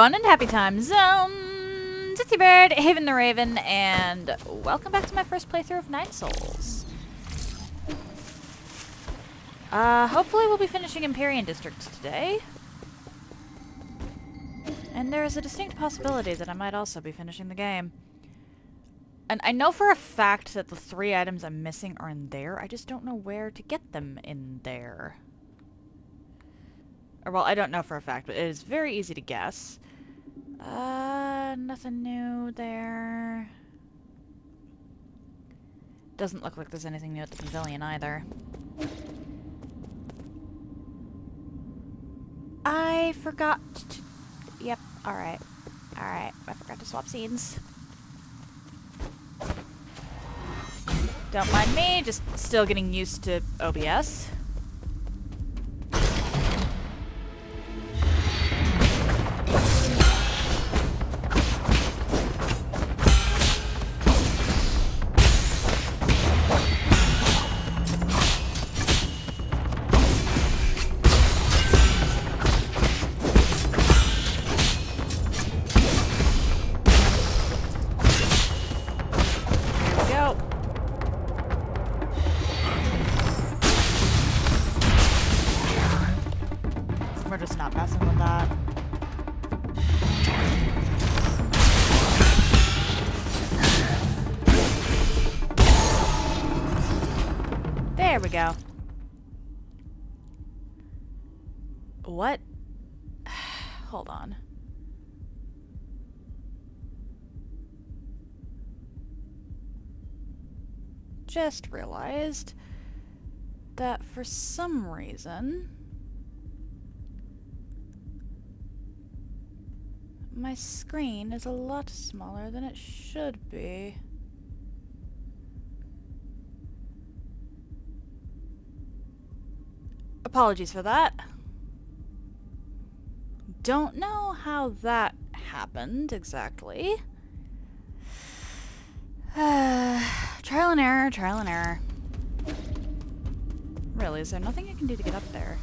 everyone, and happy times. Tootsie Bird, Haven the Raven, and welcome back to my first playthrough of Nine Souls. Hopefully we'll be finishing Empyrean District today. And there is a distinct possibility that I might also be finishing the game. And I know for a fact that the 3 items I'm missing are in there, I just don't know where to get them in there. Or, well, I don't know for a fact, but it is very easy to guess. Nothing new there. Doesn't look like there's anything new at the pavilion either. I forgot to... Yep, alright. Alright, I forgot to swap scenes. Don't mind me, just still getting used to OBS. We're just not messing with that. There we go. What? Hold on. Just realized that for some reason my screen is a lot smaller than it should be. Apologies for that. Don't know how that happened exactly. Trial and error, trial and error. Really, is there nothing I can do to get up there?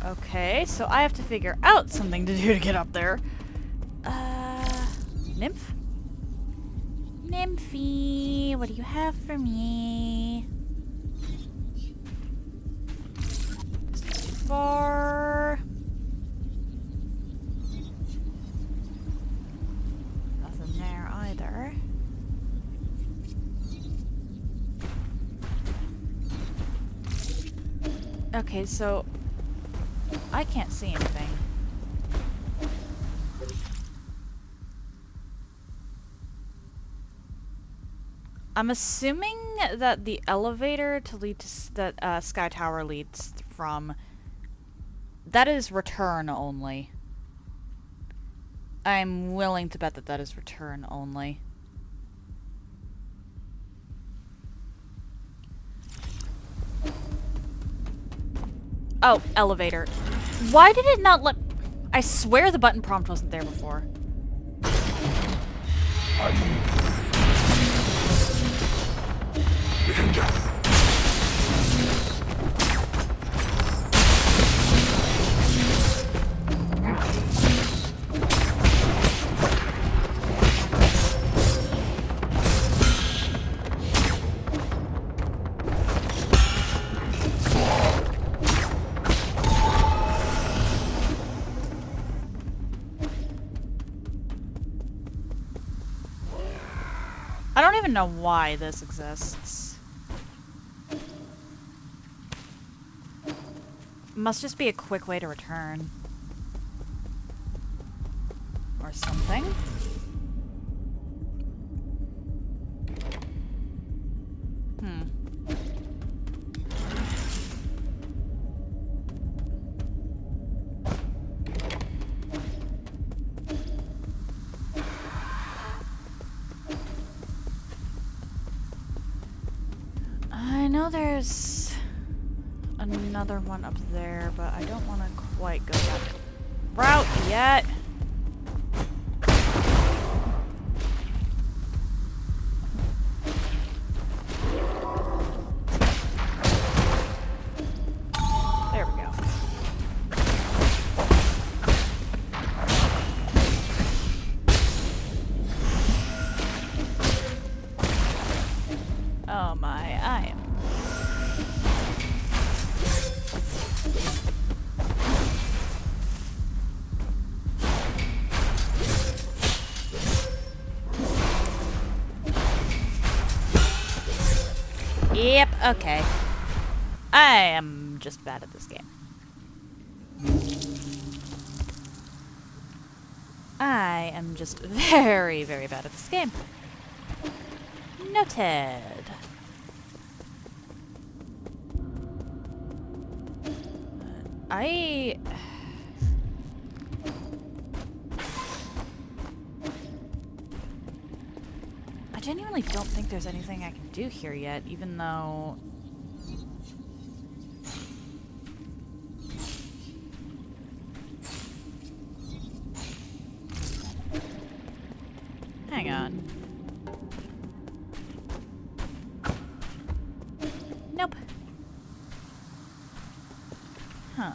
Okay, so I have to figure out something to do to get up there. Nymph? Nymphy, what do you have for me? This is too far. Nothing there either. Okay, so I can't see anything. I'm assuming that the elevator to lead to that Sky Tower leads from, that is return only. I'm willing to bet that that is return only. Oh, elevator. Why did it not let... I swear the button prompt wasn't there before. I don't even know why this exists. Must just be a quick way to return. Or something. I know there's another one up there, but I don't want to quite go that route yet. Yep, okay. I am just bad at this game. I am just very, very bad at this game. Noted. I genuinely don't think there's anything I can do here yet, even though... Hang on. Nope. Huh.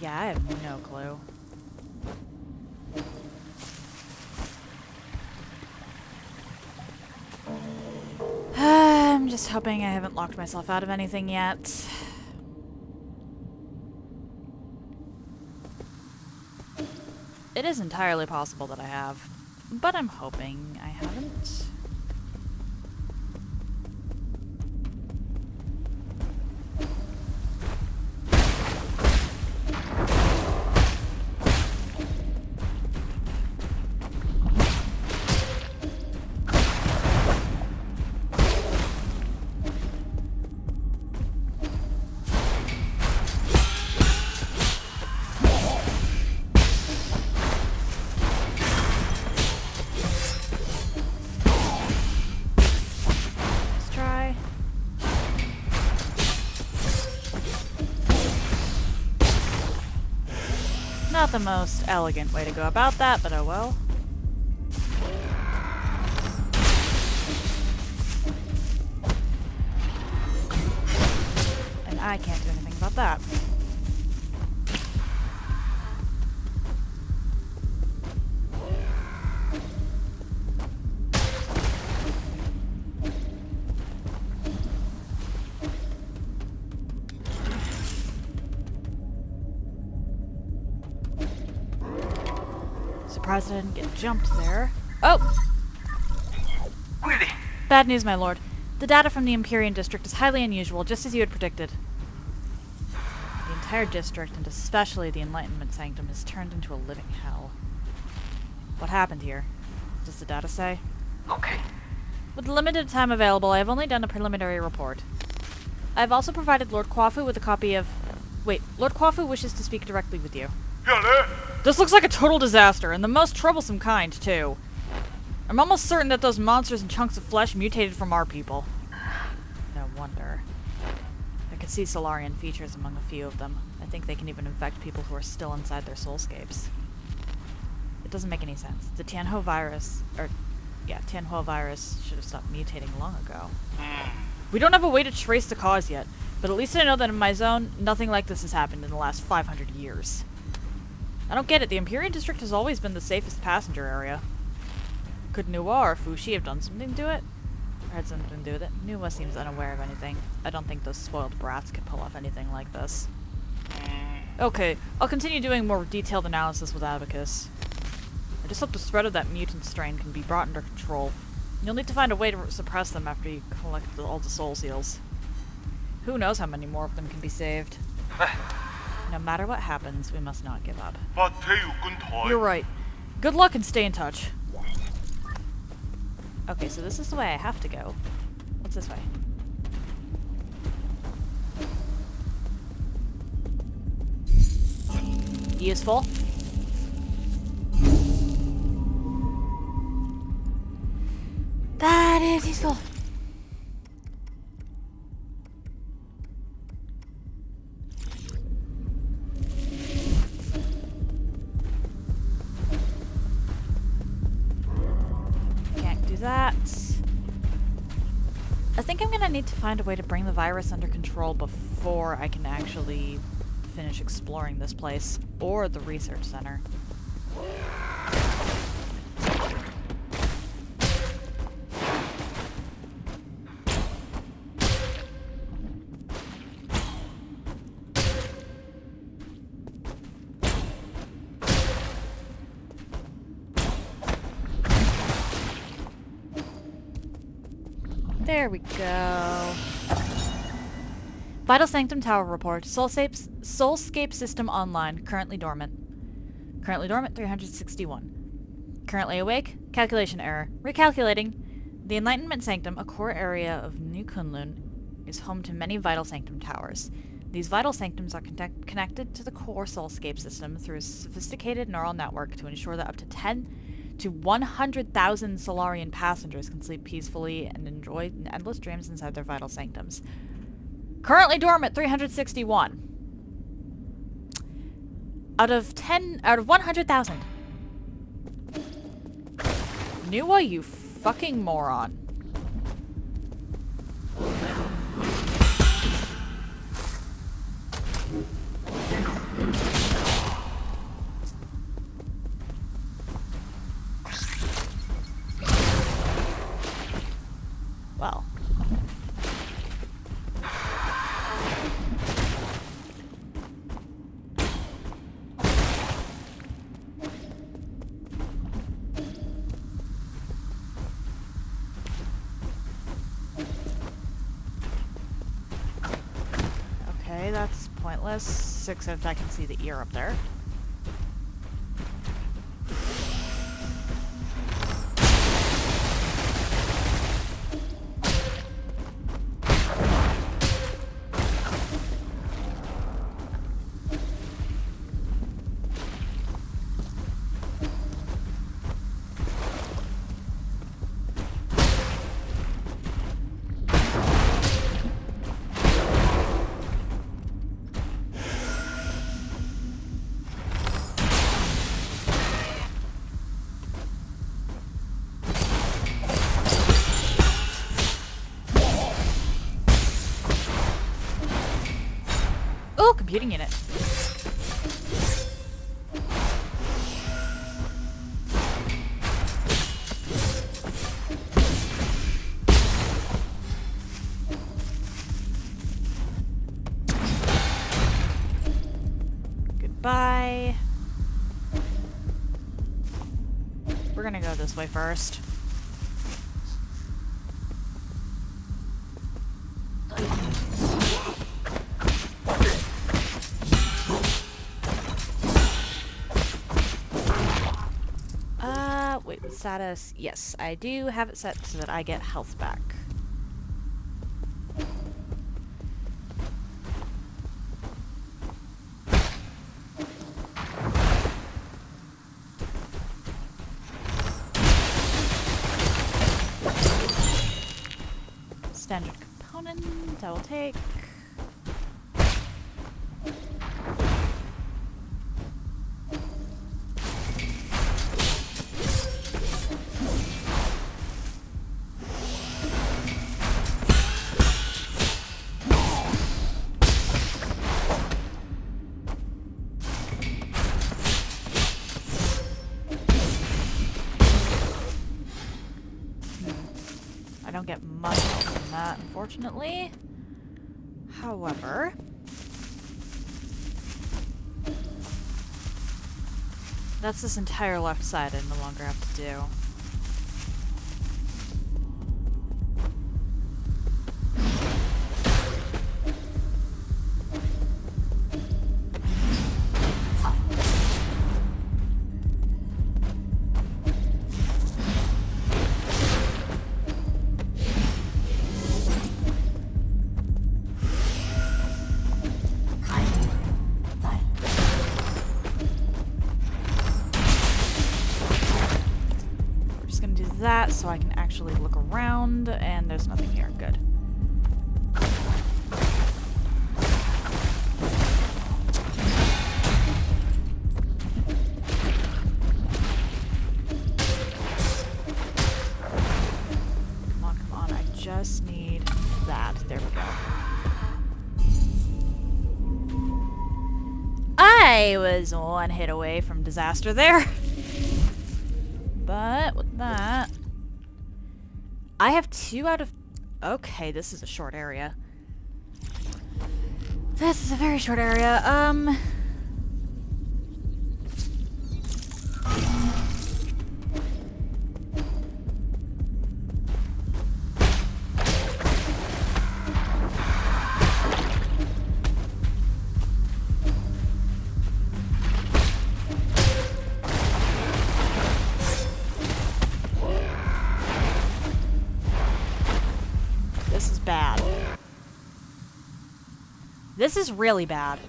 Yeah, I have no clue. I'm just hoping I haven't locked myself out of anything yet. It is entirely possible that I have, but I'm hoping I haven't. Not the most elegant way to go about that, but oh well. And I can't do anything about that. Surprised I didn't get jumped there. Oh! Really? Bad news, my lord. The data from the Empyrean district is highly unusual, just as you had predicted. The entire district, and especially the Enlightenment Sanctum, has turned into a living hell. What happened here? Does the data say? Okay. With the limited time available, I have only done a preliminary report. I have also provided Lord Kwafu with a copy of... Wait, Lord Kwafu wishes to speak directly with you. This looks like a total disaster, and the most troublesome kind, too. I'm almost certain that those monsters and chunks of flesh mutated from our people. No wonder. I can see Solarian features among a few of them. I think they can even infect people who are still inside their soulscapes. It doesn't make any sense. The Tianhua virus should have stopped mutating long ago. We don't have a way to trace the cause yet, but at least I know that in my zone, nothing like this has happened in the last 500 years. I don't get it. The Empyrean district has always been the safest passenger area. Could Nuwa or Fushi have done something to it? Or had something to do with it? Nuwa seems unaware of anything. I don't think those spoiled brats could pull off anything like this. Okay, I'll continue doing more detailed analysis with Abacus. I just hope the spread of that mutant strain can be brought under control. You'll need to find a way to suppress them after you collect all the soul seals. Who knows how many more of them can be saved. No matter what happens, we must not give up. You're right. Good luck and stay in touch. Okay, so this is the way I have to go. What's this way? Useful. That is useful. That. I think I'm gonna need to find a way to bring the virus under control before I can actually finish exploring this place or the research center. There we go. Vital Sanctum Tower Report. Soulscape System online. Currently dormant. Currently dormant, 361. Currently awake. Calculation error. Recalculating. The Enlightenment Sanctum, a core area of New Kunlun, is home to many Vital Sanctum towers. These Vital Sanctums are connected to the core Soulscape system through a sophisticated neural network to ensure that up to 10 to 100,000 Solarian passengers can sleep peacefully and enjoy endless dreams inside their Vital Sanctums. Currently dormant, 361. Out of 100,000. Nuwa, you fucking moron. Well. Okay, that's pointless, except I can see the ear up there. Computing unit. Goodbye. We're gonna go this way first. Wait, status. Yes, I do have it set so that I get health back. Standard component, I will take. I don't get much help from that, unfortunately. However, that's this entire left side I no longer have to do. That so I can actually look around, and there's nothing here. Good. Come on, come on. I just need that. There we go. I was one hit away from disaster there. But with that, I have 2 out of... Okay, this is a short area. This is a very short area. This is really bad.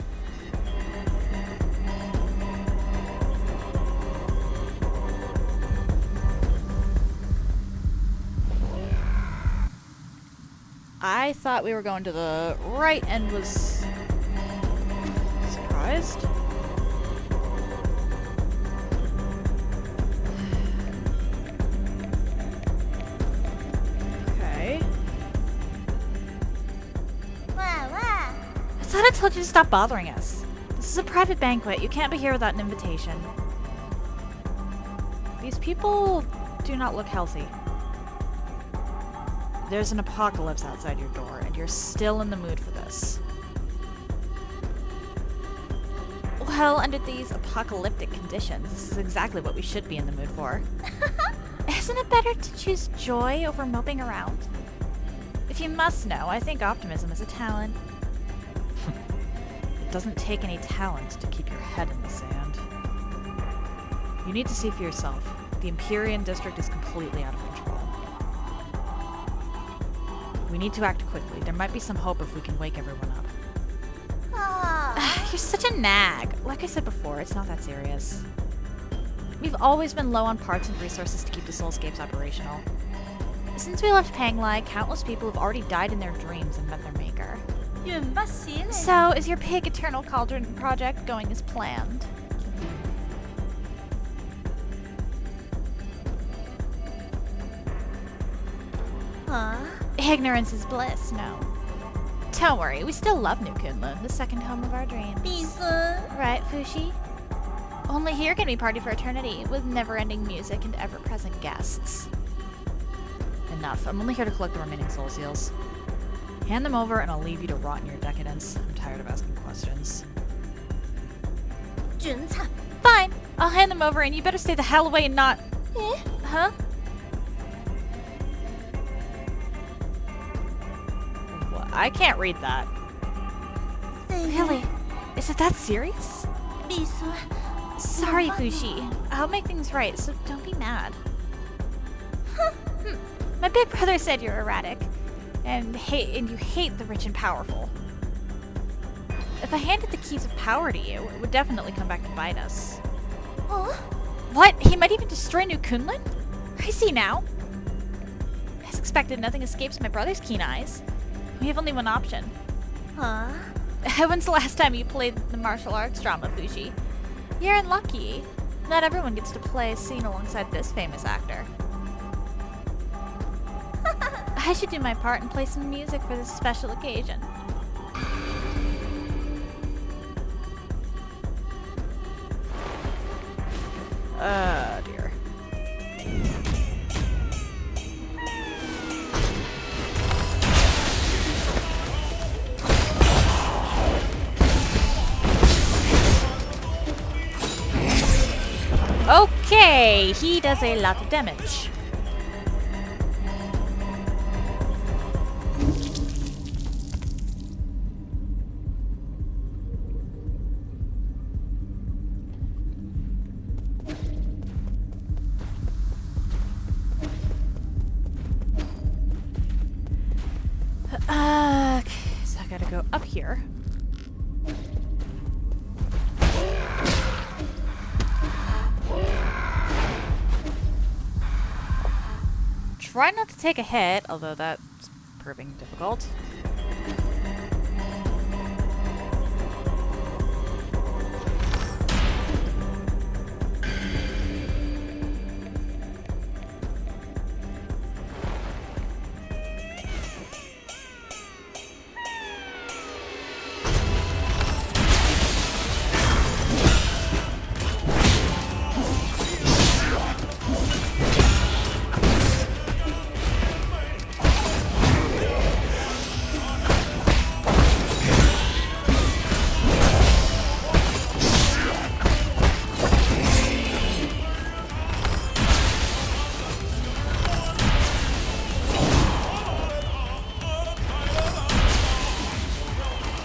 I thought we were going to the right and was surprised. Okay. I thought I told you to stop bothering us. This is a private banquet. You can't be here without an invitation. These people do not look healthy. There's an apocalypse outside your door, and you're still in the mood for this. Well, under these apocalyptic conditions, this is exactly what we should be in the mood for. Isn't it better to choose joy over moping around? If you must know, I think optimism is a talent. It doesn't take any talent to keep your head in the sand. You need to see for yourself. The Empyrean district is completely out of control. We need to act quickly. There might be some hope if we can wake everyone up. You're such a nag. Like I said before, it's not that serious. We've always been low on parts and resources to keep the Soulscapes operational. Since we left Panglai, countless people have already died in their dreams and met their maker. So, is your Pig Eternal Cauldron project going as planned? Ignorance is bliss, no. Don't worry, we still love New Kunlun, the second home of our dreams. Right, Fushi? Only here can we party for eternity, with never-ending music and ever-present guests. Enough. I'm only here to collect the remaining soul seals. Hand them over and I'll leave you to rot in your decadence. I'm tired of asking questions. Fine. I'll hand them over and you better stay the hell away and not... Huh? I can't read that. Really? Is it that serious? Sorry, Fushi. I'll make things right, so don't be mad. My big brother said you're erratic, and you hate the rich and powerful. If I handed the keys of power to you, it would definitely come back to bite us. What? He might even destroy New Kunlun? I see now. As expected, nothing escapes my brother's keen eyes. We have only one option. When's the last time you played the martial arts drama, Fushi? You're unlucky. Not everyone gets to play a scene alongside this famous actor. I should do my part and play some music for this special occasion. Dear. Okay, he does a lot of damage. Okay, so I gotta go up here. Try not to take a hit, although that's proving difficult.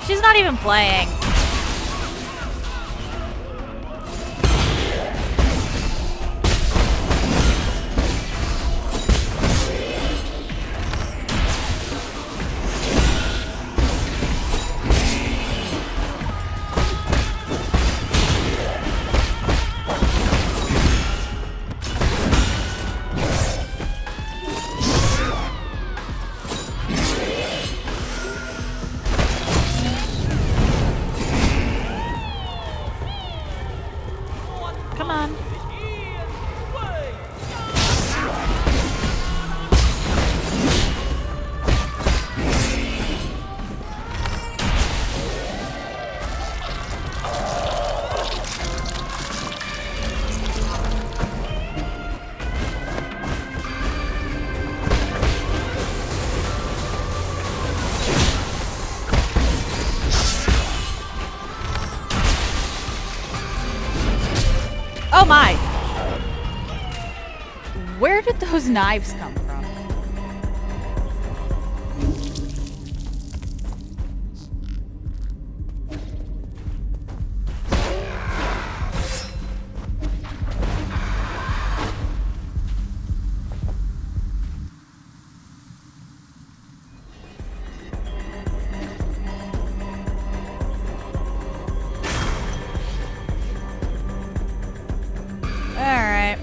She's not even playing. Oh my! Where did those knives come from? Alright.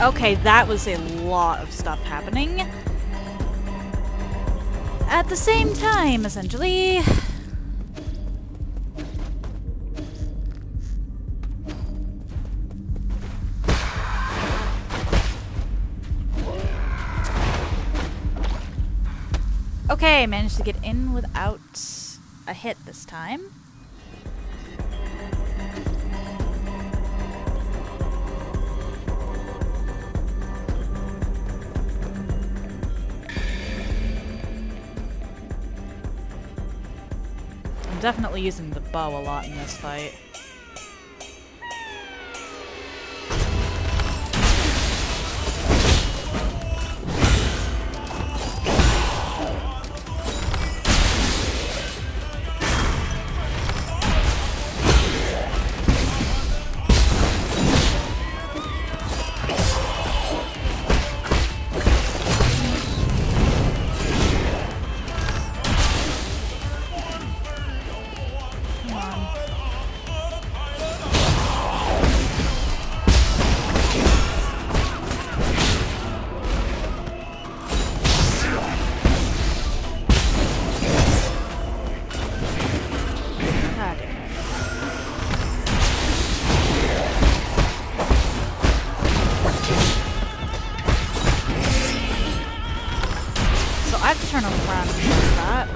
Okay, that was a lot of stuff happening at the same time, essentially. Okay, managed to get in without a hit this time. I'm definitely using the bow a lot in this fight. I have to turn around and do that.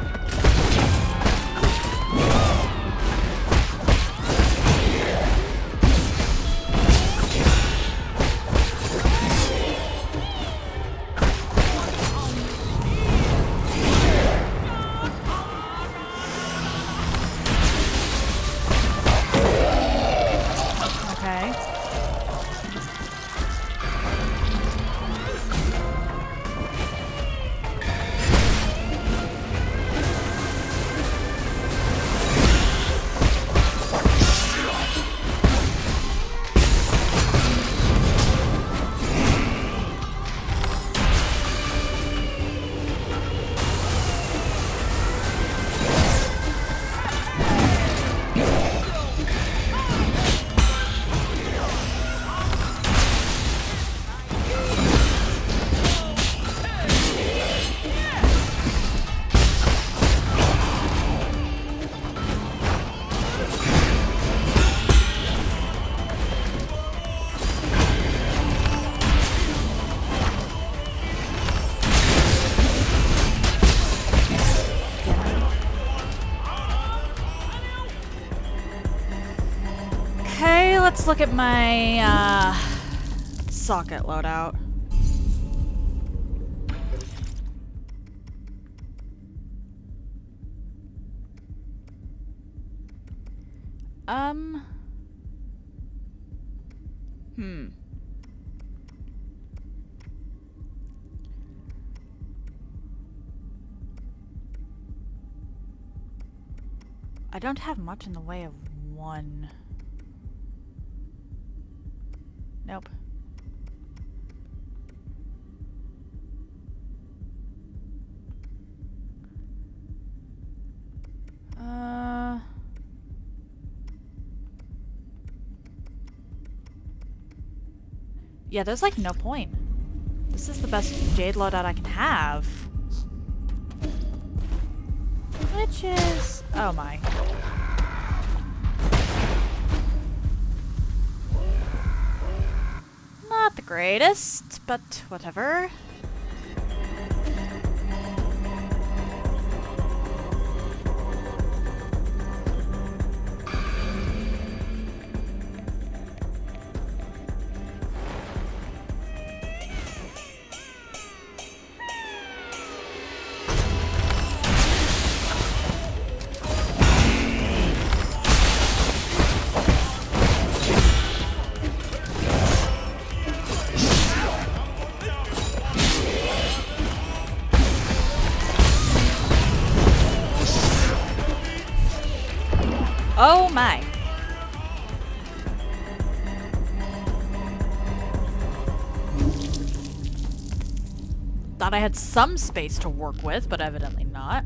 let's look at my socket loadout. I don't have much in the way of one. Nope. Yeah, there's like no point. This is the best jade loadout I can have. Which is... oh my. Not the greatest, but whatever. Oh my. Thought I had some space to work with, but evidently not.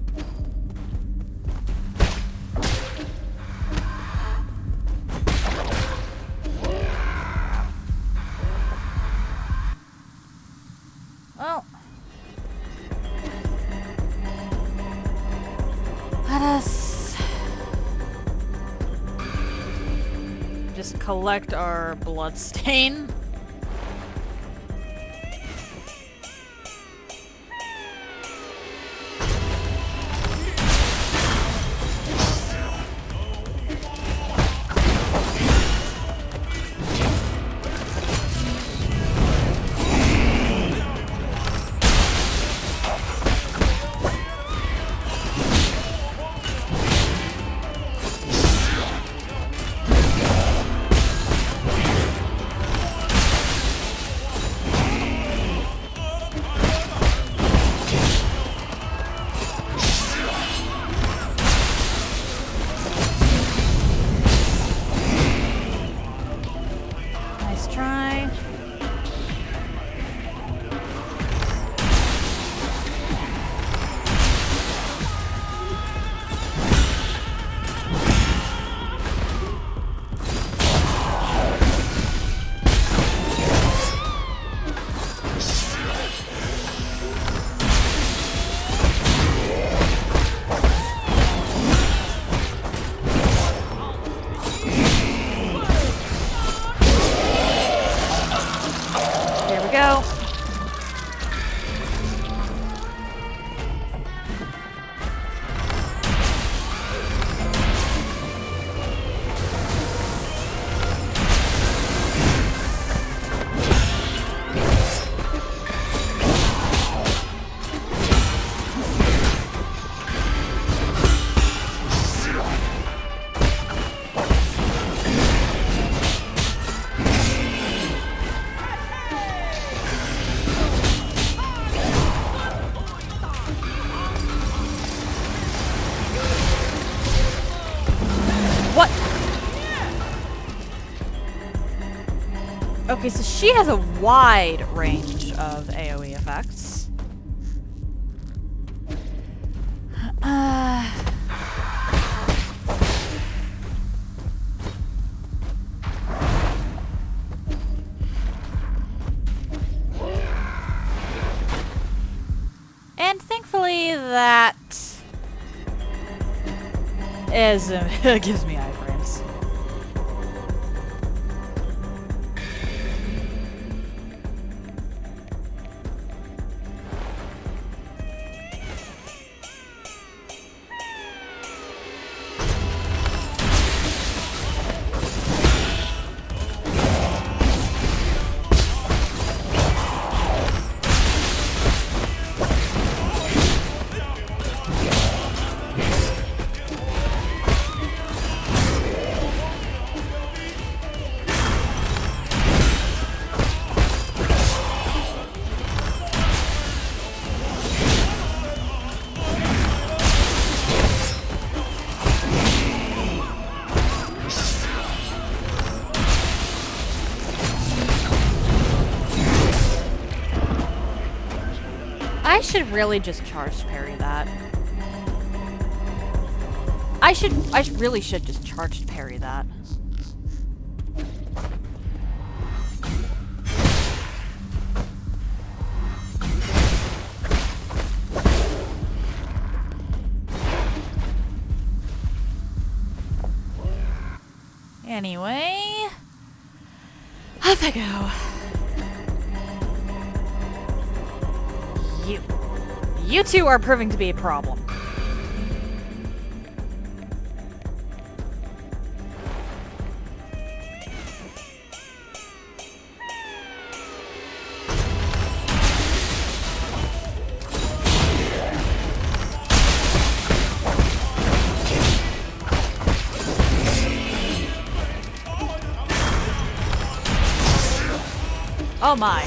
Well. Let us just collect our bloodstain. Go. What? Okay, so she has a wide range of AoE effects. And thankfully that is gives me iframes. should really just charge parry that. I really should just charge parry that. Anyway, off I go. You two are proving to be a problem. Oh my.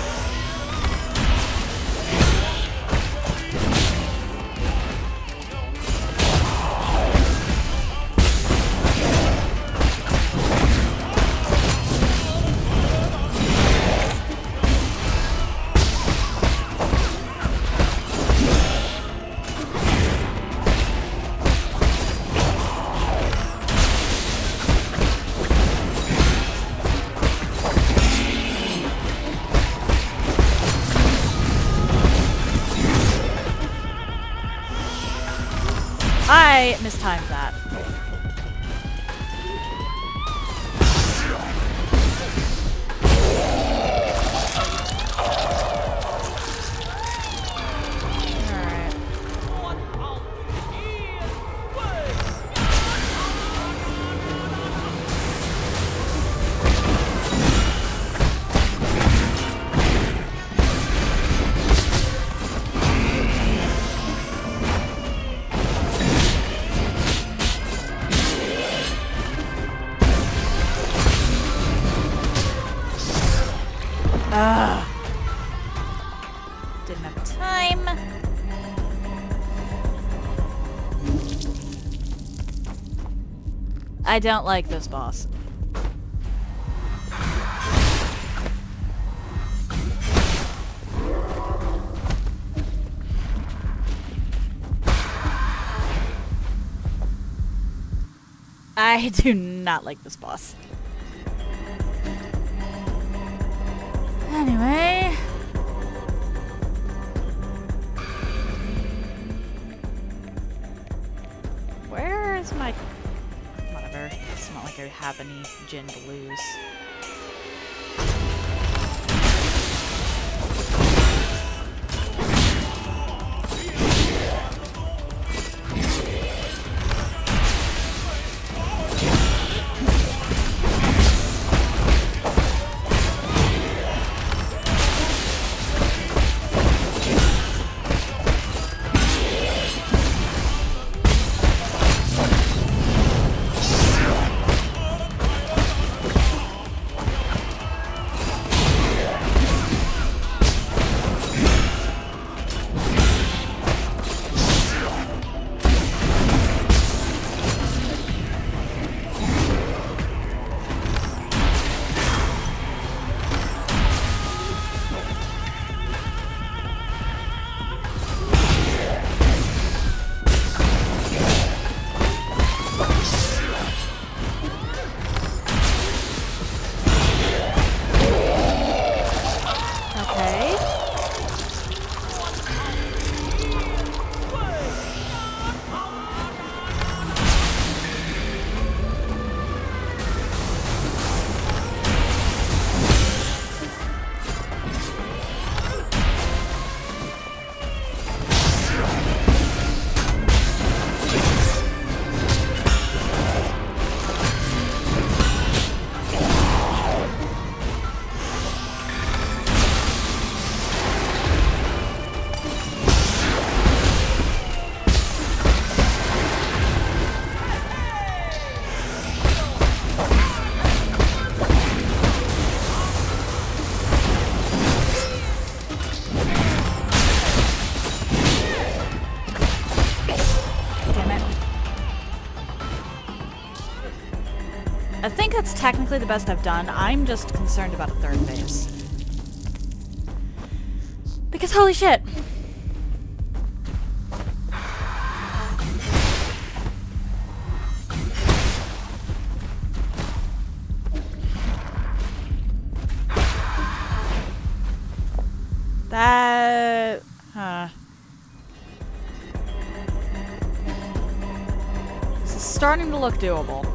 I mistimed that. Didn't have time. I don't like this boss. I do not like this boss. Anyway. Where is my... Whatever. It's not like I have any gin to lose. I think that's technically the best I've done. I'm just concerned about a third phase. Because holy shit! starting to look doable.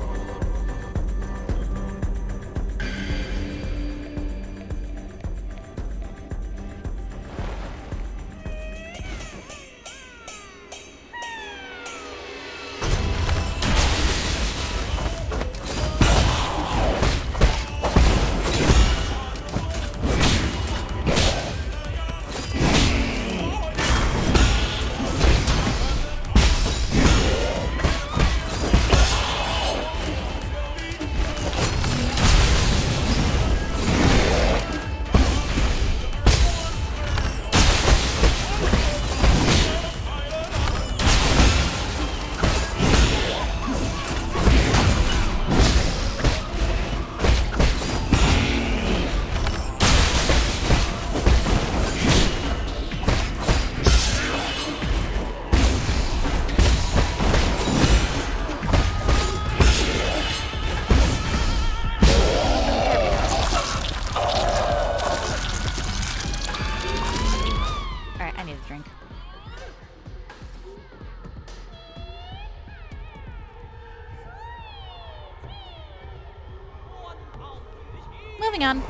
Moving on.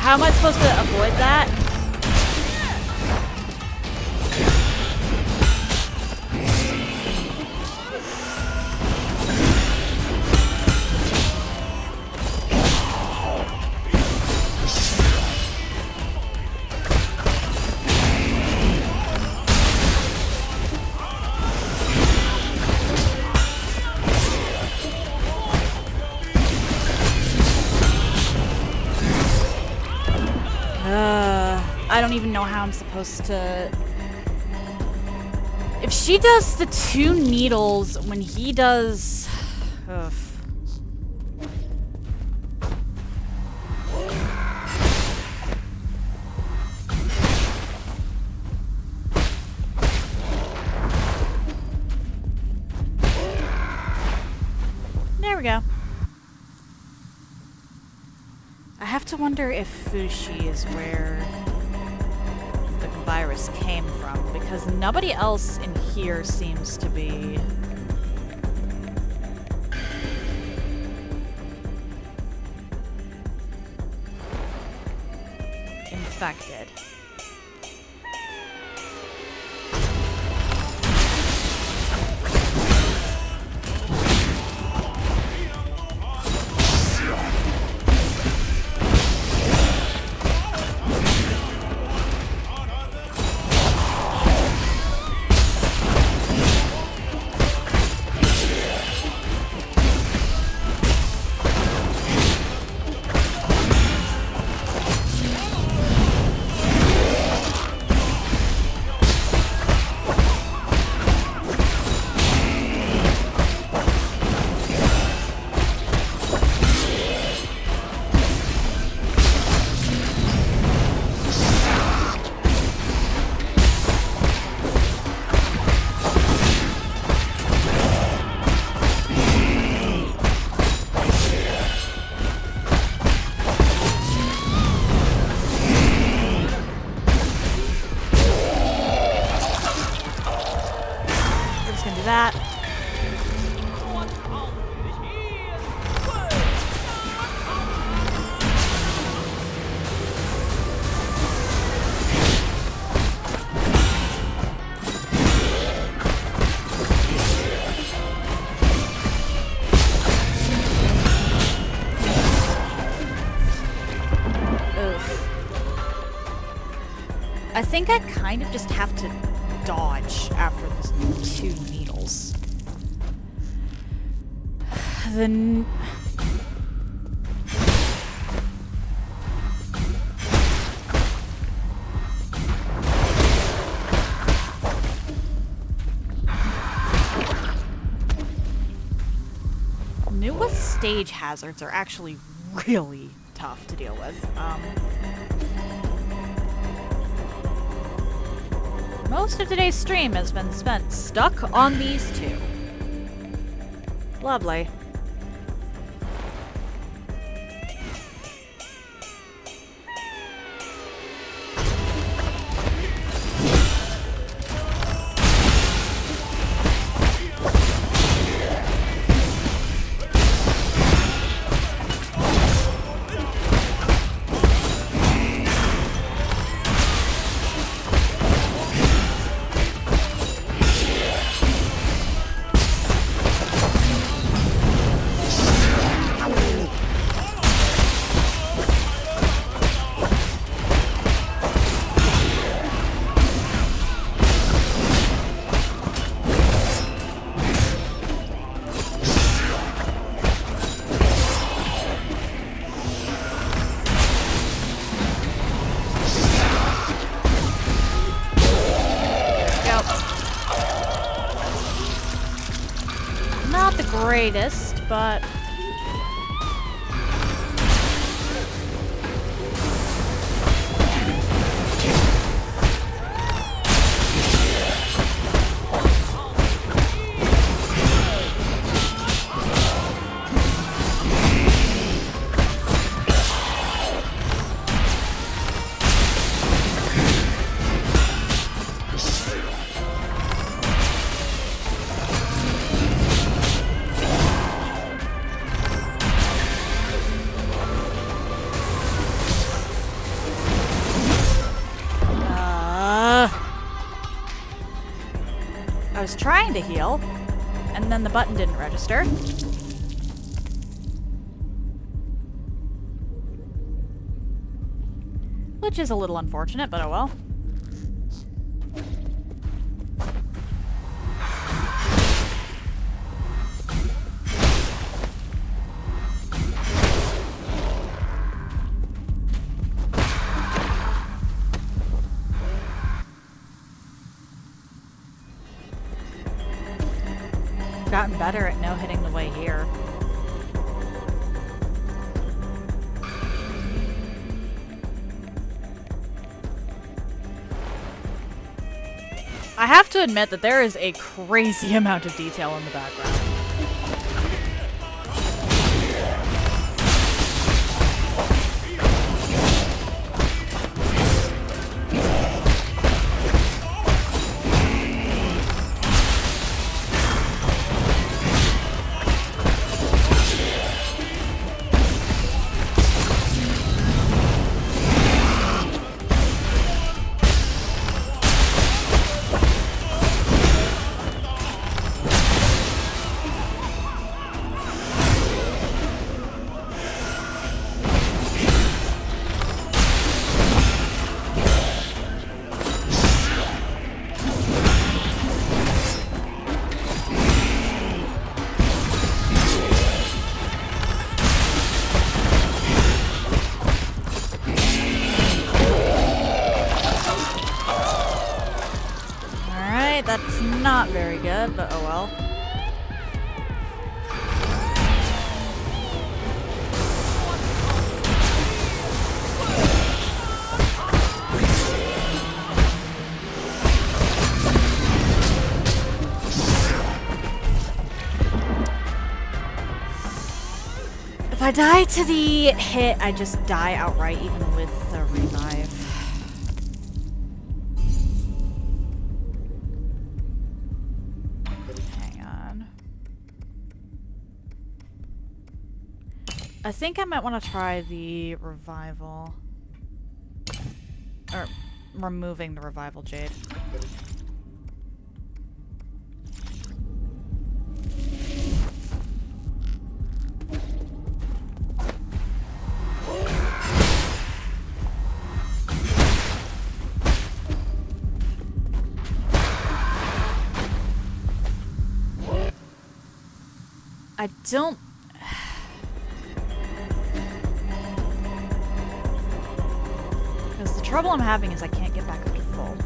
How am I supposed to avoid that? I don't even know how I'm supposed to... If she does the 2 needles when he does... Ugh. There we go. I have to wonder if Fushi is where the virus came from, because nobody else in here seems to be infected. That. I think I kind of just have to dodge after this 2 needles. stage hazards are actually really tough to deal with. Most of today's stream has been spent stuck on these two. Lovely. Greatest, but I was trying to heal, and then the button didn't register. Which is a little unfortunate, but oh well. Gotten better at no-hitting the way here. I have to admit that there is a crazy amount of detail in the background. That's not very good, but oh well. If I die to the hit, I just die outright, even with the revive. I think I might want to try the revival. Or removing the revival jade. I don't... Because the trouble I'm having is I can't get back up to full.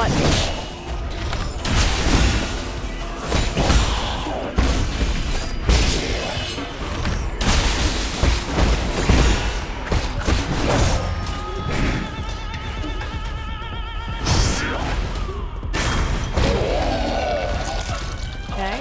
What? Okay.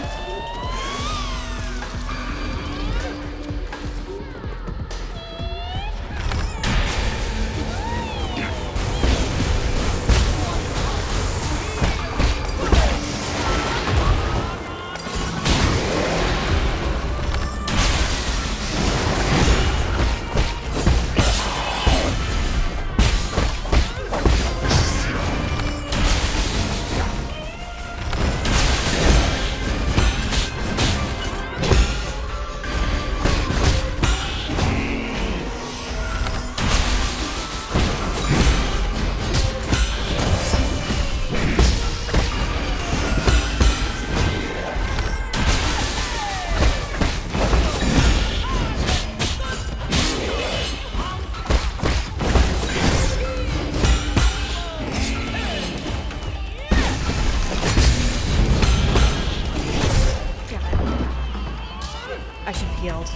I should have healed.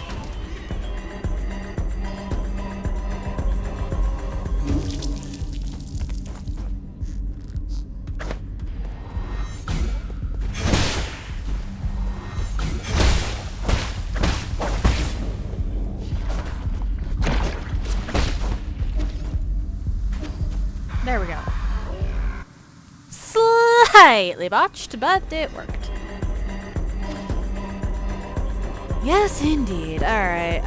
There we go. Slightly botched, but it worked. Yes, indeed. Alright,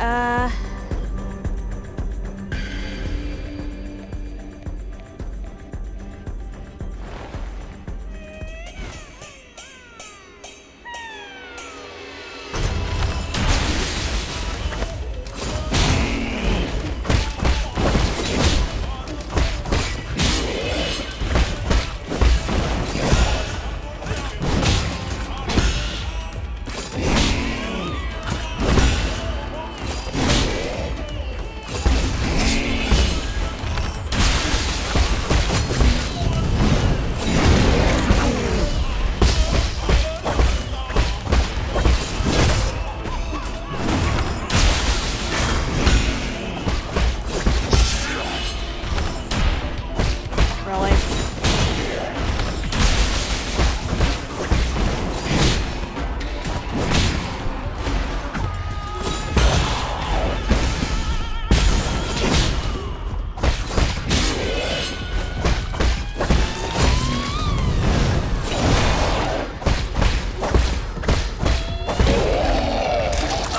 really?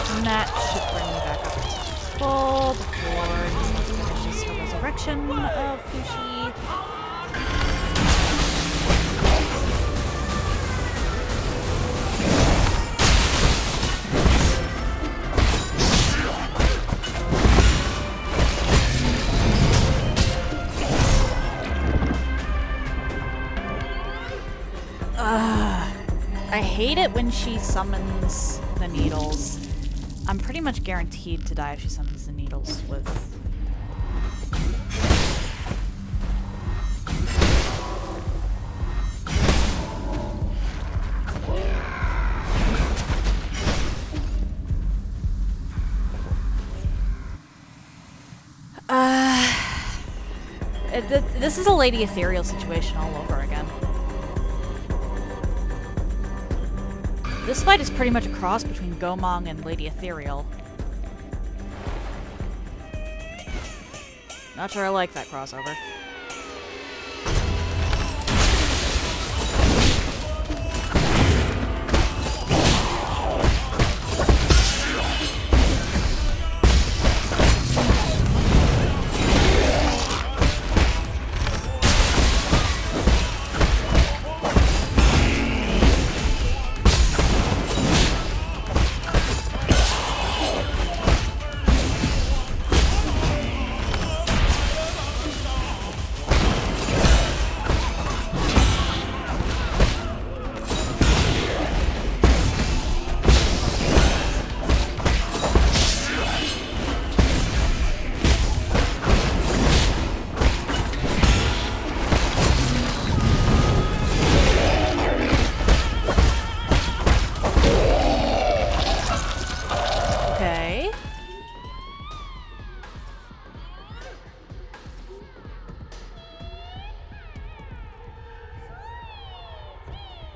And that should bring me back up to full before he finishes her resurrection of Fushi. I hate it when she summons the needles. I'm pretty much guaranteed to die if she summons the needles with... This is a Lady Ethereal situation all over again. This fight is pretty much a cross between Gomong and Lady Ethereal. Not sure I like that crossover.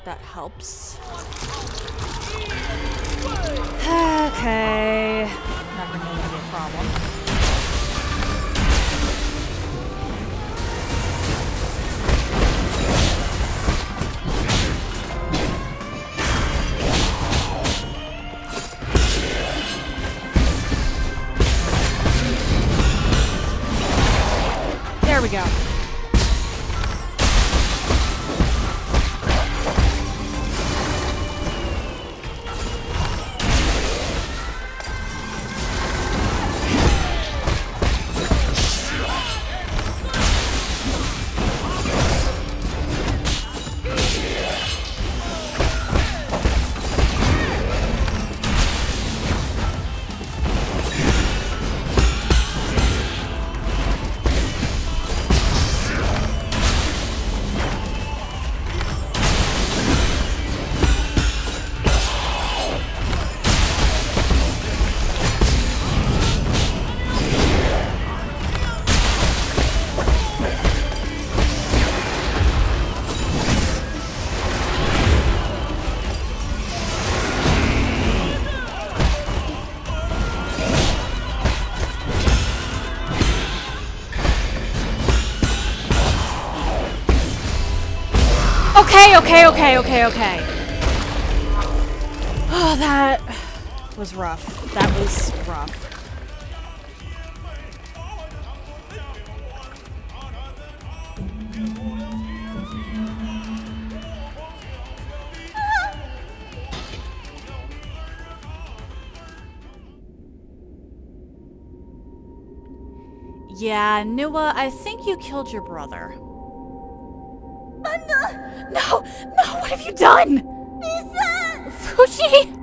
That helps. Okay. Never knew that'd be a problem. There we go. Okay. Oh, that was rough. That was rough. Yeah, Nua, I think you killed your brother. No! What have you done? Fushi!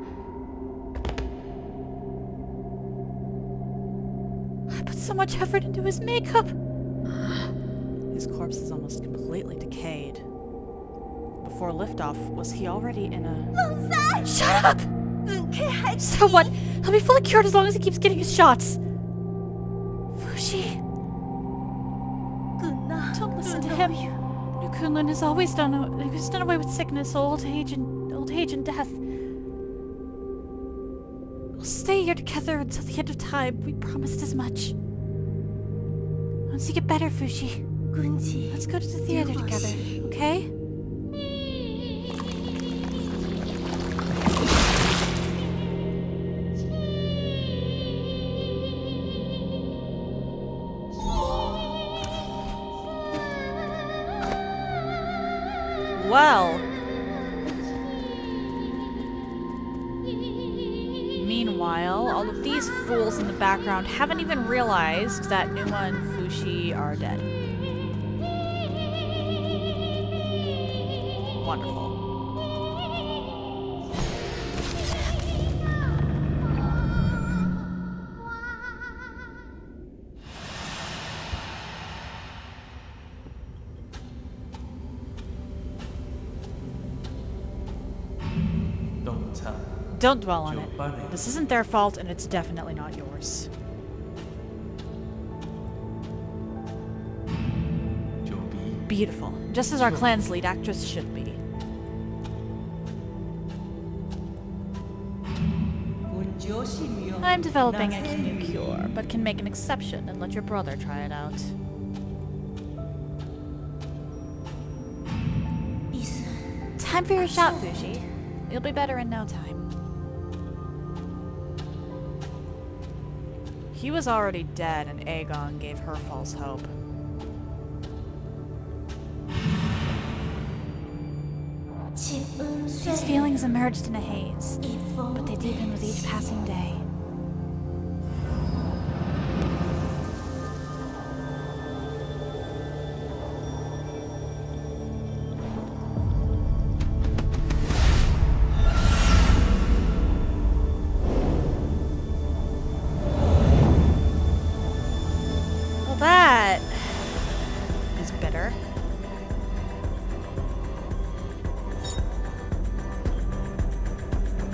I put so much effort into his makeup. His corpse is almost completely decayed. Before liftoff, was he already in a... Shut up! So what? He'll be fully cured as long as he keeps getting his shots. Fushi. Don't listen to him. Kunlun has always done away with sickness, old age and death. We'll stay here together until the end of time. We promised as much. Once you get better, Fushi, let's go to the theater together, okay? Well. Meanwhile, all of these fools in the background haven't even realized that Numa and Fushi are dead. Wonderful. Don't dwell on it. This isn't their fault, and it's definitely not yours. Beautiful. Just as our clan's lead actress should be. I'm developing a new cure, but can make an exception and let your brother try it out. Time for your shot, Fushi. You'll be better in no time. He was already dead, and Aegon gave her false hope. These feelings emerged in a haze, but they deepened with each passing day.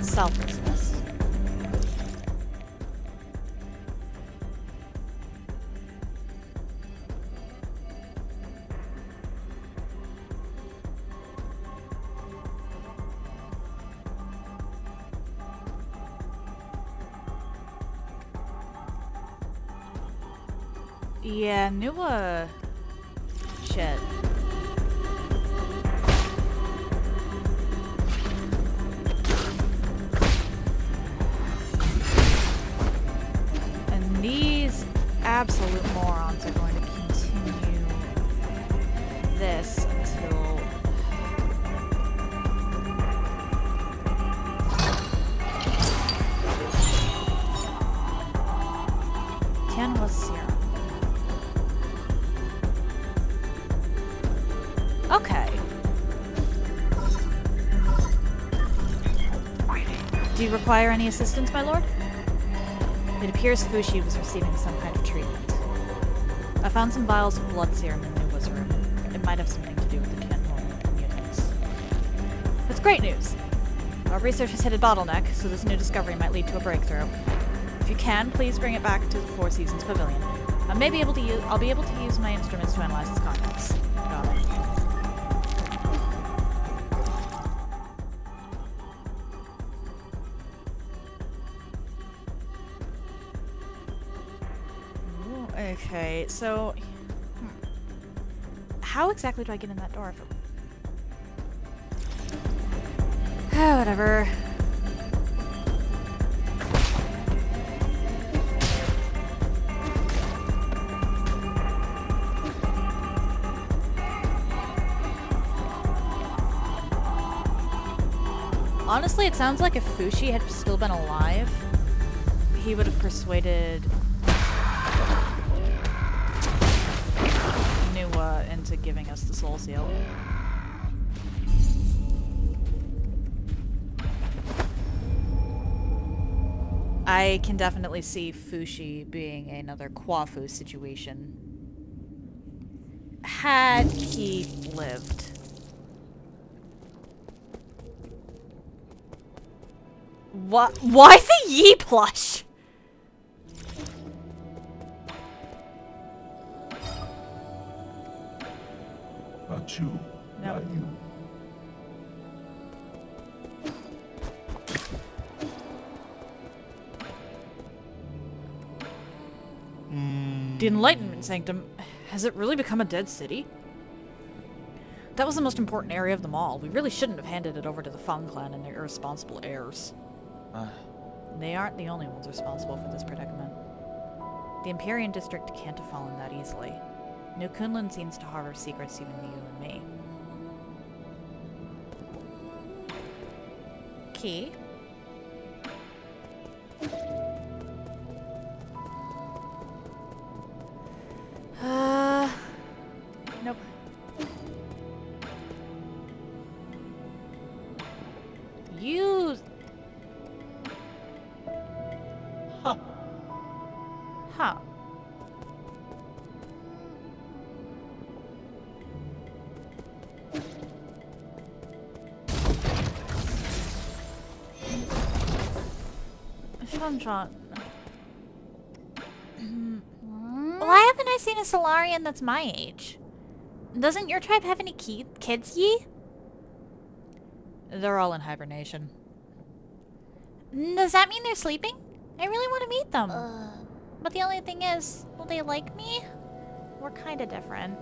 Selflessness. Yeah, shit. And these absolute morons are going to continue this until... Tianhua serum. Okay. Do you require any assistance, my lord? It appears Fushi was receiving some kind of treatment. I found some vials of blood serum in Nuwa's room. It might have something to do with the Tianhua mutants. That's great news! Our research has hit a bottleneck, so this new discovery might lead to a breakthrough. If you can, please bring it back to the Four Seasons Pavilion. I'll be able to use my instruments to analyze its contents. Got it. Ooh, okay, so... How exactly do I get in that door? Whatever. Honestly, it sounds like if Fushi had still been alive, he would have persuaded Nuwa into giving us the soul seal. I can definitely see Fushi being another Kwafu situation had he lived. What? Why the Yi plush? Not you. No. Not you. The Enlightenment Sanctum, has it really become a dead city? That was the most important area of them all. We really shouldn't have handed it over to the Feng clan and their irresponsible heirs. They aren't the only ones responsible for this predicament. The Empyrean District can't have fallen that easily. New Kunlun seems to harbor secrets even to you and me. Key? Nope. Use... Huh. Huh. Shot. Why haven't I seen a Solarian that's my age? Doesn't your tribe have any kids, Yi? They're all in hibernation. Does that mean they're sleeping? I really want to meet them. But the only thing is, will they like me? We're kind of different.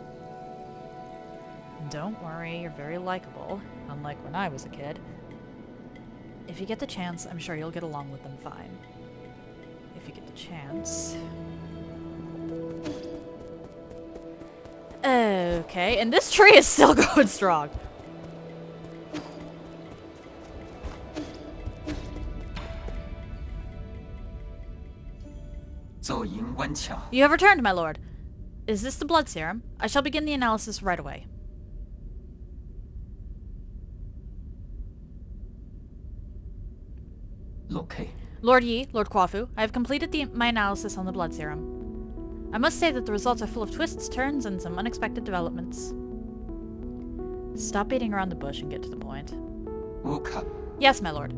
Don't worry, you're very likable, unlike when I was a kid. If you get the chance, I'm sure you'll get along with them fine. If you get the chance. Okay, and this tree is still going strong. You have returned, my lord. Is this the blood serum? I shall begin the analysis right away. Okay. Lord Yi, Lord Kwafu, I have completed my analysis on the blood serum. I must say that the results are full of twists, turns, and some unexpected developments. Stop beating around the bush and get to the point. Yes, my lord.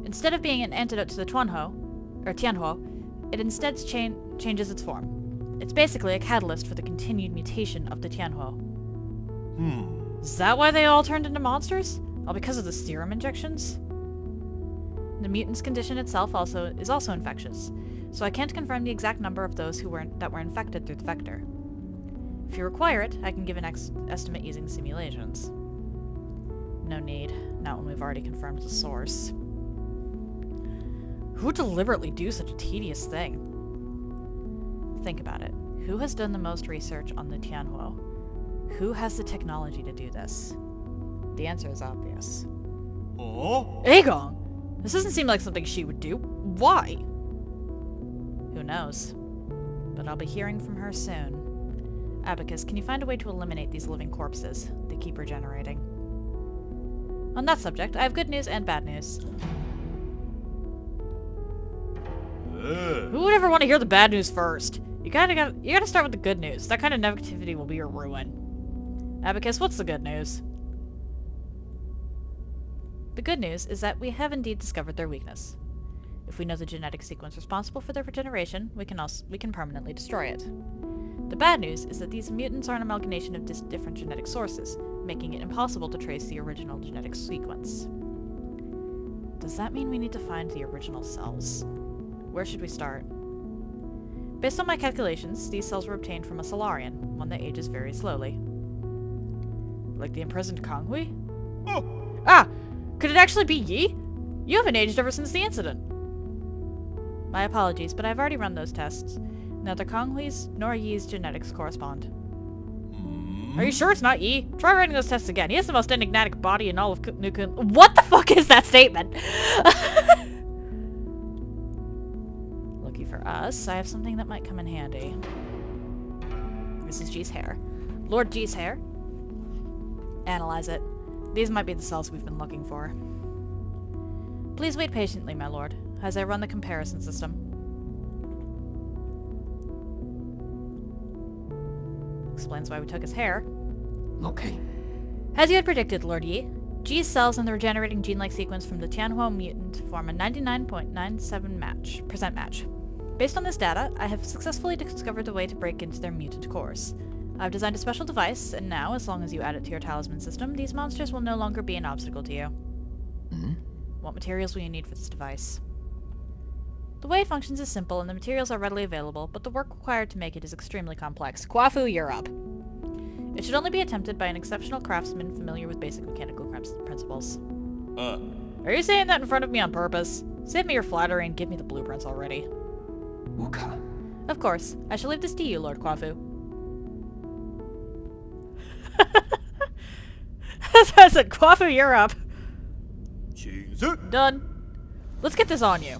Instead of being an antidote to the Tianhua, it instead changes its form. It's basically a catalyst for the continued mutation of the Tianhua. Is that why they all turned into monsters? All because of the serum injections? The mutant's condition itself is also infectious. so I can't confirm the exact number of those that were infected through the vector. If you require it, I can give an estimate using simulations. No need. Not when we've already confirmed the source. Who would deliberately do such a tedious thing? Think about it. Who has done the most research on the Tianhuo? Who has the technology to do this? The answer is obvious. Oh? Aegon! This doesn't seem like something she would do. Why? Who knows? But I'll be hearing from her soon. Abacus, can you find a way to eliminate these living corpses? They keep regenerating. On that subject, I have good news and bad news. Who would ever want to hear the bad news first? You gotta start with the good news. That kind of negativity will be your ruin. Abacus, what's the good news? The good news is that we have indeed discovered their weakness. If we know the genetic sequence responsible for their regeneration, we can permanently destroy it. The bad news is that these mutants are an amalgamation of different genetic sources, making it impossible to trace the original genetic sequence. Does that mean we need to find the original cells? Where should we start? Based on my calculations, these cells were obtained from a Solarian, one that ages very slowly. Like the imprisoned Kanghui? Oh! Ah! Could it actually be Yi? You haven't aged ever since the incident. My apologies, but I've already run those tests. Neither Kanghui's nor Yi's genetics correspond. Are you sure it's not Yi? Try running those tests again. He has the most enigmatic body in all of Nukun. What the fuck is that statement? Lucky for us, I have something that might come in handy. This is G's hair. Lord G's hair. Analyze it. These might be the cells we've been looking for. Please wait patiently, my lord, as I run the comparison system. Explains why we took his hair. Okay. As you had predicted, Lord Yi, G's cells in the regenerating gene-like sequence from the Tianhuo mutant form a 99.97% match. Based on this data, I have successfully discovered a way to break into their mutant cores. I've designed a special device, and now, as long as you add it to your talisman system, these monsters will no longer be an obstacle to you. What materials will you need for this device? The way it functions is simple, and the materials are readily available, but the work required to make it is extremely complex. Kwafu, you're up. It should only be attempted by an exceptional craftsman familiar with basic mechanical principles. Are you saying that in front of me on purpose? Save me your flattery and give me the blueprints already. Uka. Of course. I shall leave this to you, Lord Kwafu. As I said, Kwafu, you're up. Done. Let's get this on you.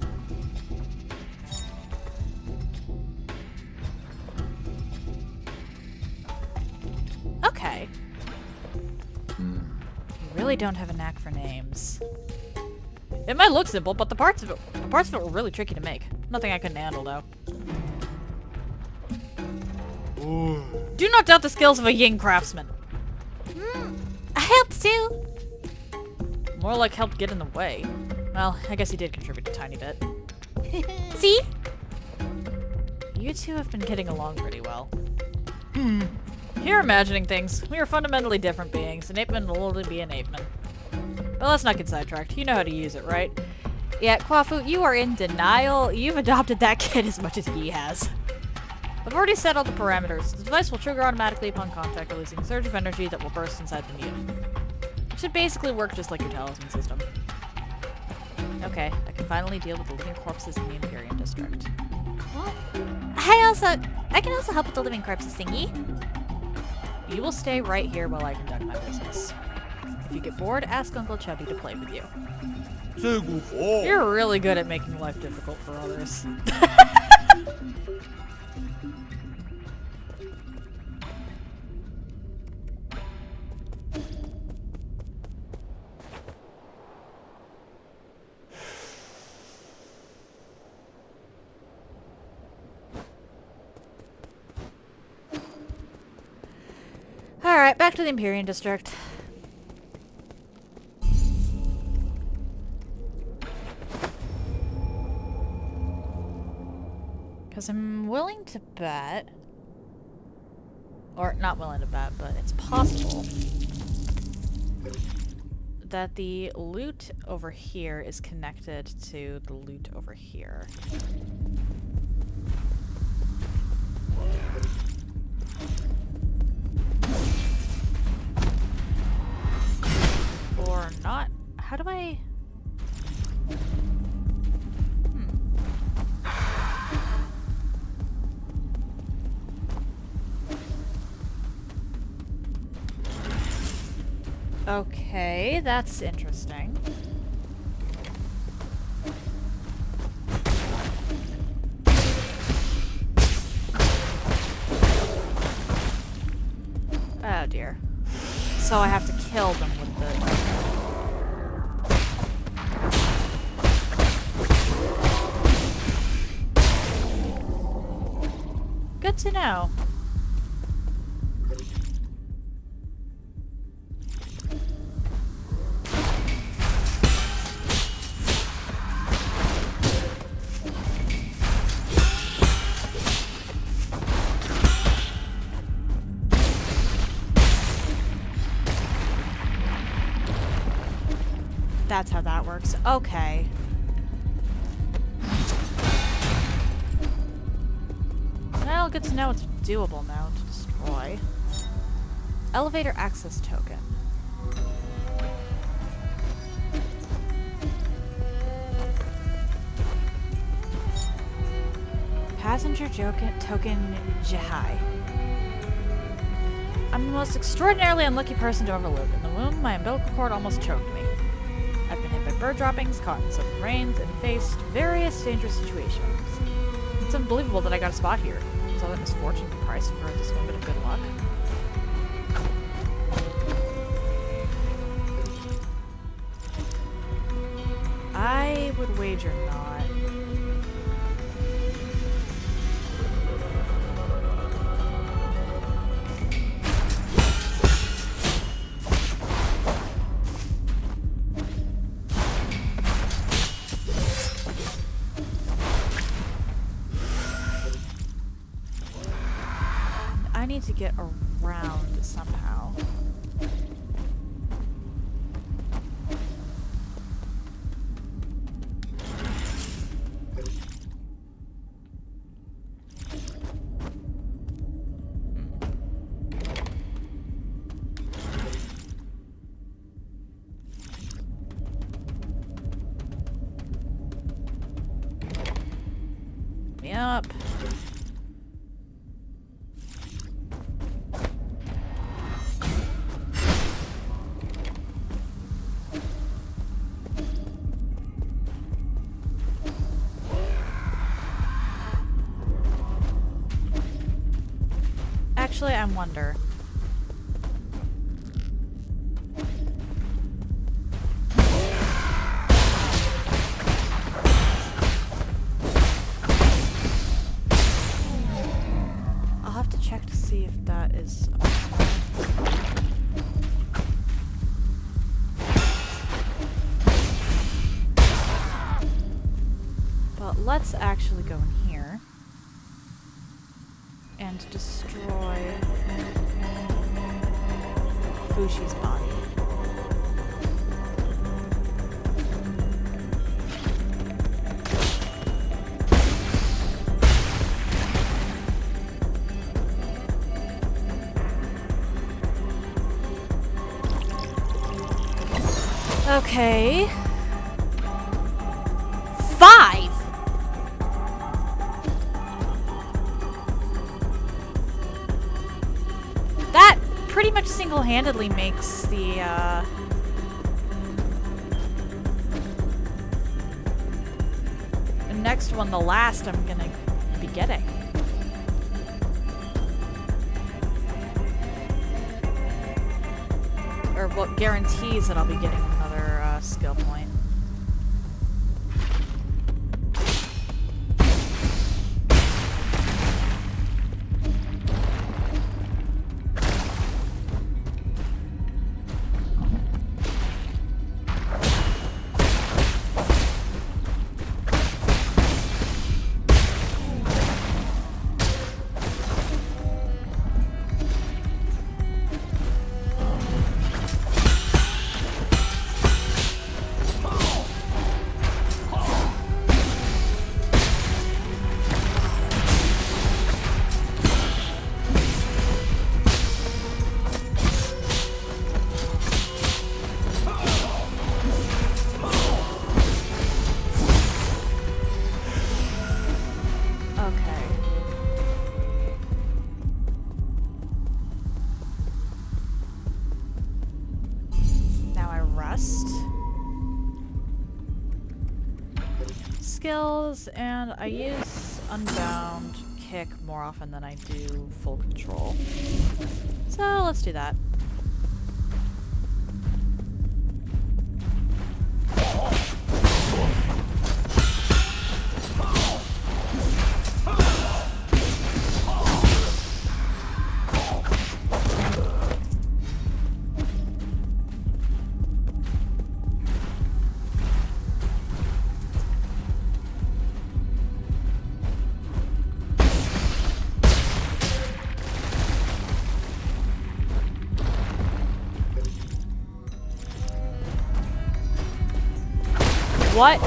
Okay. You really don't have a knack for names. It might look simple, but the parts of it were really tricky to make. Nothing I couldn't handle, though. Do not doubt the skills of a Ying craftsman. I helped too. More like helped get in the way. Well, I guess he did contribute a tiny bit. See? You two have been getting along pretty well. You're imagining things. We are fundamentally different beings. An apeman will only be an apeman. But let's not get sidetracked. You know how to use it, right? Yeah, Kwafu, you are in denial. You've adopted that kid as much as he has. I've already set all the parameters. The device will trigger automatically upon contact, releasing a surge of energy that will burst inside the mutant. It should basically work just like your talisman system. Okay, I can finally deal with the living corpses in the Imperium District. What? I can also help with the living corpses thingy. You will stay right here while I conduct my business. If you get bored, ask Uncle Chubby to play with you. You're really good at making life difficult for others. Alright, back to the Imperium District. Because I'm willing to bet, or not willing to bet, but it's possible that the loot over here is connected to the loot over here. how do I... Okay, that's interesting. Oh dear. So I have to kill them with the... Good to know. That's how that works. Okay. Well, good to know it's doable now to destroy. Elevator access token. Passenger token Jihai. I'm the most extraordinarily unlucky person to ever live. In the womb, my umbilical cord almost choked me. I've been hit by bird droppings, caught in sudden rains, and faced various dangerous situations. It's unbelievable that I got a spot here. Is all that misfortune the price for this one bit of good luck? I would wager not. I need to get around somehow. Me up. Actually, I wonder. I'll have to check to see if that is... But let's actually go in here and destroy Fushi's body. Okay. 5! That pretty much single-handedly makes the next one the last I'm gonna be getting. Or what guarantees that I'll be getting another skill point. chest. Skills, and I use Unbound Kick more often than I do Full Control. So let's do that. What?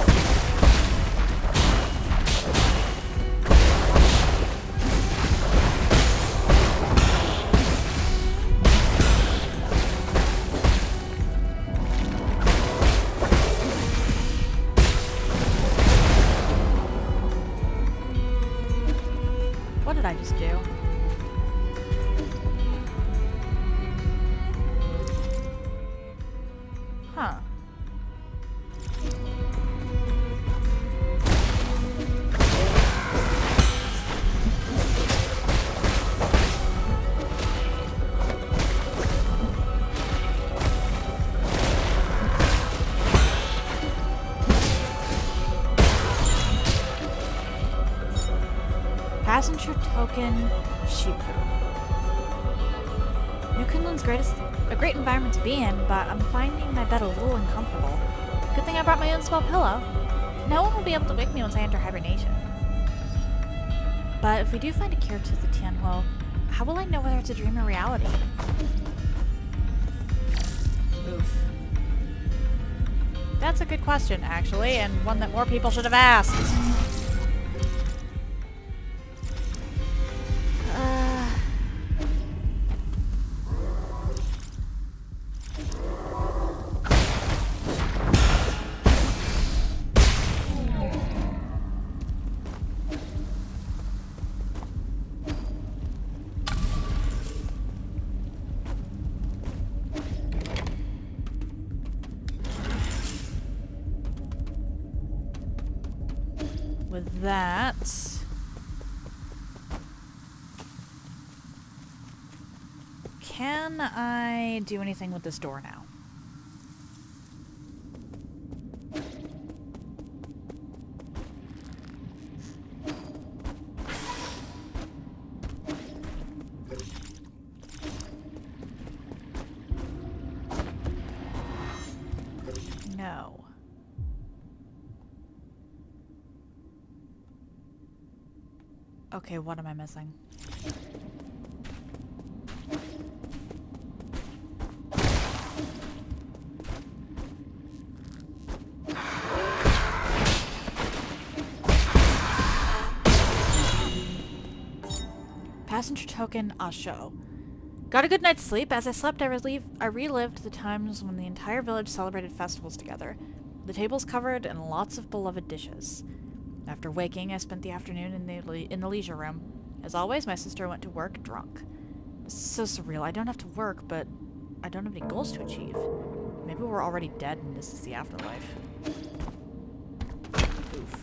What did I just do? Huh. Passenger token sheep poop. New Kunlun's a great environment to be in, but I'm finding my bed a little uncomfortable. Good thing I brought my own small pillow. No one will be able to wake me once I enter hibernation. But if we do find a cure to the Tianhuo, how will I know whether it's a dream or reality? Oof. That's a good question, actually, and one that more people should have asked. With that, can I do anything with this door now? No. Okay, what am I missing? Passenger token Asho. Got a good night's sleep. As I slept, I relived the times when the entire village celebrated festivals together. The tables covered and lots of beloved dishes. After waking, I spent the afternoon in the leisure room. As always, my sister went to work drunk. This is so surreal. I don't have to work, but I don't have any goals to achieve. Maybe we're already dead and this is the afterlife. Oof.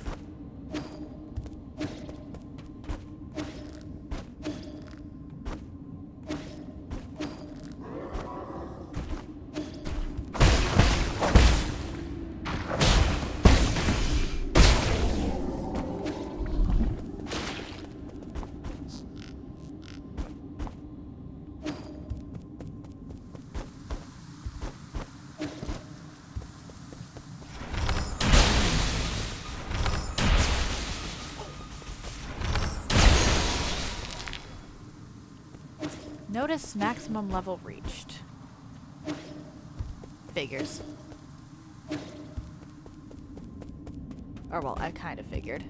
Notice maximum level reached. Figures. Or well, I kind of figured.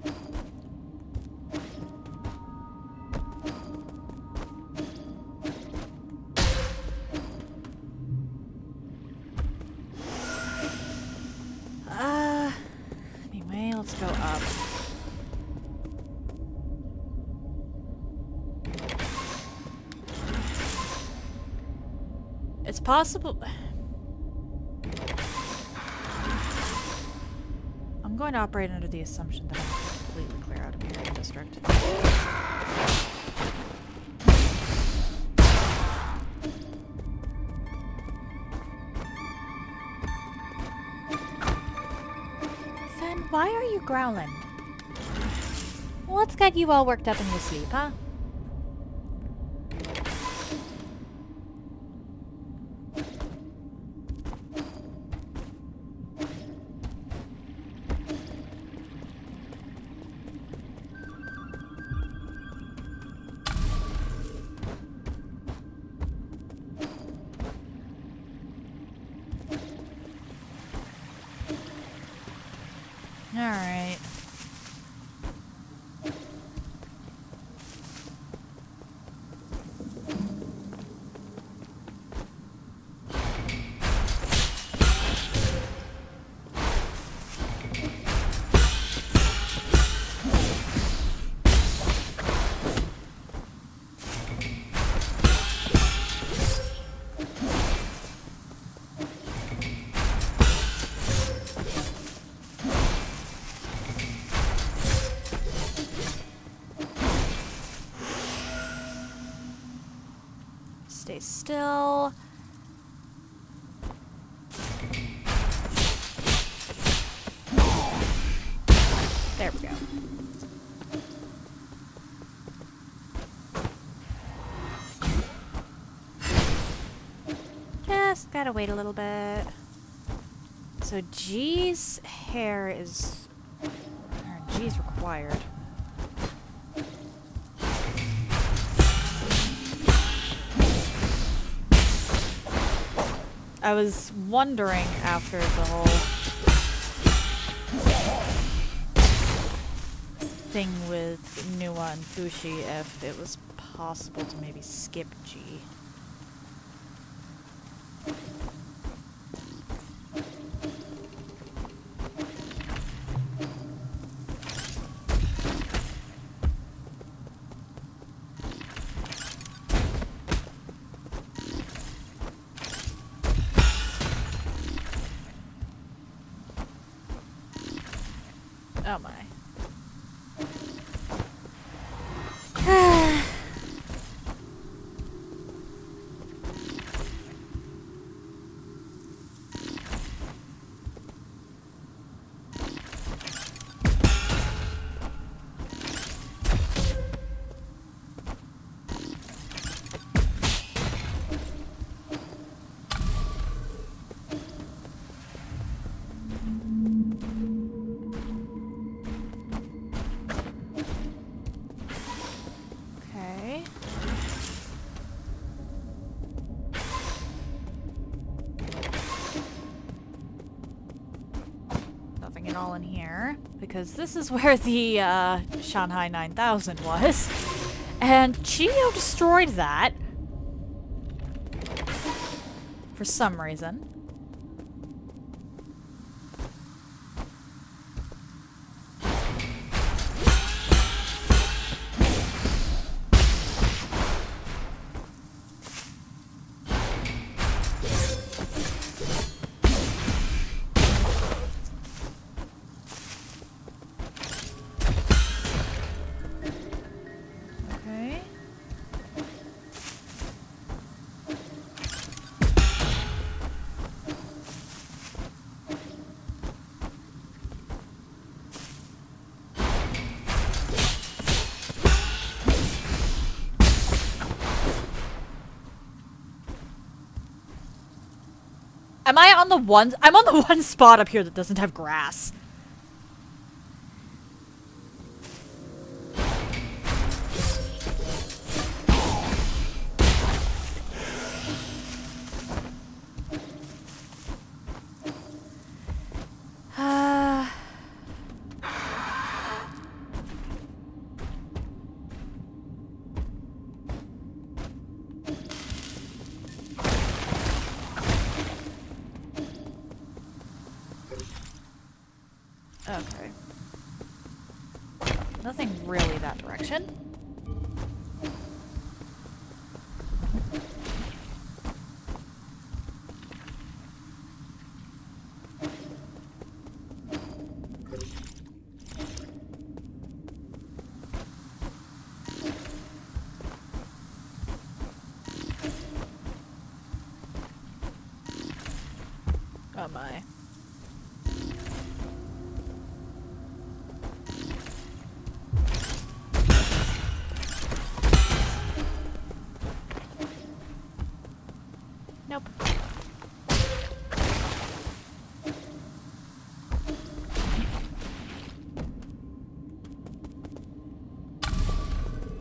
Anyway, let's go up. It's possible. I'm going to operate under the assumption that I'm completely clear out of Imperial District. Fen, why are you growling? What's got you all worked up in your sleep, huh? Alright. Stay still. There we go. Just gotta wait a little bit. So G's hair is... or G's required. I was wondering after the whole thing with Nuwa and Fushi if it was possible to maybe skip G. Oh my. Okay. Nothing at all in here, because this is where the Shanghai 9000 was. And Chio destroyed that. For some reason. Okay. Am I on the one? I'm on the one spot up here that doesn't have grass. Okay. Nothing really that direction. Oh my. Nope.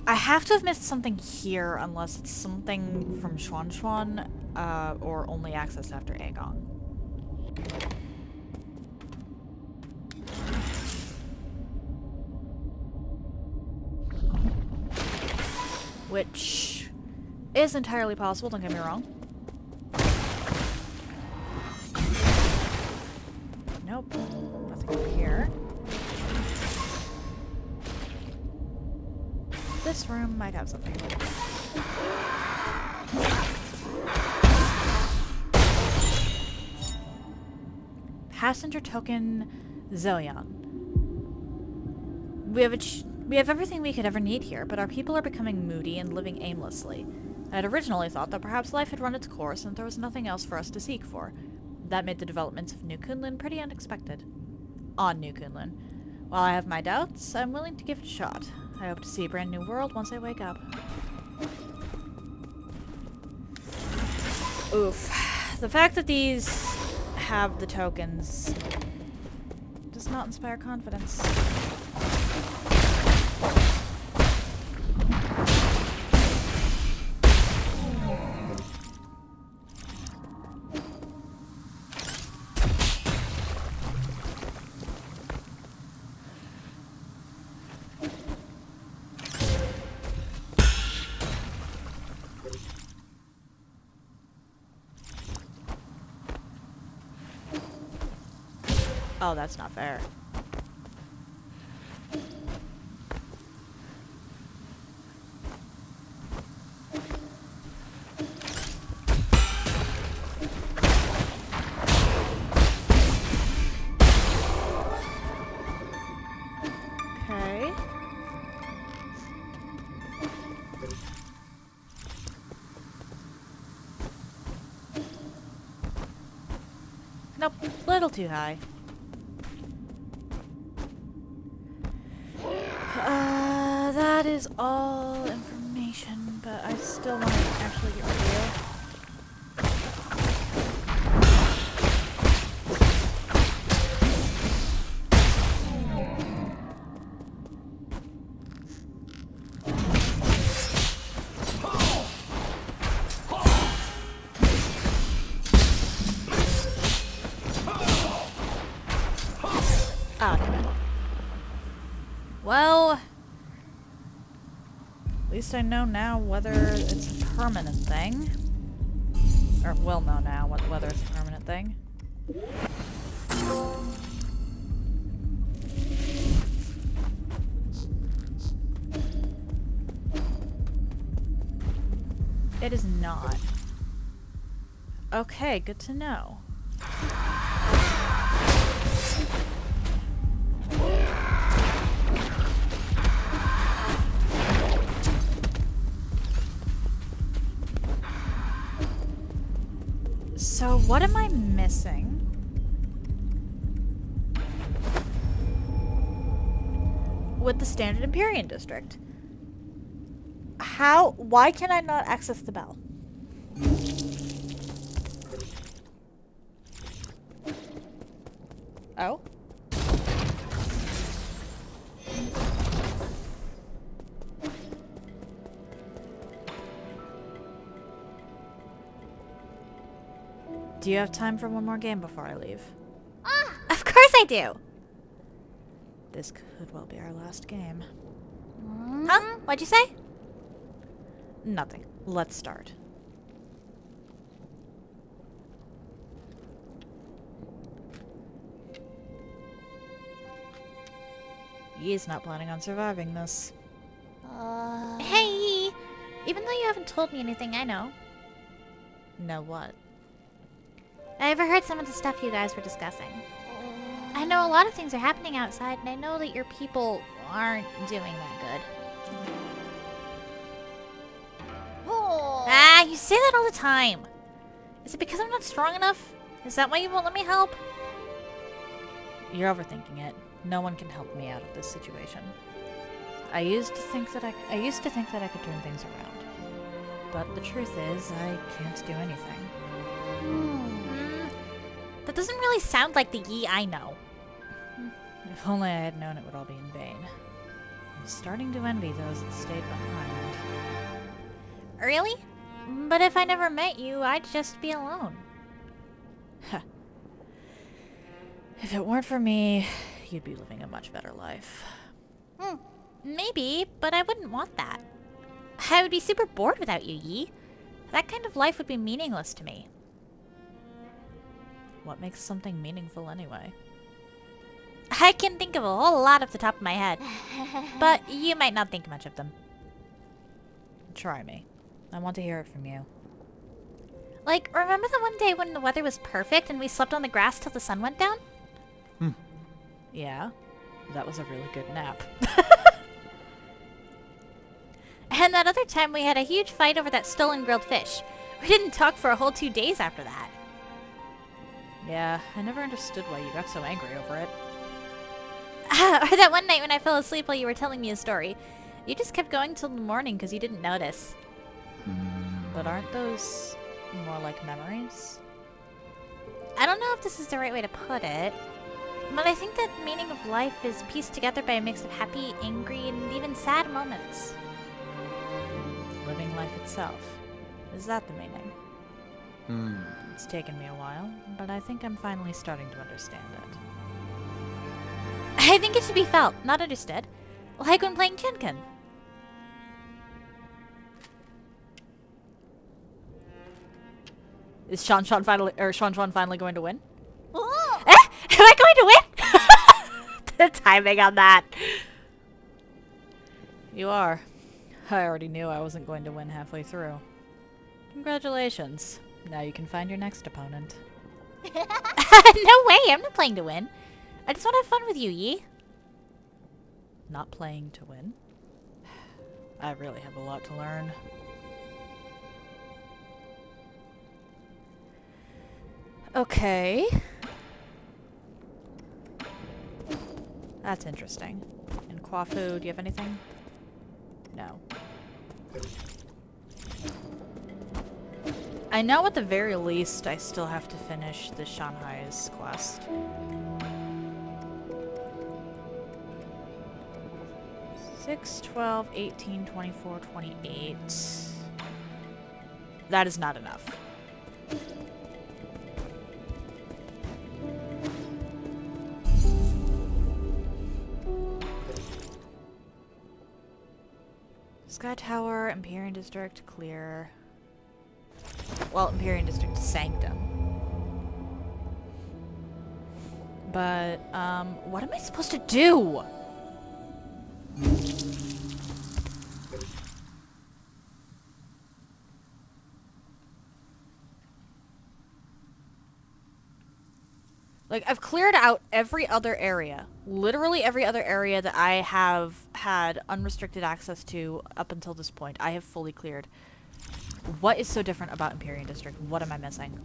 I have to have missed something here unless it's something from Xuan Xuan, or only accessed after Aegon. Which is entirely possible, don't get me wrong. Nope. Nothing over here. This room might have something. Passenger token Zillion. We have everything we could ever need here, but our people are becoming moody and living aimlessly. I had originally thought that perhaps life had run its course and there was nothing else for us to seek for. That made the developments of New Kunlun pretty unexpected. On New Kunlun. While I have my doubts, I'm willing to give it a shot. I hope to see a brand new world once I wake up. Oof. The fact that these have the tokens does not inspire confidence. Oh, that's not fair. Okay. Nope, little too high. That is all information, but I still want to actually get rid of you. Ah, damn it. Well, at least I know now whether it's a permanent thing. Or will know now whether it's a permanent thing. It is not. Okay, good to know. So what am I missing? With the standard Empyrean district? Why can I not access the bell? Oh? Do you have time for one more game before I leave? Ah, of course I do. This could well be our last game. Huh? What'd you say? Nothing. Let's start. He's not planning on surviving this. Hey! Even though you haven't told me anything, I know. Know what? I overheard some of the stuff you guys were discussing. I know a lot of things are happening outside, and I know that your people aren't doing that good. Ah, you say that all the time. Is it because I'm not strong enough? Is that why you won't let me help? You're overthinking it. No one can help me out of this situation. I used to think that I could turn things around. But the truth is, I can't do anything. That doesn't really sound like the Yi I know. If only I had known it would all be in vain. I'm starting to envy those that stayed behind. Really? But if I never met you, I'd just be alone. If it weren't for me, you'd be living a much better life. Maybe, but I wouldn't want that. I would be super bored without you, Yi. That kind of life would be meaningless to me. What makes something meaningful anyway? I can think of a whole lot off the top of my head. But you might not think much of them. Try me. I want to hear it from you. Like, remember the one day when the weather was perfect and we slept on the grass till the sun went down? Yeah, that was a really good nap. And that other time we had a huge fight over that stolen grilled fish. We didn't talk for a whole 2 days after that. Yeah, I never understood why you got so angry over it. Or that one night when I fell asleep while you were telling me a story. You just kept going till the morning because you didn't notice. But aren't those more like memories? I don't know if this is the right way to put it, but I think that the meaning of life is pieced together by a mix of happy, angry, and even sad moments. Living life itself. Is that the meaning? It's taken me a while, but I think I'm finally starting to understand it. I think it should be felt, not understood. Like when playing Chinken. Is Sean finally going to win? Eh? Am I going to win? The timing on that. You are. I already knew I wasn't going to win halfway through. Congratulations. Now you can find your next opponent. No way, I'm not playing to win. I just want to have fun with you, Yi. Not playing to win? I really have a lot to learn. Okay. That's interesting. And Kwafu, do you have anything? No. I know at the very least I still have to finish the Shanghai's quest. Six, 12, 18, 24, 28. That is not enough. Sky Tower, Empyrean District, clear. Well, Empyrean District Sanctum. But, what am I supposed to do? Like, I've cleared out every other area. Literally every other area that I have had unrestricted access to up until this point. I have fully cleared. What is so different about Empyrean District? What am I missing?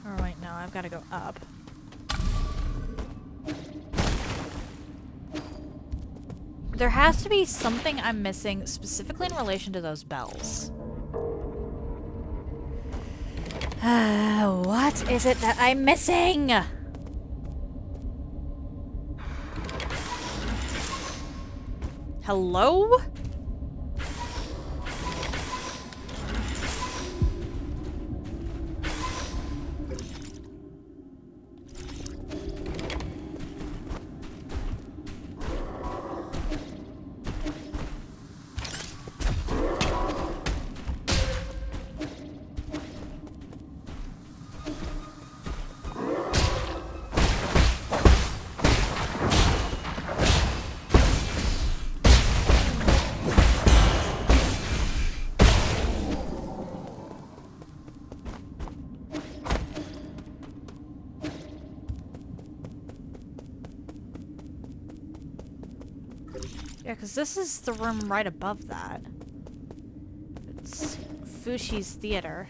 Alright, now I've got to go up. There has to be something I'm missing, specifically in relation to those bells. What is it that I'm missing? Hello? Yeah, because this is the room right above that. It's Fushi's theater.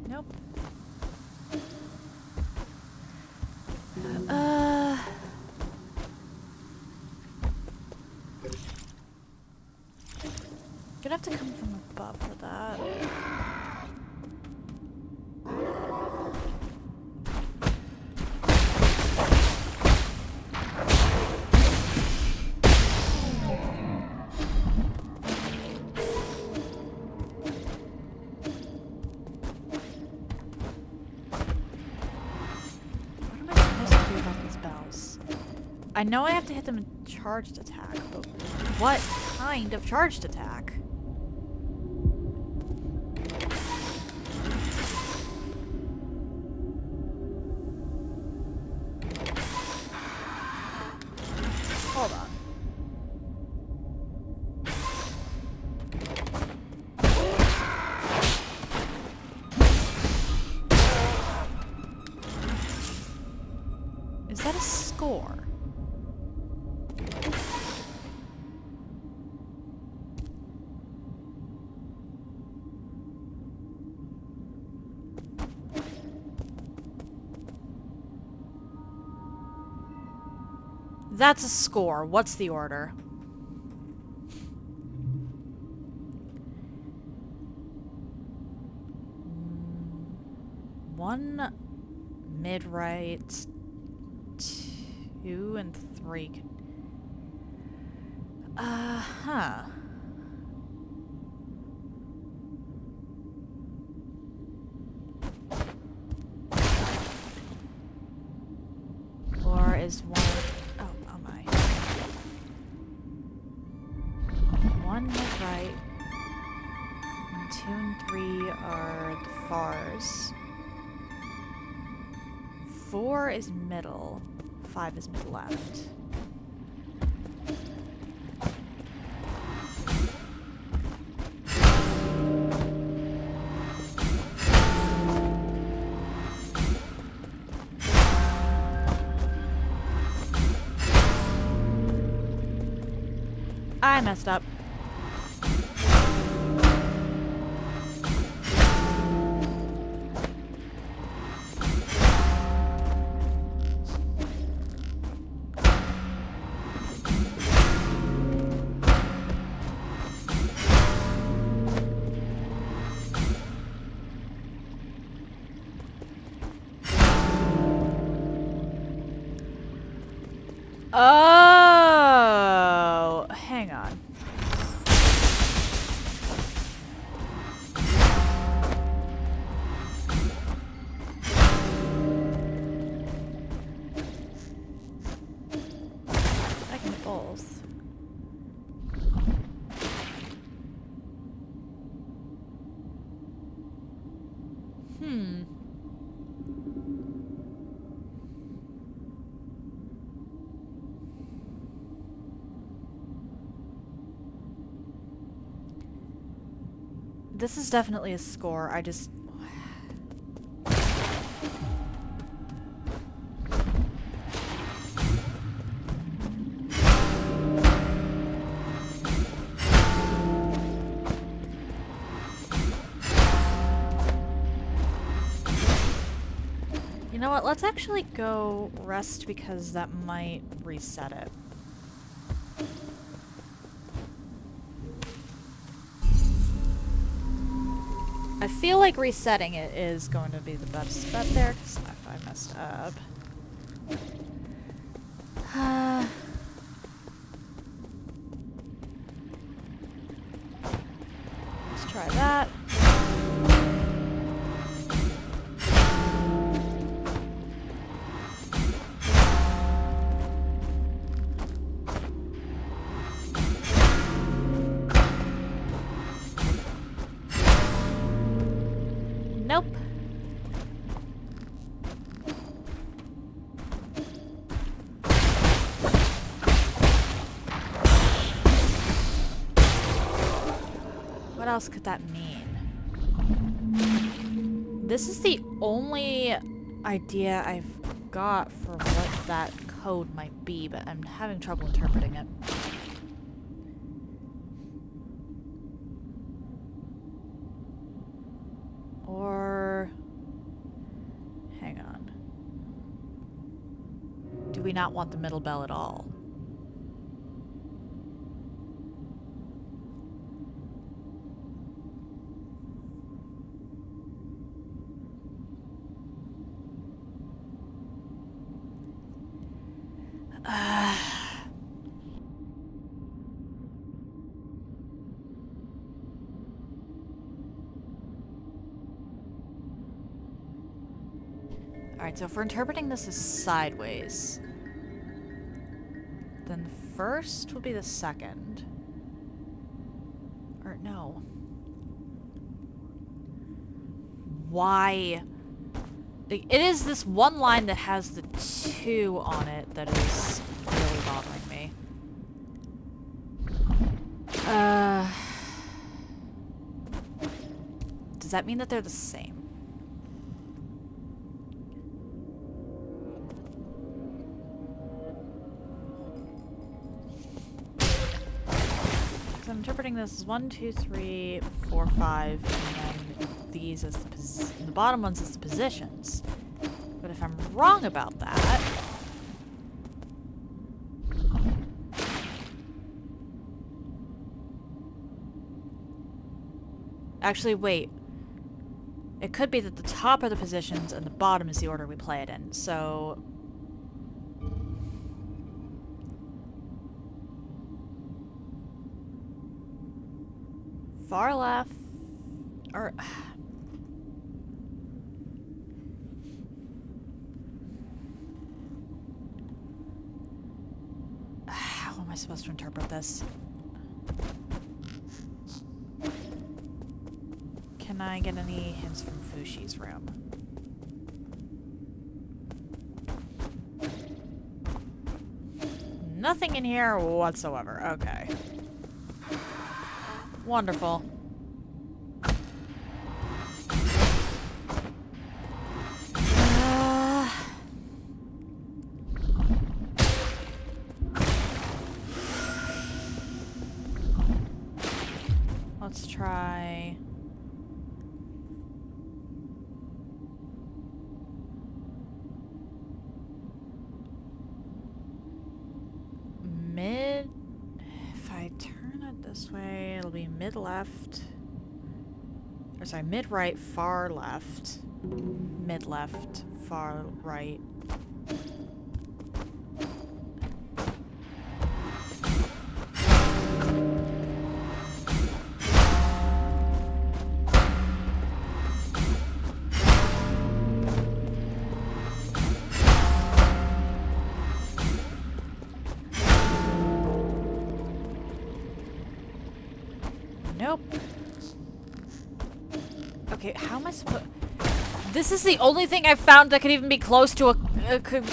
Nope. Gonna have to come from above for that. What am I supposed to do about these bells? I know I have to hit them in charged attack, but what kind of charged attack? Hold on. Is that a score? That's a score. What's the order? One mid-right, 2 and 3. Huh. Or is one... Oh my. 1 mid-right, and 2 and 3 are the Thurs. 4 is middle, 5 is mid-left. I messed up. Oh, hang on. I can both. This is definitely a score. I just... You know what? Let's actually go rest because that might reset it. I feel like resetting it is going to be the best bet there, because if I messed up. Let's try that. What else could that mean? This is the only idea I've got for what that code might be, but I'm having trouble interpreting it. Or... hang on. Do we not want the middle bell at all? Alright, so if we're interpreting this as sideways, then the first will be the second. Or no. Why? Like, it is this one line that has the 2 on it that is really bothering me. Does that mean that they're the same? So I'm interpreting this as 1, 2, 3, 4, 5, and then these as the bottom ones as the positions. But if I'm wrong about that, actually, wait. It could be that the top are the positions and the bottom is the order we play it in. So far left, or how am I supposed to interpret this? Can I get any hints from Fushi's room? Nothing in here whatsoever. Okay. Wonderful. Let's try... mid... If I turn it this way, it'll be mid-left. Or sorry, mid-right, far left. Mid-left, far right. Nope. Okay, how am I supposed... This is the only thing I've found that could even be close to a... could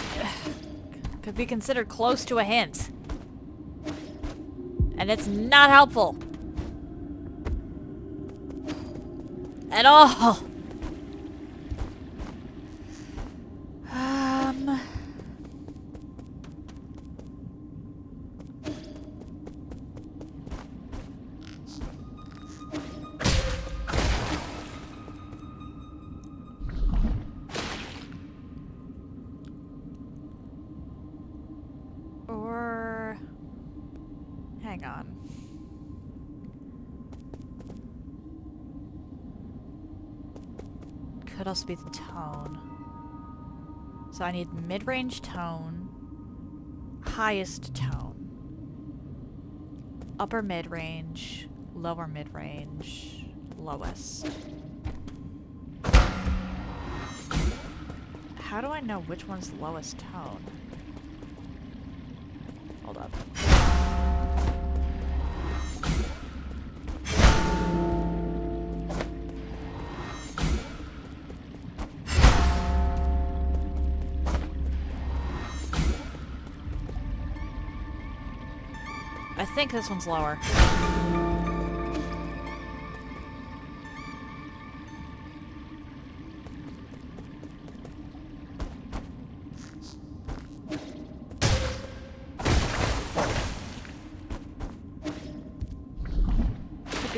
be considered close to a hint. And it's not helpful. At all. Or... hang on. Could also be the tone. So I need mid-range tone, highest tone, upper mid-range, lower mid-range, lowest. How do I know which one's the lowest tone? Hold up. I think this one's lower.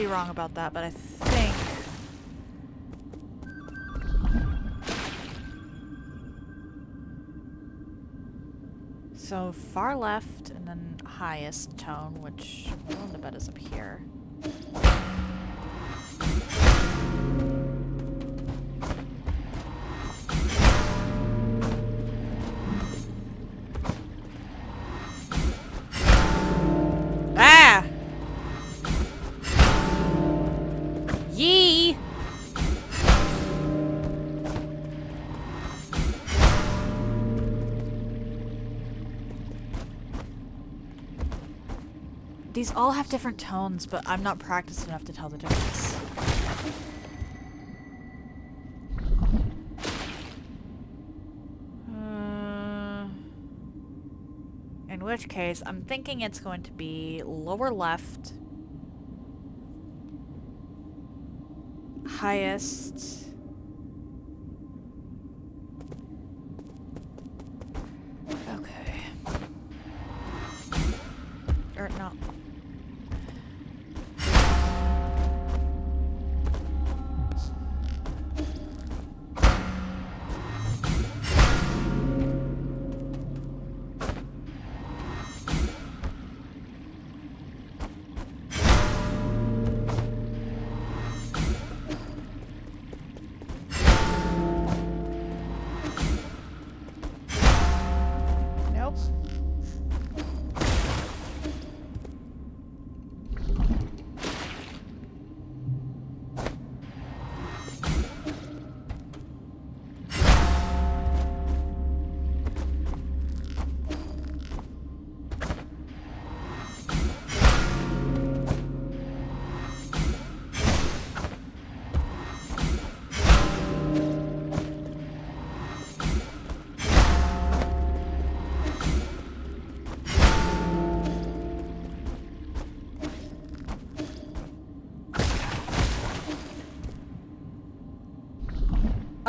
be wrong about that, but I think... So far left, and then highest tone, which the bed is up here. Ah! Yee! These all have different tones, but I'm not practiced enough to tell the difference. In which case, I'm thinking it's going to be lower left, highest, okay, or no. Nope.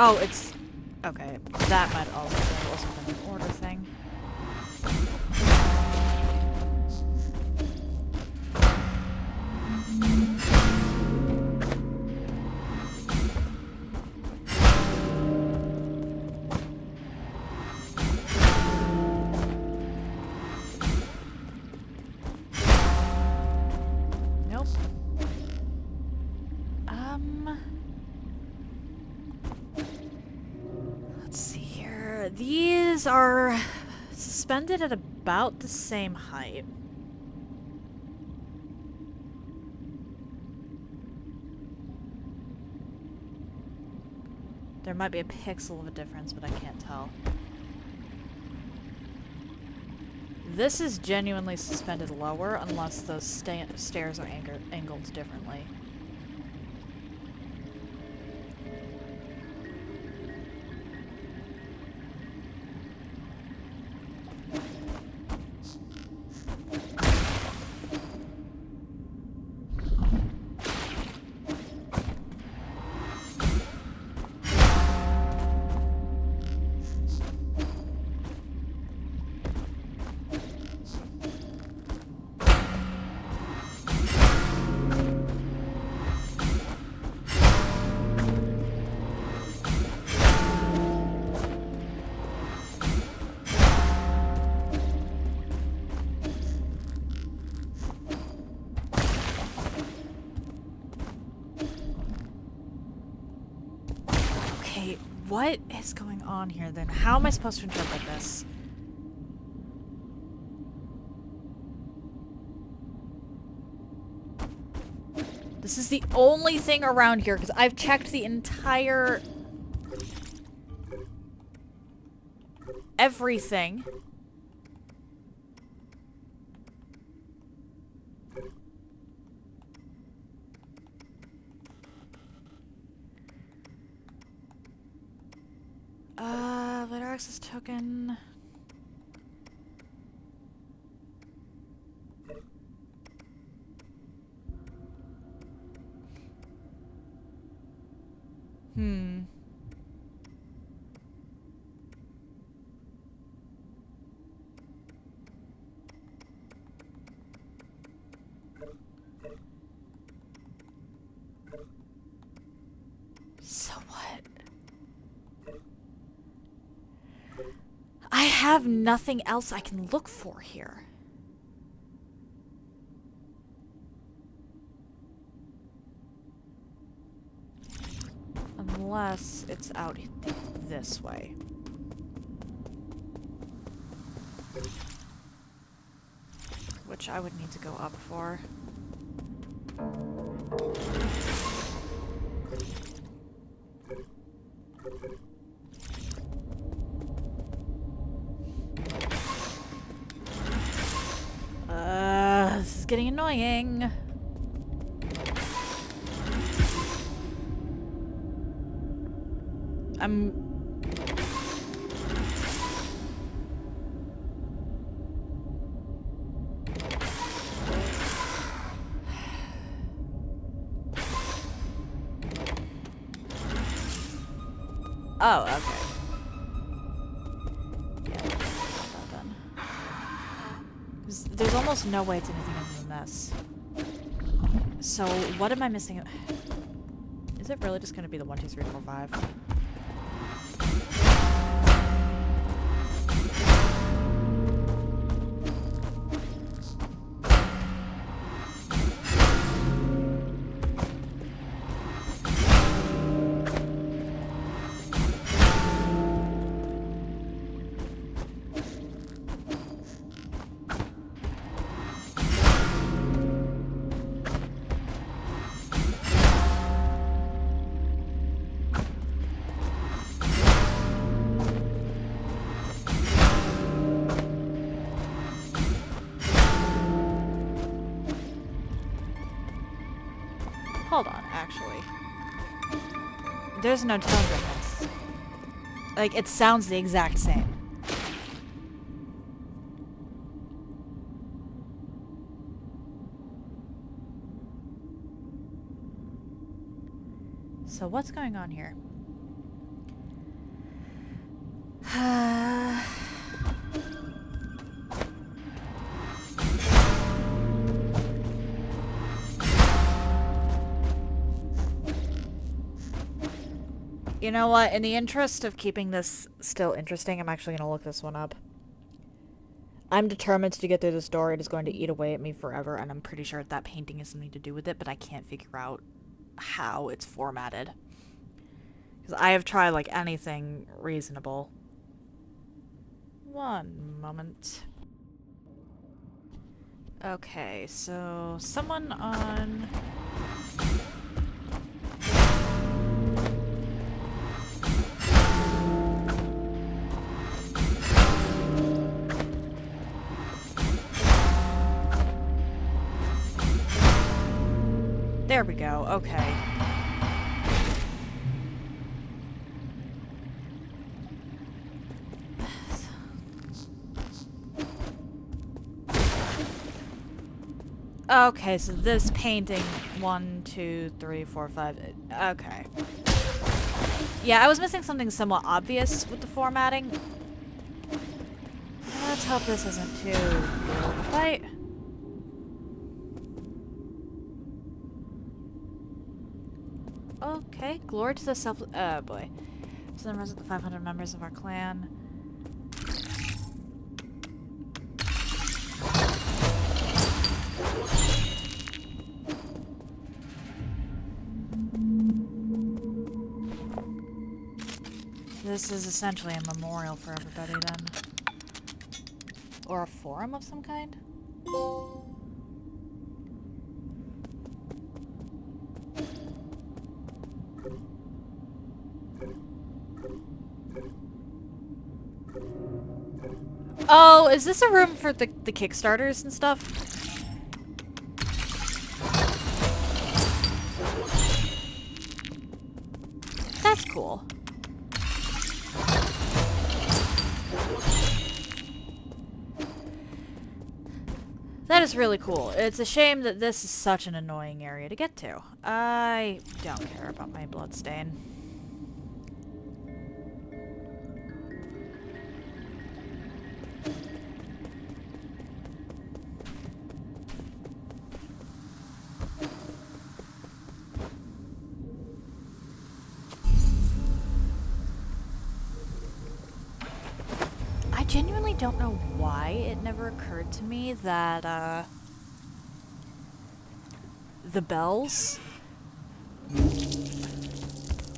Oh, it's... Okay, that might also be an order thing. Nope. Let's see here. These are suspended at about the same height. There might be a pixel of a difference, but I can't tell. This is genuinely suspended lower unless those stairs are angled differently. Okay, what is going on here then? How am I supposed to interpret this? This is the only thing around here, because I've checked the entire... everything. Later access token. have nothing else I can look for here. Unless it's out this way. Which I would need to go up for. This is getting annoying. Oh, okay. Yeah, not that then. There's almost no way it's anything other than this. So, what am I missing? Is it really just going to be the 1, 2, 3, 4, 5? Hold on, actually. There's no tone difference. Like, it sounds the exact same. So what's going on here? You know what? In the interest of keeping this still interesting, I'm actually going to look this one up. I'm determined to get through this door. It is going to eat away at me forever, and I'm pretty sure that painting has something to do with it, but I can't figure out how it's formatted. Because I have tried, like, anything reasonable. One moment. Okay, so someone on... There we go, okay. Okay, so this painting, 1, 2, 3, 4, 5, okay. Yeah, I was missing something somewhat obvious with the formatting. Let's hope this isn't too brutal of a fight. Okay, glory to the oh boy. So then represent the 500 members of our clan. This is essentially a memorial for everybody then. Or a forum of some kind? Oh, is this a room for the Kickstarters and stuff? That's cool. That is really cool. It's a shame that this is such an annoying area to get to. I don't care about my bloodstain. I genuinely don't know why it never occurred to me that, the bells...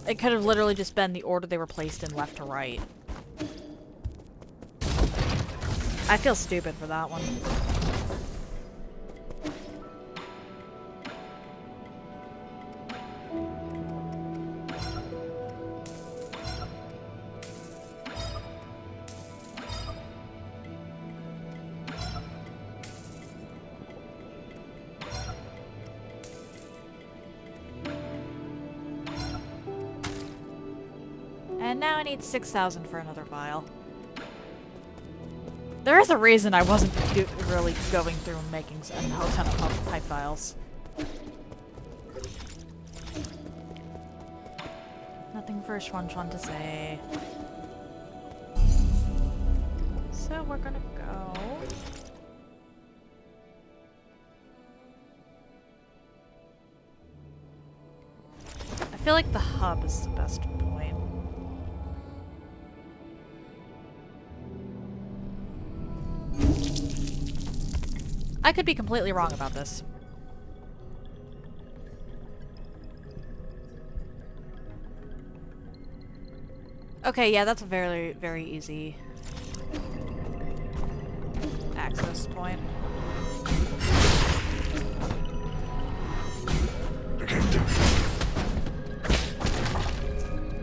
It could have literally just been the order they were placed in left to right. I feel stupid for that one. And now I need 6,000 for another vial. There is a reason I wasn't really going through and making a whole ton of pipe files. Nothing for Schwan to say. So we're gonna go... I feel like the hub is the best point. I could be completely wrong about this. Okay, yeah, that's a very, very easy access point.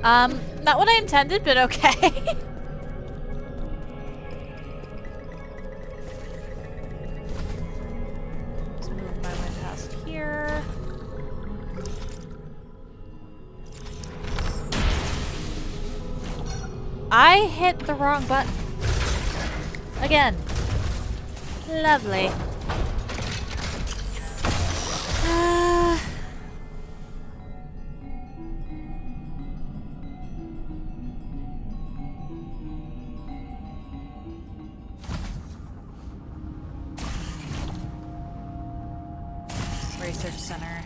Not what I intended, but okay. I hit the wrong button. Again. Lovely. Research center.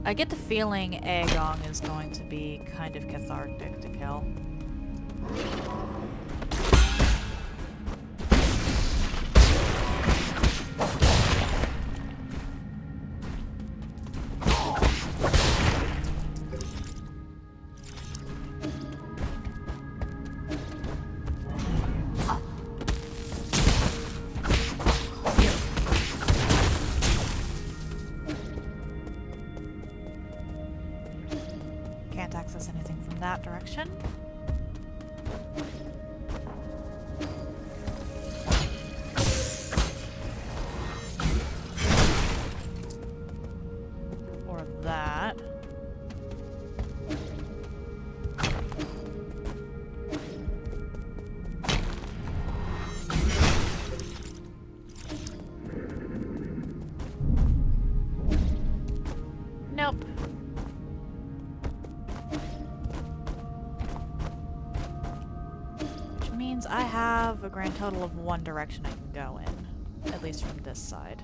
I get the feeling Aegong is going to be kind of cathartic to kill. Can't access anything from that direction. Or that. Nope. I have a grand total of one direction I can go in, at least from this side.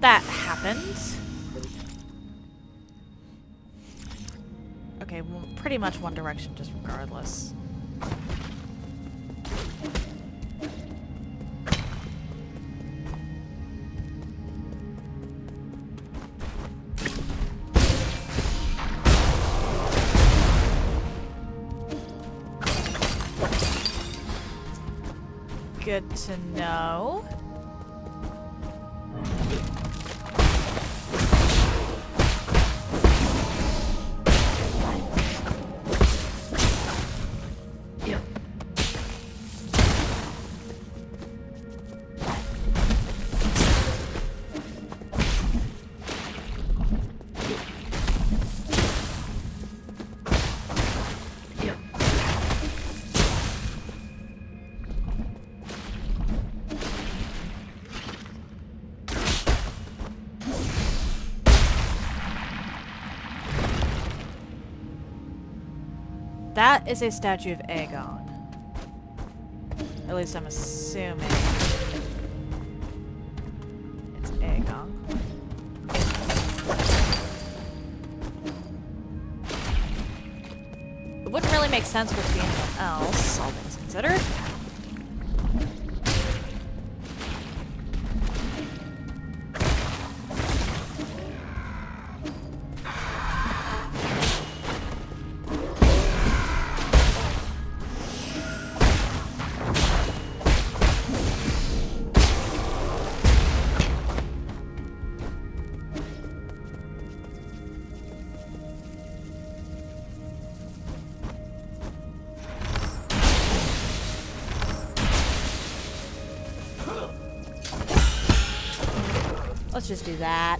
That happened. Okay, well, pretty much one direction just regardless. Good to know. That is a statue of Aegon. At least I'm assuming it's Aegon. It wouldn't really make sense for it to be anyone else, all things considered. Let's just do that.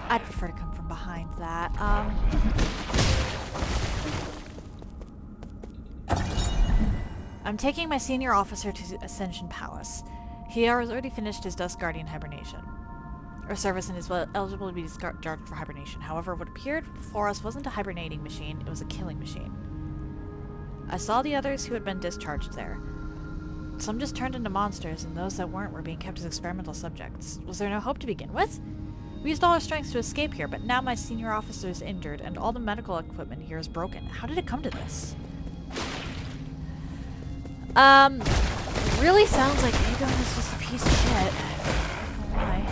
I'd prefer to come from behind that. I'm taking my senior officer to Ascension Palace. He has already finished his Dust Guardian hibernation. Or service and is eligible to be discharged for hibernation. However, what appeared before us wasn't a hibernating machine, it was a killing machine. I saw the others who had been discharged there. Some just turned into monsters, and those that weren't were being kept as experimental subjects. Was there no hope to begin with? We used all our strength to escape here, but now my senior officer is injured, and all the medical equipment here is broken. How did it come to this? Really sounds like Aegon is just a piece of shit. Why?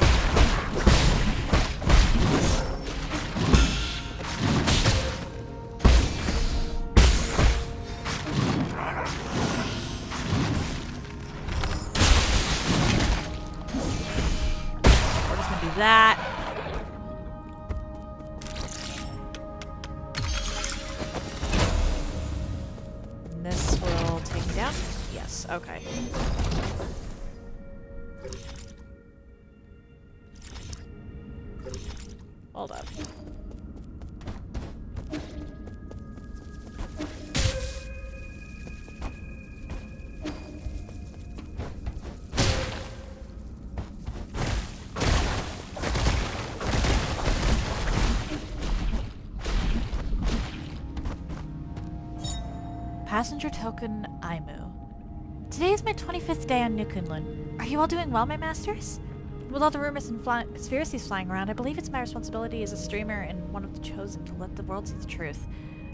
We're just gonna do that. This will take me down? Yes, okay. Hold up. Passenger token Aimu. Today is my 25th day on New Kunlun. Are you all doing well, my masters? With all the rumors and conspiracies flying around, I believe it's my responsibility as a streamer and one of the chosen to let the world see the truth.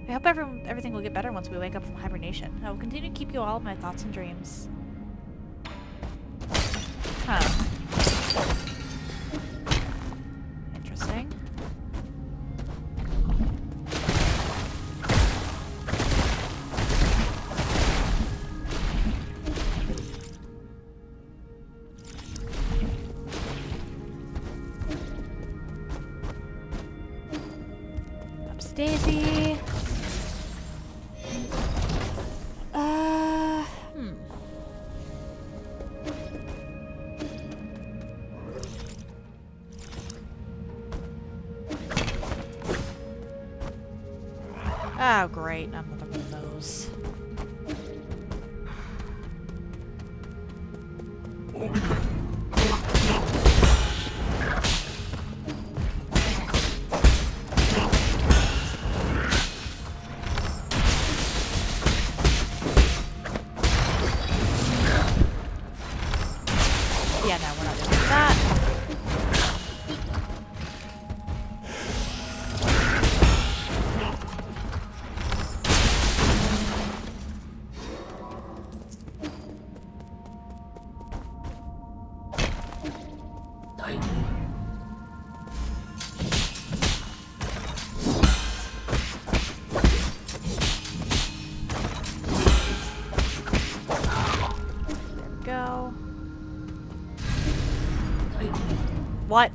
I hope everything will get better once we wake up from hibernation. I will continue to keep you all in my thoughts and dreams. Huh. Interesting. Daisy. Oh, great. Another one of those. Yeah, no, we're not doing that. There we go. What?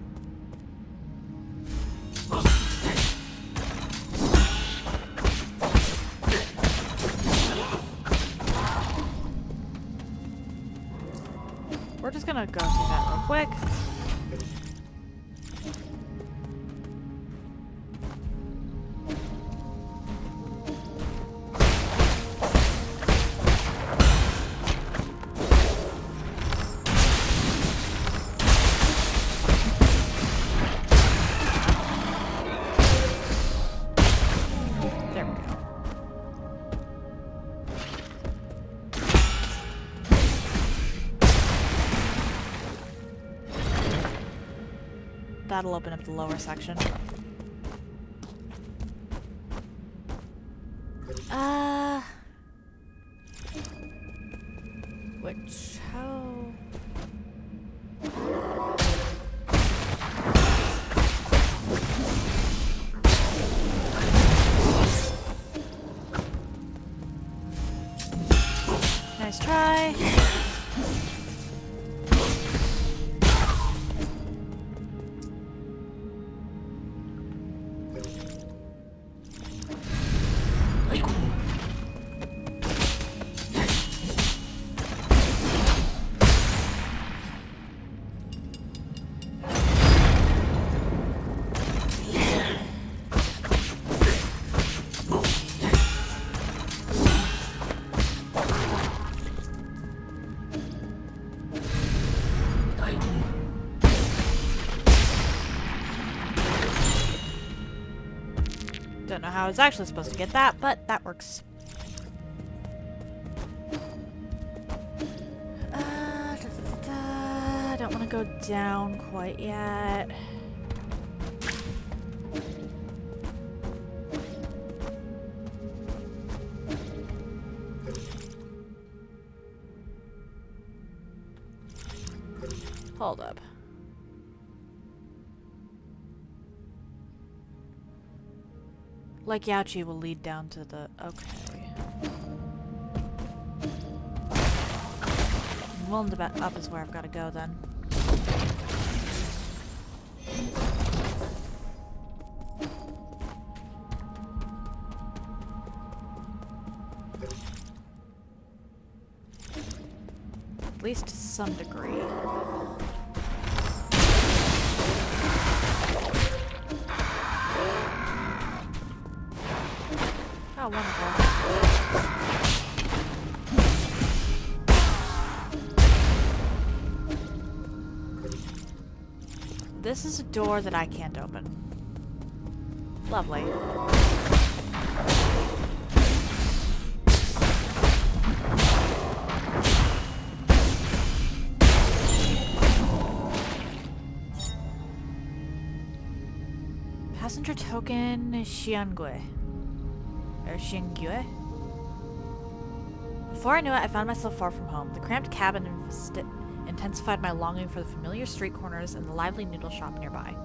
just gonna go through that real quick. There we go. That'll open up the lower section. How? Nice try. Don't know how I was actually supposed to get that, but that works. Don't want to go down quite yet. Hold up. Like Yachi will lead down to the... Okay. I'm willing to bet up is where I've got to go then. At least to some degree. Oh, wonderful. This is a door that I can't open. Lovely. Passenger token Xiangue. Or Xingue. Before I knew it, I found myself far from home. The cramped cabin intensified my longing for the familiar street corners and the lively noodle shop nearby.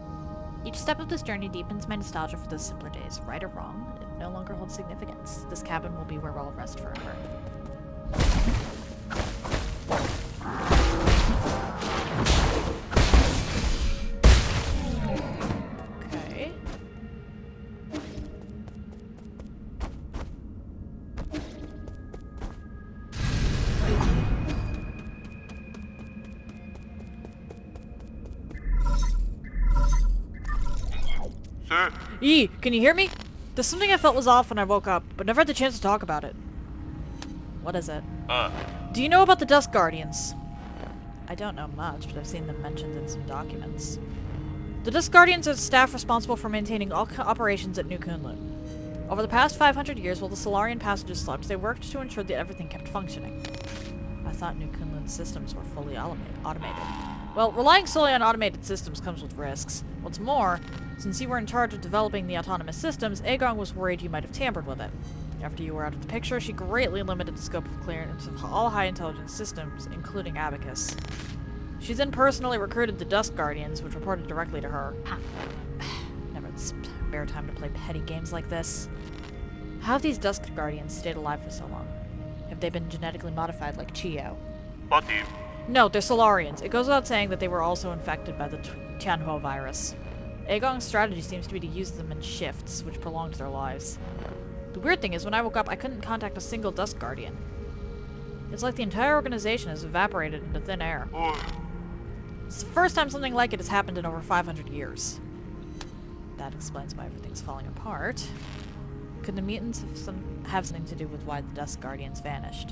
Each step of this journey deepens my nostalgia for those simpler days. Right or wrong, it no longer holds significance. This cabin will be where I'll rest forever. Okay. Sir, E, can you hear me? There's something I felt was off when I woke up, but never had the chance to talk about it. What is it? Do you know about the Dusk Guardians? I don't know much, but I've seen them mentioned in some documents. The Dusk Guardians are the staff responsible for maintaining all operations at New Kunlun. Over the past 500 years, while the Solarian passengers slept, they worked to ensure that everything kept functioning. I thought New Kunlun's systems were fully automated. Well, relying solely on automated systems comes with risks. What's more, since you were in charge of developing the autonomous systems, Aegong was worried you might have tampered with it. After you were out of the picture, she greatly limited the scope of clearance of all high-intelligence systems, including Abacus. She then personally recruited the Dusk Guardians, which reported directly to her. Never spare time to play petty games like this. How have these Dusk Guardians stayed alive for so long? Have they been genetically modified like Chio? Body. No, they're Solarians. It goes without saying that they were also infected by the Tianhuo virus. Aegong's strategy seems to be to use them in shifts, which prolonged their lives. The weird thing is, when I woke up, I couldn't contact a single Dusk Guardian. It's like the entire organization has evaporated into thin air. It's the first time something like it has happened in over 500 years. That explains why everything's falling apart. Could the mutants have something to do with why the Dusk Guardians vanished?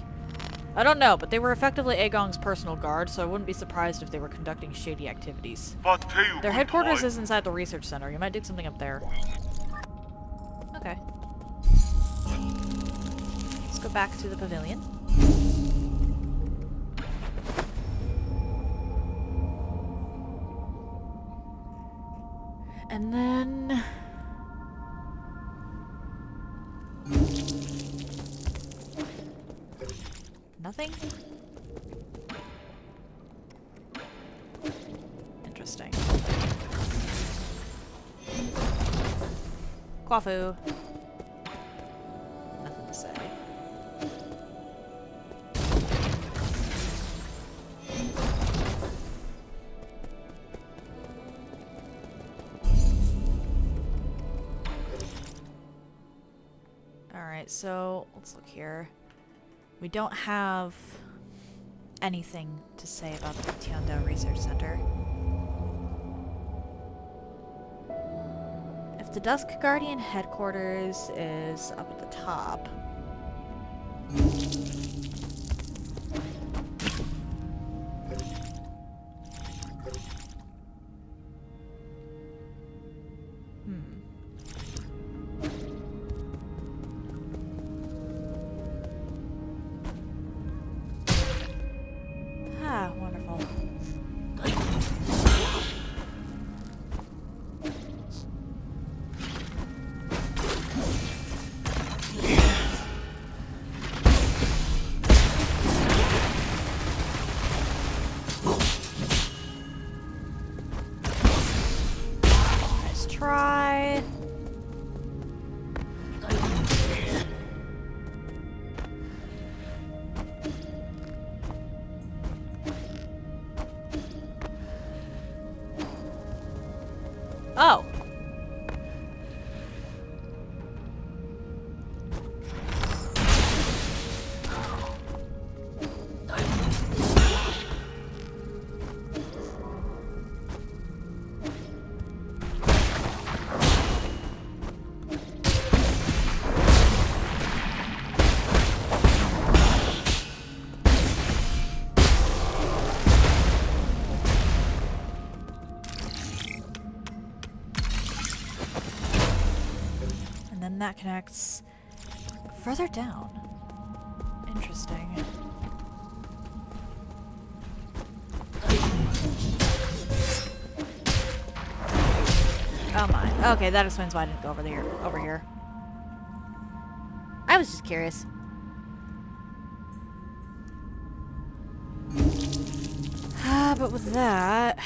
I don't know, but they were effectively Agong's personal guard, so I wouldn't be surprised if they were conducting shady activities. Their headquarters is inside the research center. You might dig something up there. Okay. Let's go back to the pavilion. And then... nothing? Interesting. Quafu. Nothing to say. Alright, so let's look here. We don't have anything to say about the Tianda Research Center. If the Dusk Guardian headquarters is up at the top... Ah, wonderful. Nice try. Oh. And that connects further down. Interesting. Oh my. Okay, that explains why I didn't go over here. I was just curious. But with that...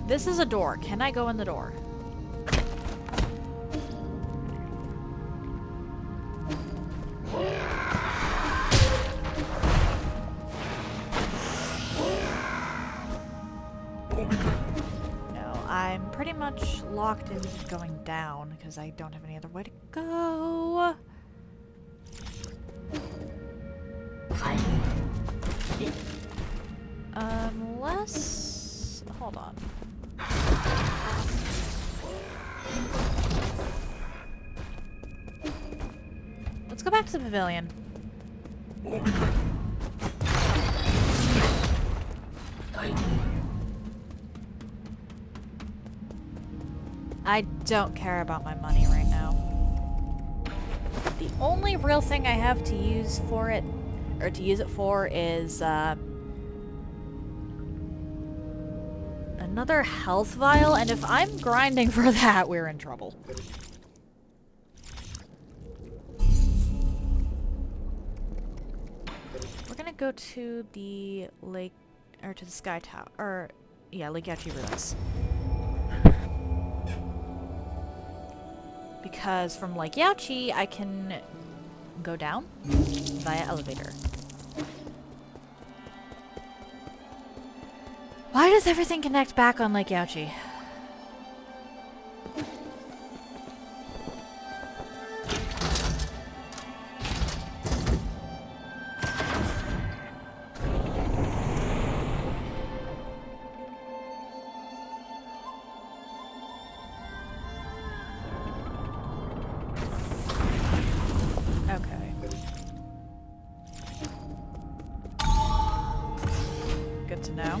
This is a door. Can I go in the door? No, I'm pretty much locked into going down because I don't have any other way to go. Unless... hold on. Let's go back to the pavilion. I don't care about my money right now. The only real thing I have to use for it, or to use it for, is another health vial, and if I'm grinding for that, we're in trouble. We're gonna go to the lake, or to the sky tower, or yeah, Lake Yachi ruins. Because from Lake Yaochi, I can go down via elevator. Why does everything connect back on Lake Yaochi? Okay. Good to know.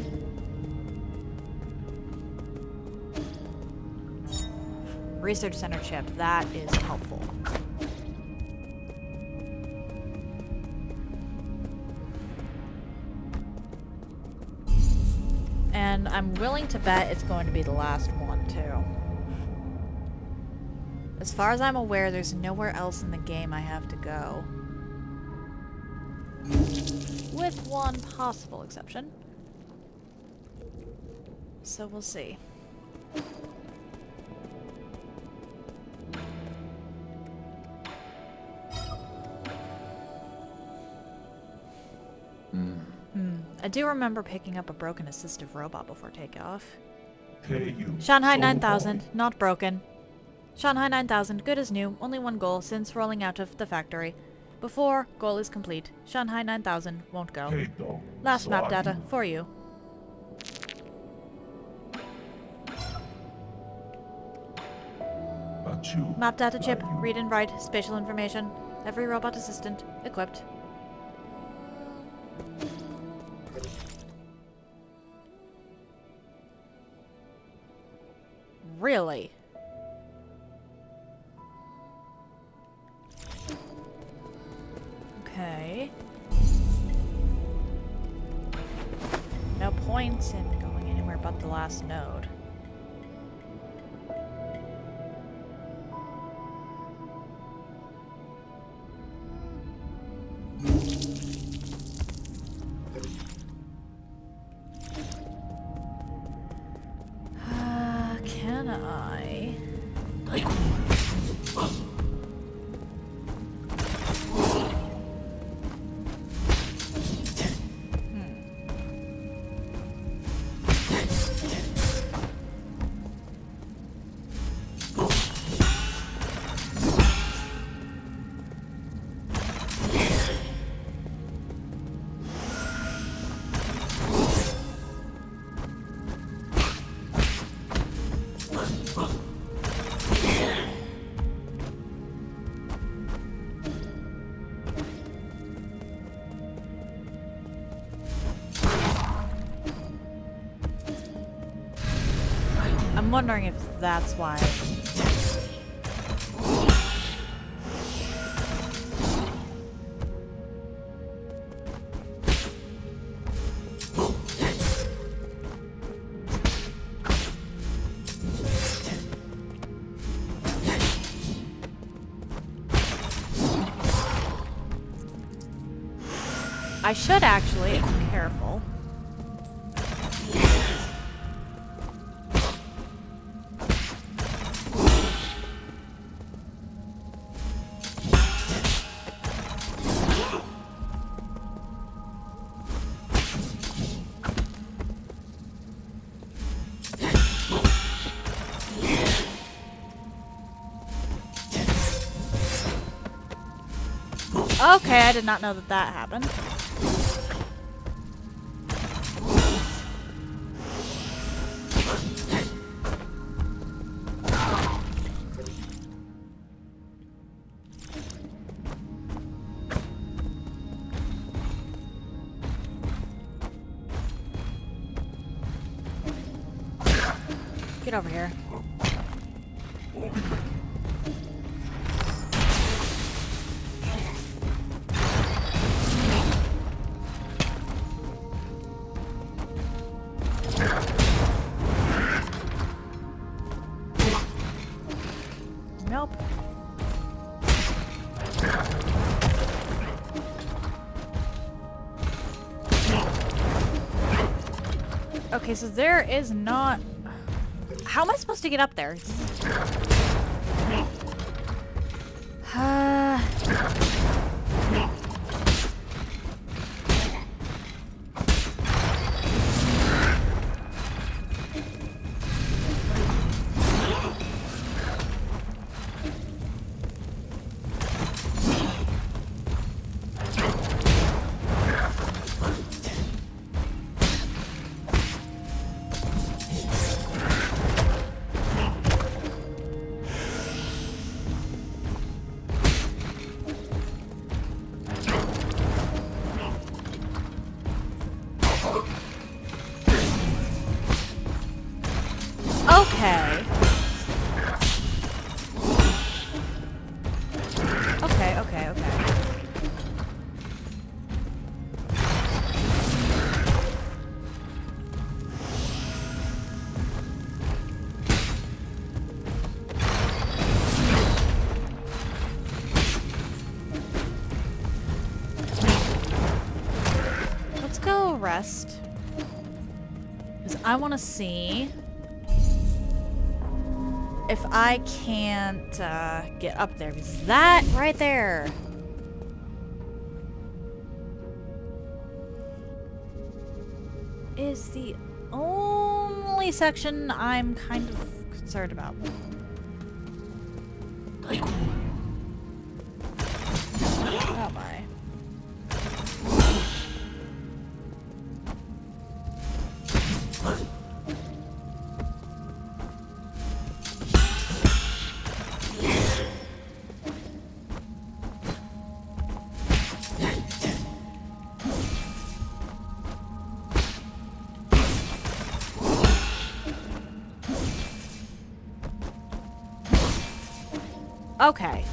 Research center chip, that is helpful. And I'm willing to bet it's going to be the last one, too. As far as I'm aware, there's nowhere else in the game I have to go. With one possible exception. So we'll see. I do remember picking up a broken assistive robot before takeoff. Shanghai 9000, not broken. Shanghai 9000, good as new, only one goal since rolling out of the factory. Before goal is complete, Shanghai 9000 won't go. Last map data for you. Map data chip, read and write, spatial information. Every robot assistant equipped. Really? Okay. No point in going anywhere but the last node. Can I? I'm wondering if that's why. I should actually, if I'm careful. Okay, I did not know that that happened. Get over here. Nope. Okay, so there is not... How am I supposed to get up there? Okay. Okay. Let's go rest. Because I want to see if I can't get up there. Because that right there is the only section I'm kind of concerned about. Oh my. Okay.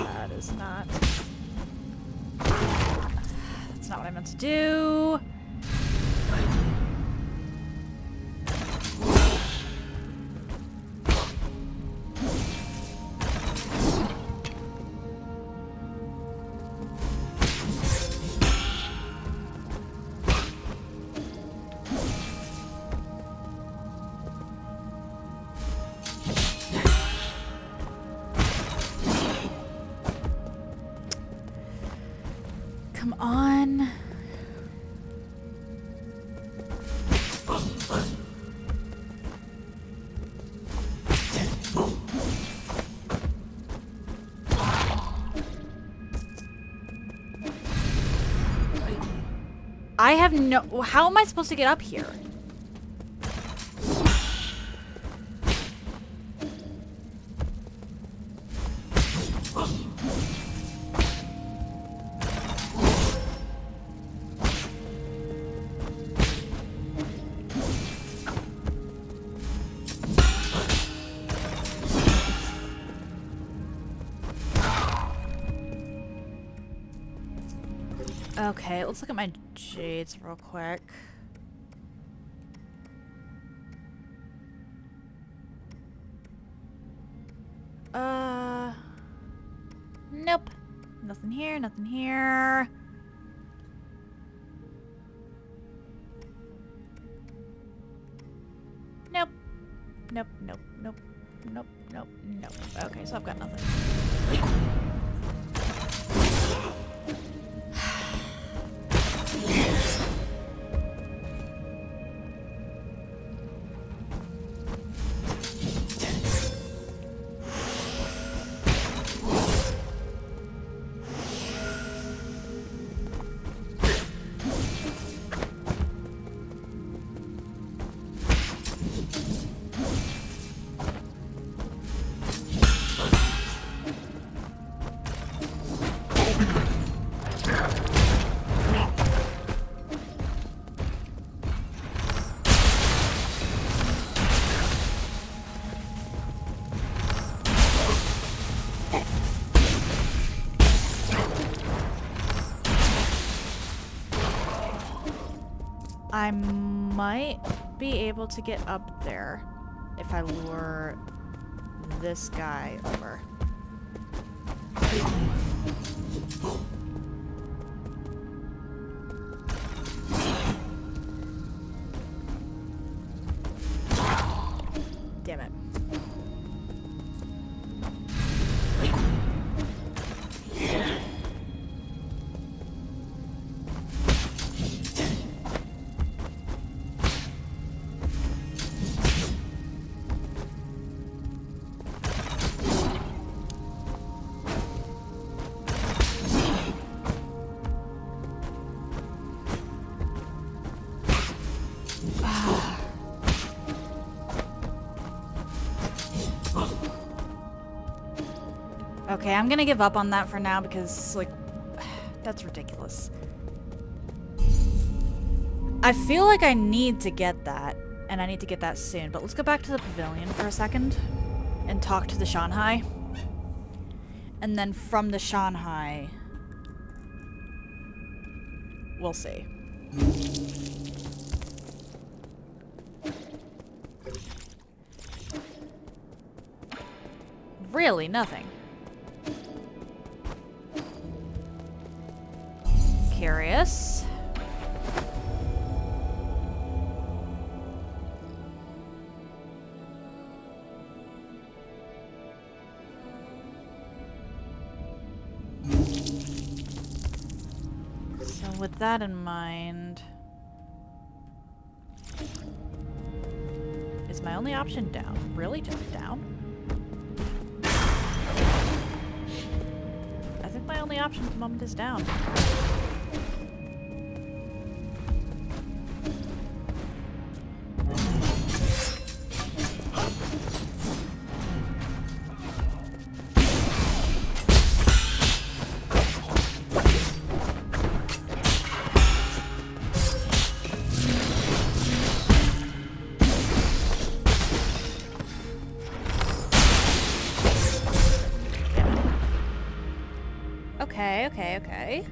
That is not... That's not what I meant to do. Come on. I have no... How am I supposed to get up here? Okay, let's look at my jades real quick. Nope. Nothing here, nothing here. Nope. Nope, nope, nope, nope, nope, nope. Okay, so I've got nothing. I'm might be able to get up there if I lure this guy over. Damn it. Okay, I'm gonna give up on that for now because, like, that's ridiculous. I feel like I need to get that, and I need to get that soon, but let's go back to the pavilion for a second and talk to the Shanghai. And then from the Shanghai, we'll see. Really, nothing. Curious. So with that in mind, is my only option down? Really? Just down? I think my only option at the moment is down. Okay.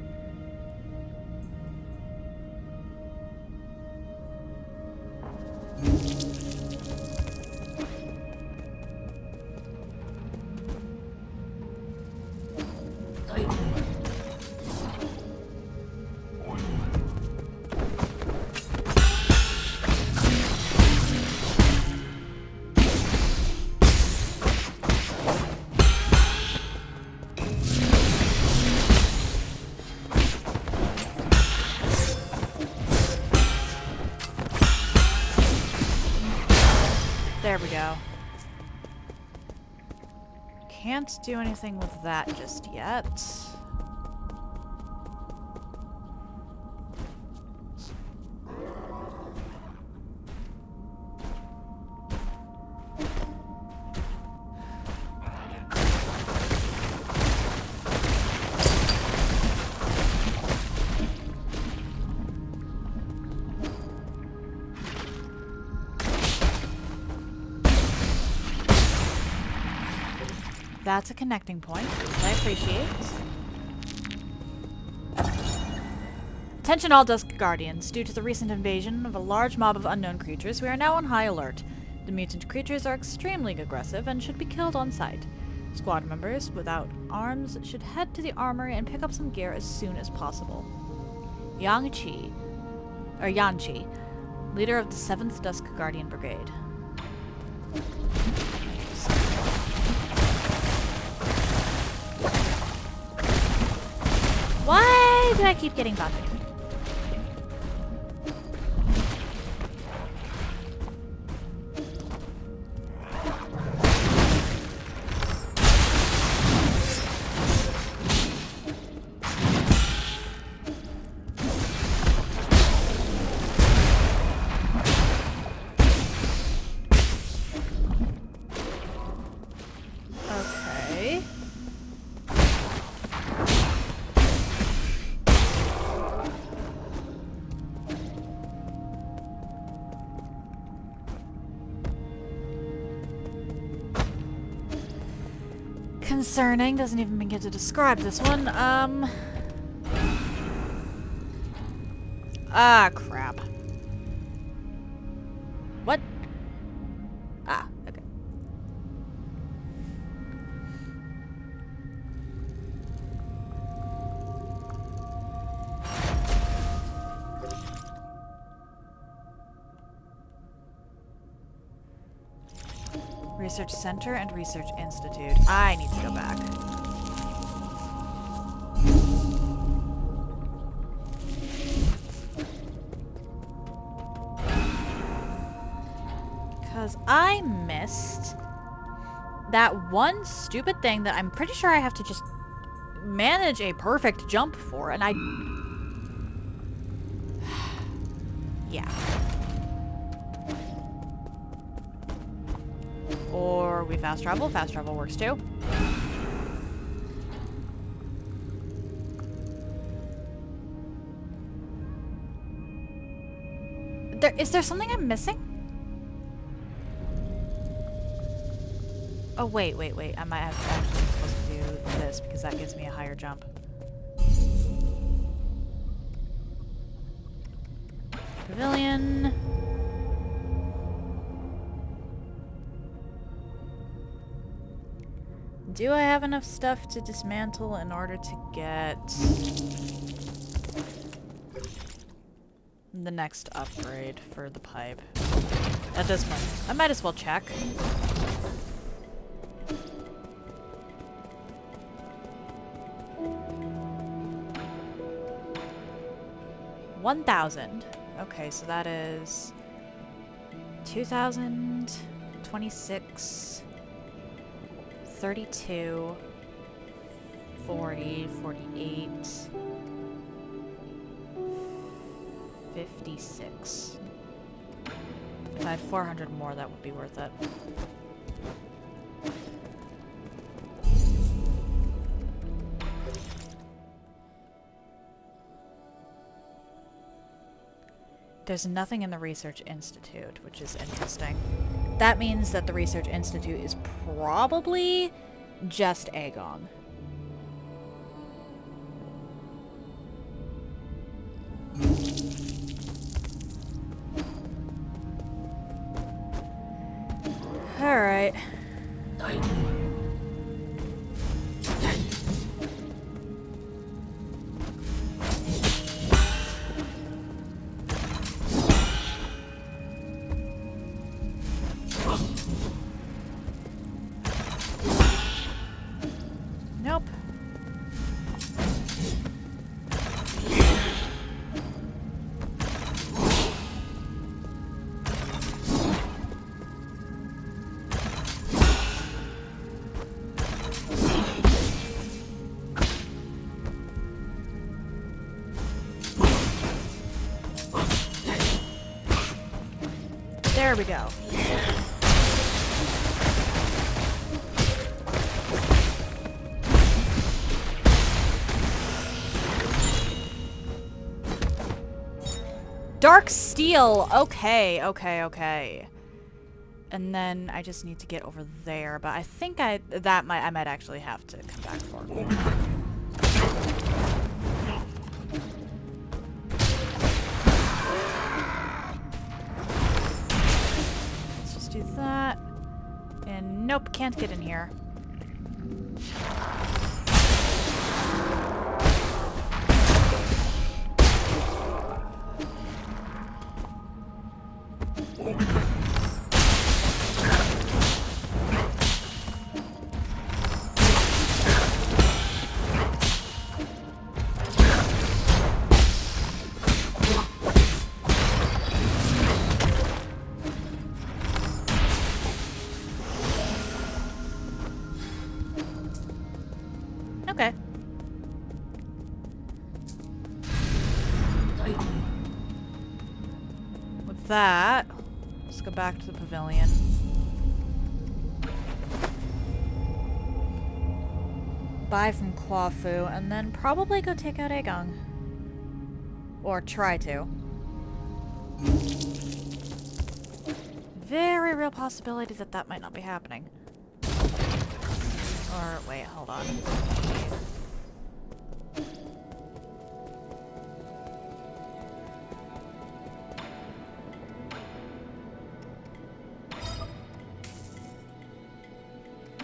There we go. Can't do anything with that just yet. That's a connecting point, which I appreciate. Attention all Dusk Guardians. Due to the recent invasion of a large mob of unknown creatures, we are now on high alert. The mutant creatures are extremely aggressive and should be killed on sight. Squad members without arms should head to the armory and pick up some gear as soon as possible. Yanchi, leader of the 7th Dusk Guardian Brigade. Why do I keep getting bumped? Concerning, doesn't even begin to describe this one. Ah, crap. Research Center and Research Institute. I need to go back. Because I missed that one stupid thing that I'm pretty sure I have to just manage a perfect jump for, and I... yeah. Or we fast travel. Fast travel works too. Is there something I'm missing? Oh, wait. I might have actually supposed to do this because that gives me a higher jump. Pavilion. Do I have enough stuff to dismantle in order to get the next upgrade for the pipe? At this point, I might as well check. $1,000. Okay, so that is 2,000, 26, 32, 40, 48, 56. If I had 400 more, that would be worth it. There's nothing in the Research Institute, which is interesting. That means that the Research Institute is probably just Aegon. Alright. Nope. There we go. Dark steel. Okay. And then I just need to get over there, but I think I might actually have to come back for. Let's just do that. And nope, can't get in here. Okay. With that, let's go back to the pavilion. Buy from Clawfu, and then probably go take out Aegon. Or try to. Very real possibility that that might not be happening. Or, wait, hold on.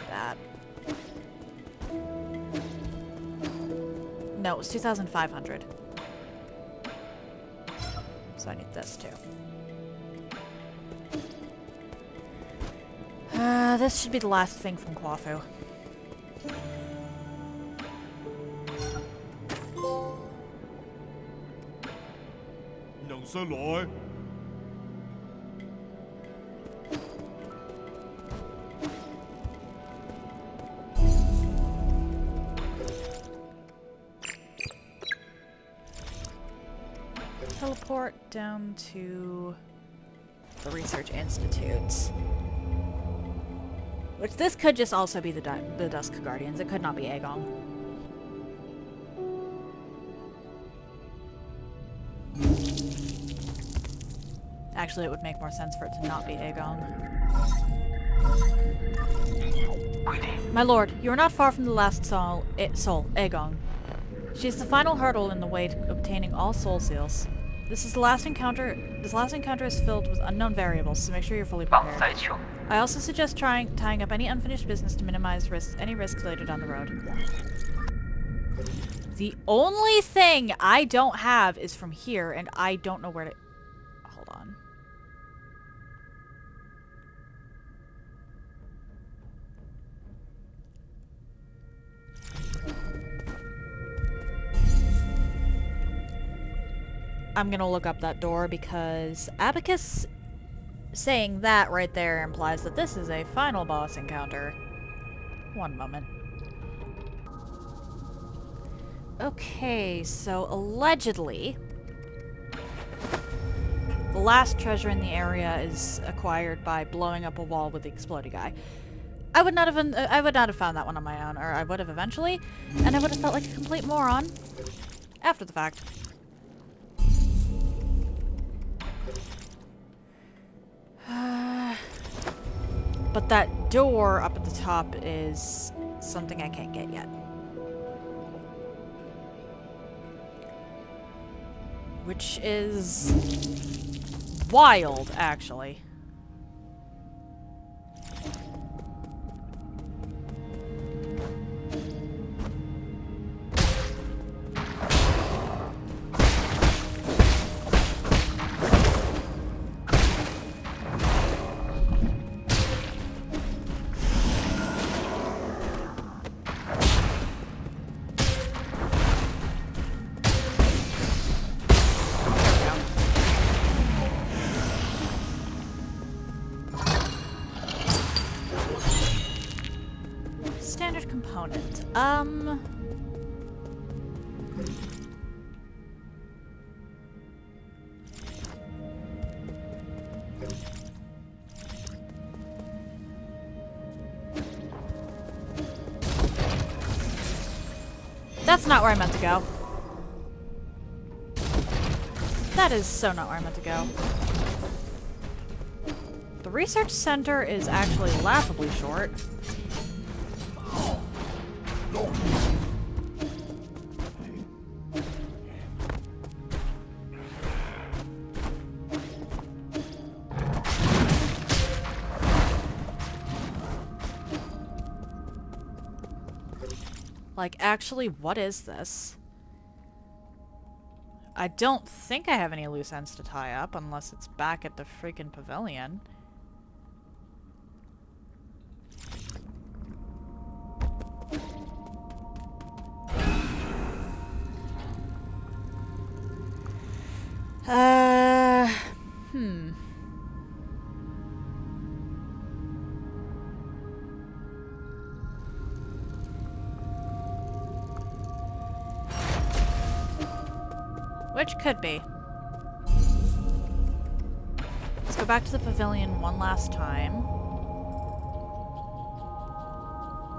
That. No, it was 2,500. So I need this too. This should be the last thing from Kwafu. Teleport down to the Research Institutes. Which this could just also be the Dusk Guardians. It could not be Aegon. Actually, it would make more sense for it to not be Aegon. My lord, you are not far from the last soul, Aegon. She is the final hurdle in the way to obtaining all soul seals. This last encounter is filled with unknown variables, so make sure you're fully 绑 prepared. 在球， I also suggest tying up any unfinished business to minimize any risks later down the road. The only thing I don't have is from here, and I don't know where to... Hold on. I'm gonna look up that door because Abacus saying that right there implies that this is a final boss encounter. One moment. Okay, so allegedly, the last treasure in the area is acquired by blowing up a wall with the exploding guy. I would not have found that one on my own, or I would have eventually, and I would have felt like a complete moron after the fact. But that door up at the top is something I can't get yet. Which is wild, actually. Standard component. That's not where I meant to go. That is so not where I meant to go. The research center is actually laughably short. Like, actually, what is this? I don't think I have any loose ends to tie up unless it's back at the freaking pavilion. Which could be. Let's go back to the pavilion one last time.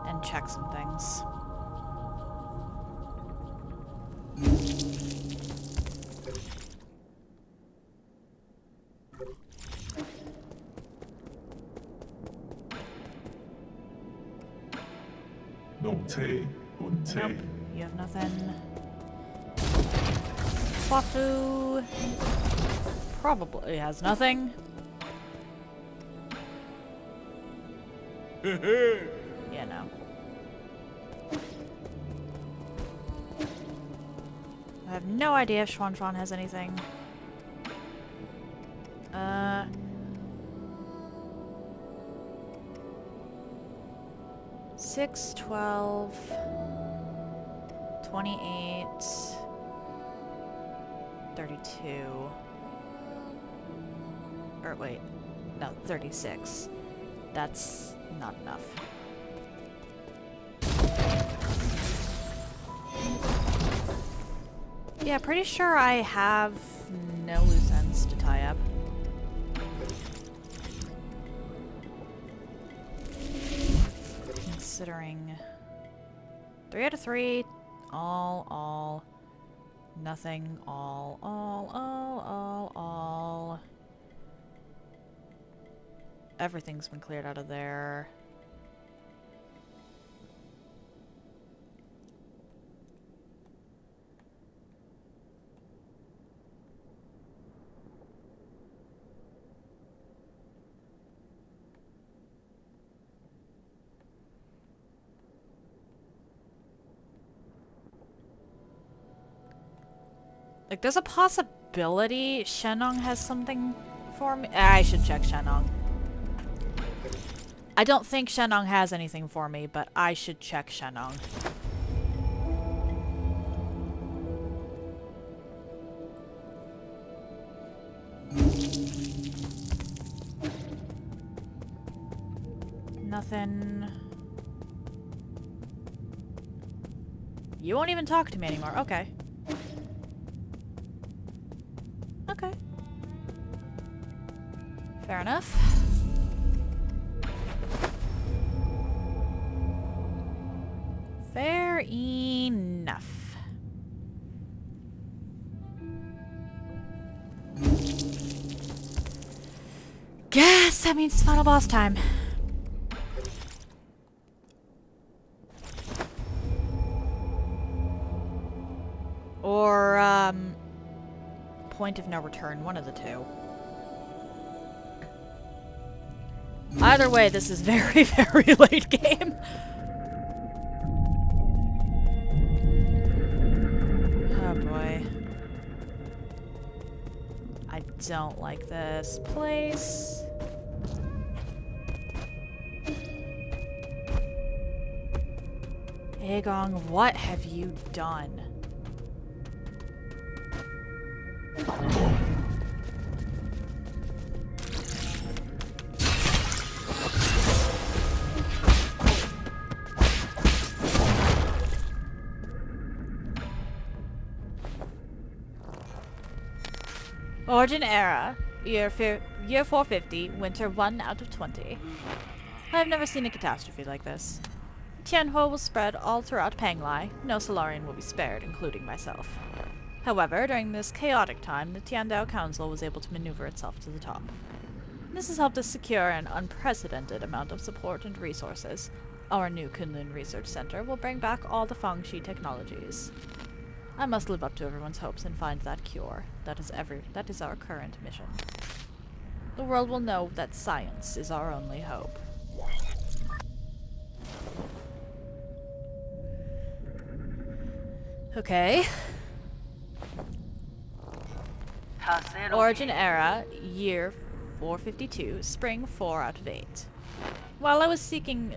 And check some things. Nope, you have nothing. Kwafu probably has nothing. Yeah, no. I have no idea if Xuan has anything. 36, 12, 28, 32. Or wait, no, 36. That's not enough. Yeah, pretty sure I have no loose ends to tie up. Considering 3 out of 3, all, nothing, all. Everything's been cleared out of there. Like, there's a possibility Shenong has something for me. I should check Shenong. I don't think Shenong has anything for me, but I should check Shenong. Nothing. You won't even talk to me anymore. Okay. Okay. Fair enough. Fair enough. Guess that means it's final boss time. Or, point of no return, one of the two. Either way, this is very, very late game. Oh boy. I don't like this place. Aegong, what have you done? Origin Era, year 450, winter 1 out of 20. I have never seen a catastrophe like this. Tianhua will spread all throughout Panglai. No Solarian will be spared, including myself. However, during this chaotic time, the Tiandao Council was able to maneuver itself to the top. This has helped us secure an unprecedented amount of support and resources. Our new Kunlun Research Center will bring back all the Fangxi technologies. I must live up to everyone's hopes and find that cure. That is our current mission. The world will know that science is our only hope. Okay. Origin Era, year 452, spring 4 out of 8. While I was speaking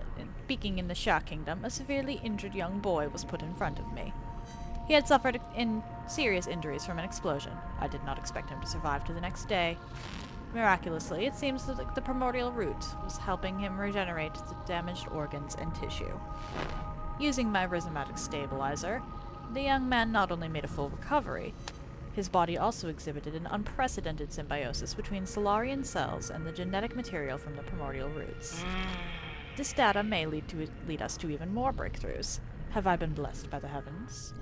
in the Sha Kingdom, a severely injured young boy was put in front of me. He had suffered serious injuries from an explosion. I did not expect him to survive to the next day. Miraculously, it seems that the primordial root was helping him regenerate the damaged organs and tissue. Using my rhizomatic stabilizer, the young man not only made a full recovery, his body also exhibited an unprecedented symbiosis between Solarian cells and the genetic material from the primordial roots. This data may lead us to even more breakthroughs. Have I been blessed by the heavens?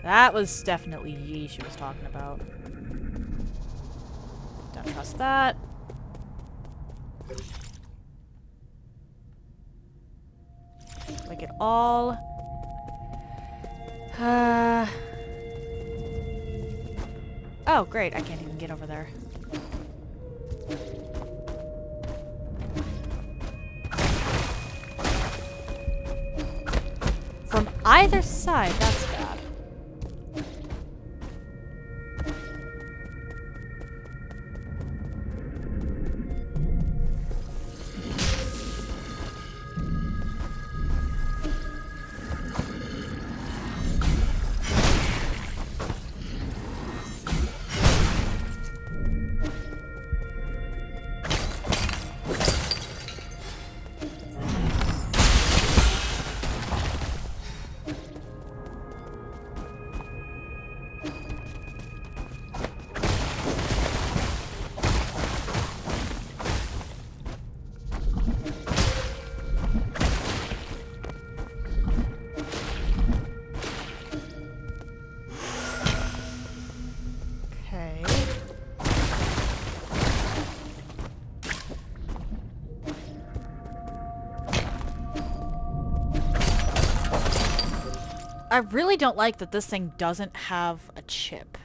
That was definitely Yi she was talking about. Don't trust that. Like it all. Oh, great. I can't even get over there. From either side, that's bad. I really don't like that this thing doesn't have a chip.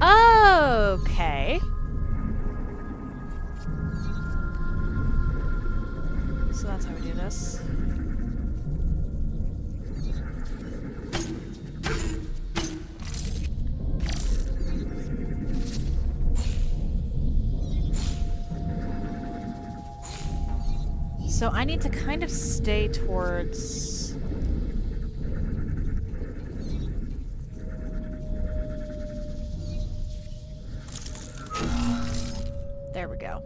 Okay. So that's how we do this. So I need to kind of stay towards... There we go.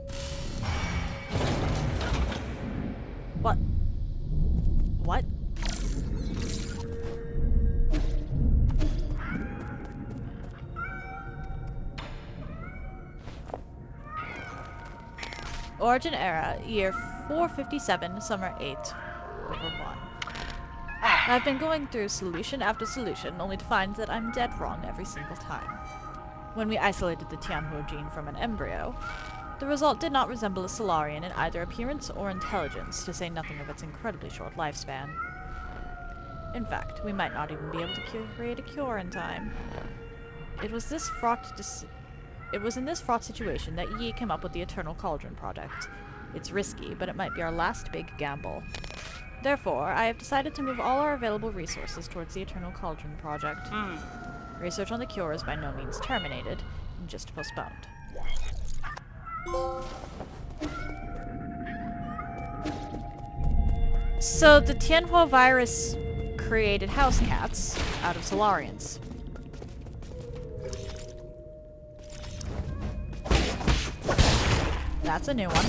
What? What? Origin era, year 457, summer 8, over 1. I've been going through solution after solution, only to find that I'm dead wrong every single time. When we isolated the Tianhuo gene from an embryo, the result did not resemble a Solarian in either appearance or intelligence, to say nothing of its incredibly short lifespan. In fact, we might not even be able to create a cure in time. It was in this fraught situation that Yi came up with the Eternal Cauldron project. It's risky, but it might be our last big gamble. Therefore, I have decided to move all our available resources towards the Eternal Cauldron project. Research on the cure is by no means terminated, just postponed. So the Tianhuo virus created house cats out of Solarians. That's a new one.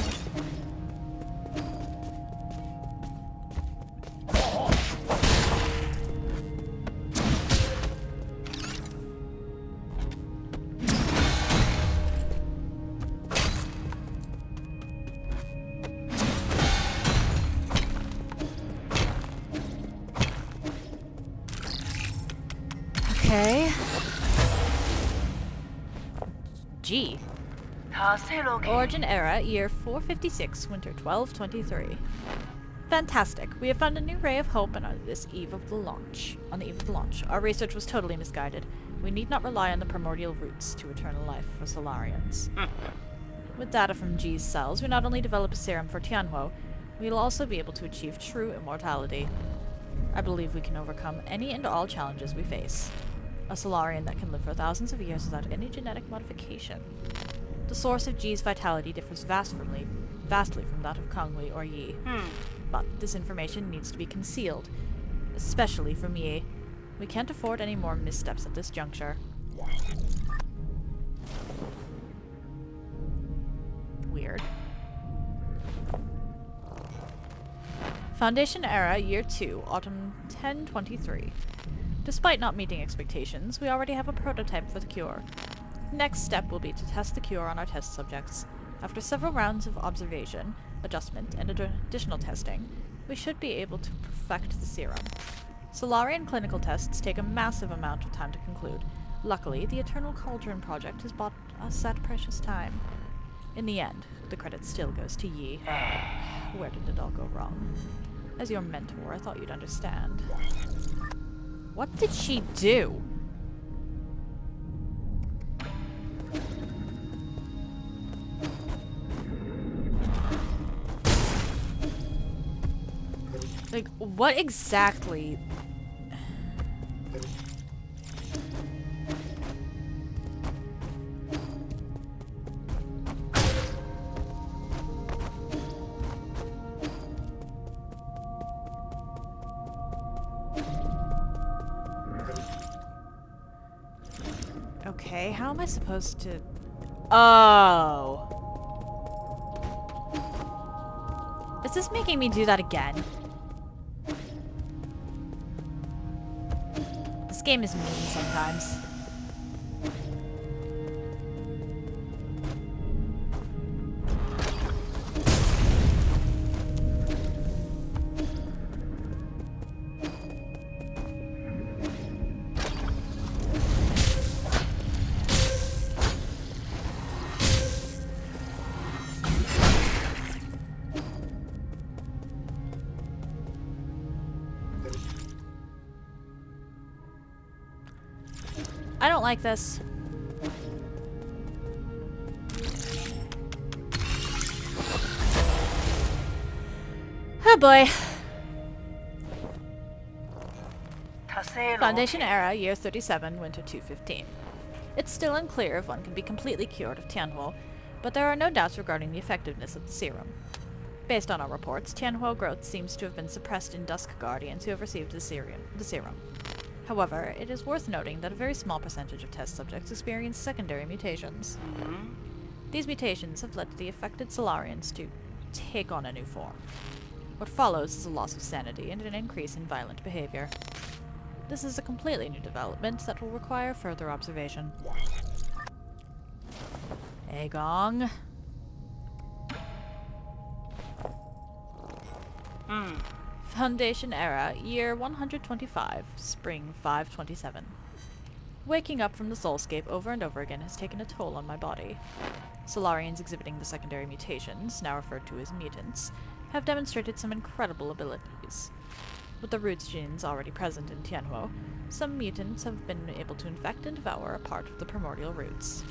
Okay. G. Origin era, year 456, winter 1223. Fantastic. We have found a new ray of hope on this eve of the launch. On the eve of the launch. Our research was totally misguided. We need not rely on the primordial roots to eternal life for Solarians. With data from G's cells, we not only develop a serum for Tianhuo, we will also be able to achieve true immortality. I believe we can overcome any and all challenges we face. A Solarian that can live for thousands of years without any genetic modification. The source of G's vitality differs vastly from that of Kongli or Yi. But this information needs to be concealed, especially from Yi. We can't afford any more missteps at this juncture. Weird. Foundation era, year 2, autumn 1023. Despite not meeting expectations, we already have a prototype for the cure. Next step will be to test the cure on our test subjects. After several rounds of observation, adjustment, and additional testing, we should be able to perfect the serum. Solarian clinical tests take a massive amount of time to conclude. Luckily, the Eternal Cauldron project has bought us that precious time. In the end, the credit still goes to Yi. Where did it all go wrong? As your mentor, I thought you'd understand. What did she do? Like, what exactly? Okay, how am I supposed to... Oh. Is this making me do that again? This game is mean sometimes. I don't like this. Oh boy. Foundation Era, Year 37, Winter 215. It's still unclear if one can be completely cured of Tianhuo, but there are no doubts regarding the effectiveness of the serum. Based on our reports, Tianhuo growth seems to have been suppressed in Dusk Guardians who have received the serum. However, it is worth noting that a very small percentage of test subjects experience secondary mutations. These mutations have led the affected Solarians to take on a new form. What follows is a loss of sanity and an increase in violent behavior. This is a completely new development that will require further observation. Agong. Foundation Era, Year 125, Spring 527. Waking up from the soulscape over and over again has taken a toll on my body. Solarians exhibiting the secondary mutations, now referred to as mutants, have demonstrated some incredible abilities. With the roots genes already present in Tianhuo, some mutants have been able to infect and devour a part of the primordial roots.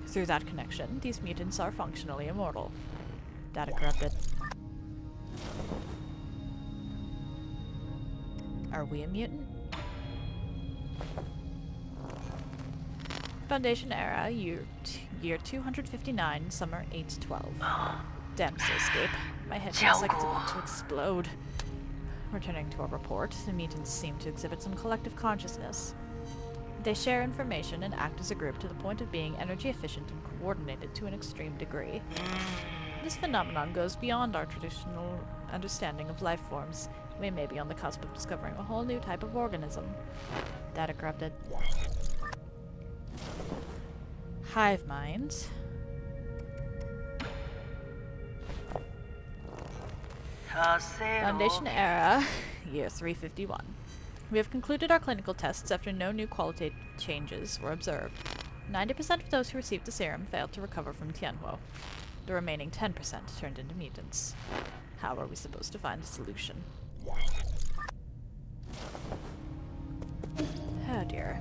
Through that connection, these mutants are functionally immortal. Data corrupted. Are we a mutant? Foundation Era, year 259, Summer 812. Damn soulscape. My head feels like it's about to explode. Returning to our report, the mutants seem to exhibit some collective consciousness. They share information and act as a group to the point of being energy efficient and coordinated to an extreme degree. This phenomenon goes beyond our traditional understanding of life forms. We may be on the cusp of discovering a whole new type of organism. Data corrupted. Hive mind. Foundation Era, Year 351. We have concluded our clinical tests after no new qualitative changes were observed. 90% of those who received the serum failed to recover from Tianhuo. The remaining 10% turned into mutants. How are we supposed to find a solution? Oh dear.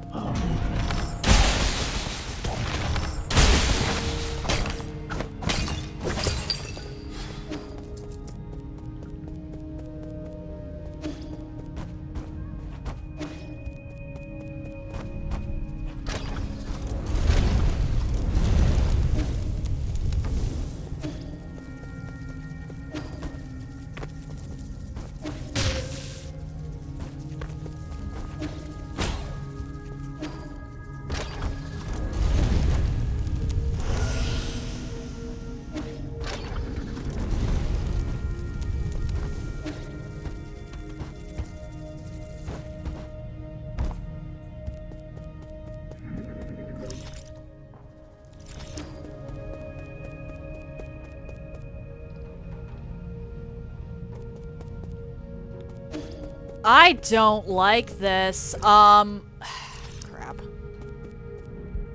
I don't like this. Crap.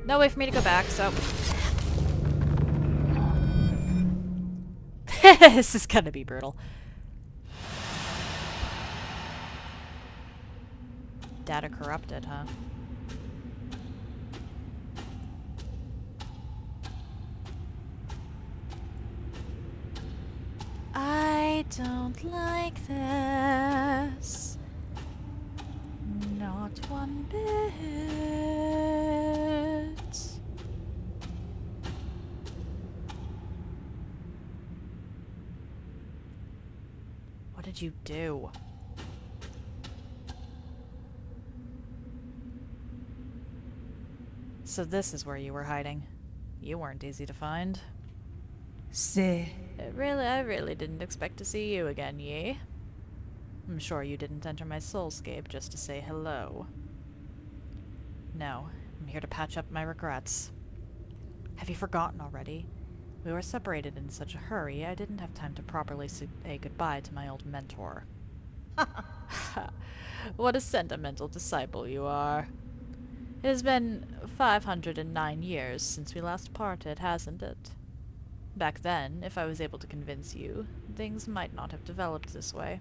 No way for me to go back, so... This is gonna be brutal. Data corrupted, huh? I don't like this. Not one bit. What did you do? So this is where you were hiding. You weren't easy to find. Say, I really didn't expect to see you again, Yi. I'm sure you didn't enter my soulscape just to say hello. No, I'm here to patch up my regrets. Have you forgotten already? We were separated in such a hurry, I didn't have time to properly say goodbye to my old mentor. What a sentimental disciple you are. It has been 509 years since we last parted, hasn't it? Back then, if I was able to convince you, things might not have developed this way.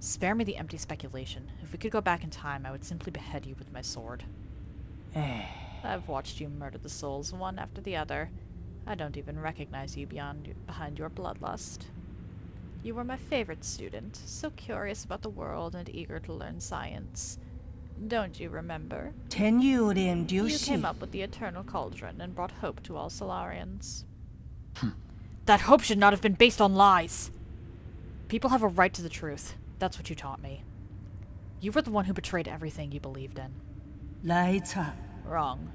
Spare me the empty speculation. If we could go back in time, I would simply behead you with my sword. I've watched you murder the souls one after the other. I don't even recognize you behind your bloodlust. You were my favorite student, so curious about the world and eager to learn science. Don't you remember? You came up with the eternal cauldron and brought hope to all Solarians. That hope should not have been based on lies. People have a right to the truth. That's what you taught me. You were the one who betrayed everything you believed in. Wrong.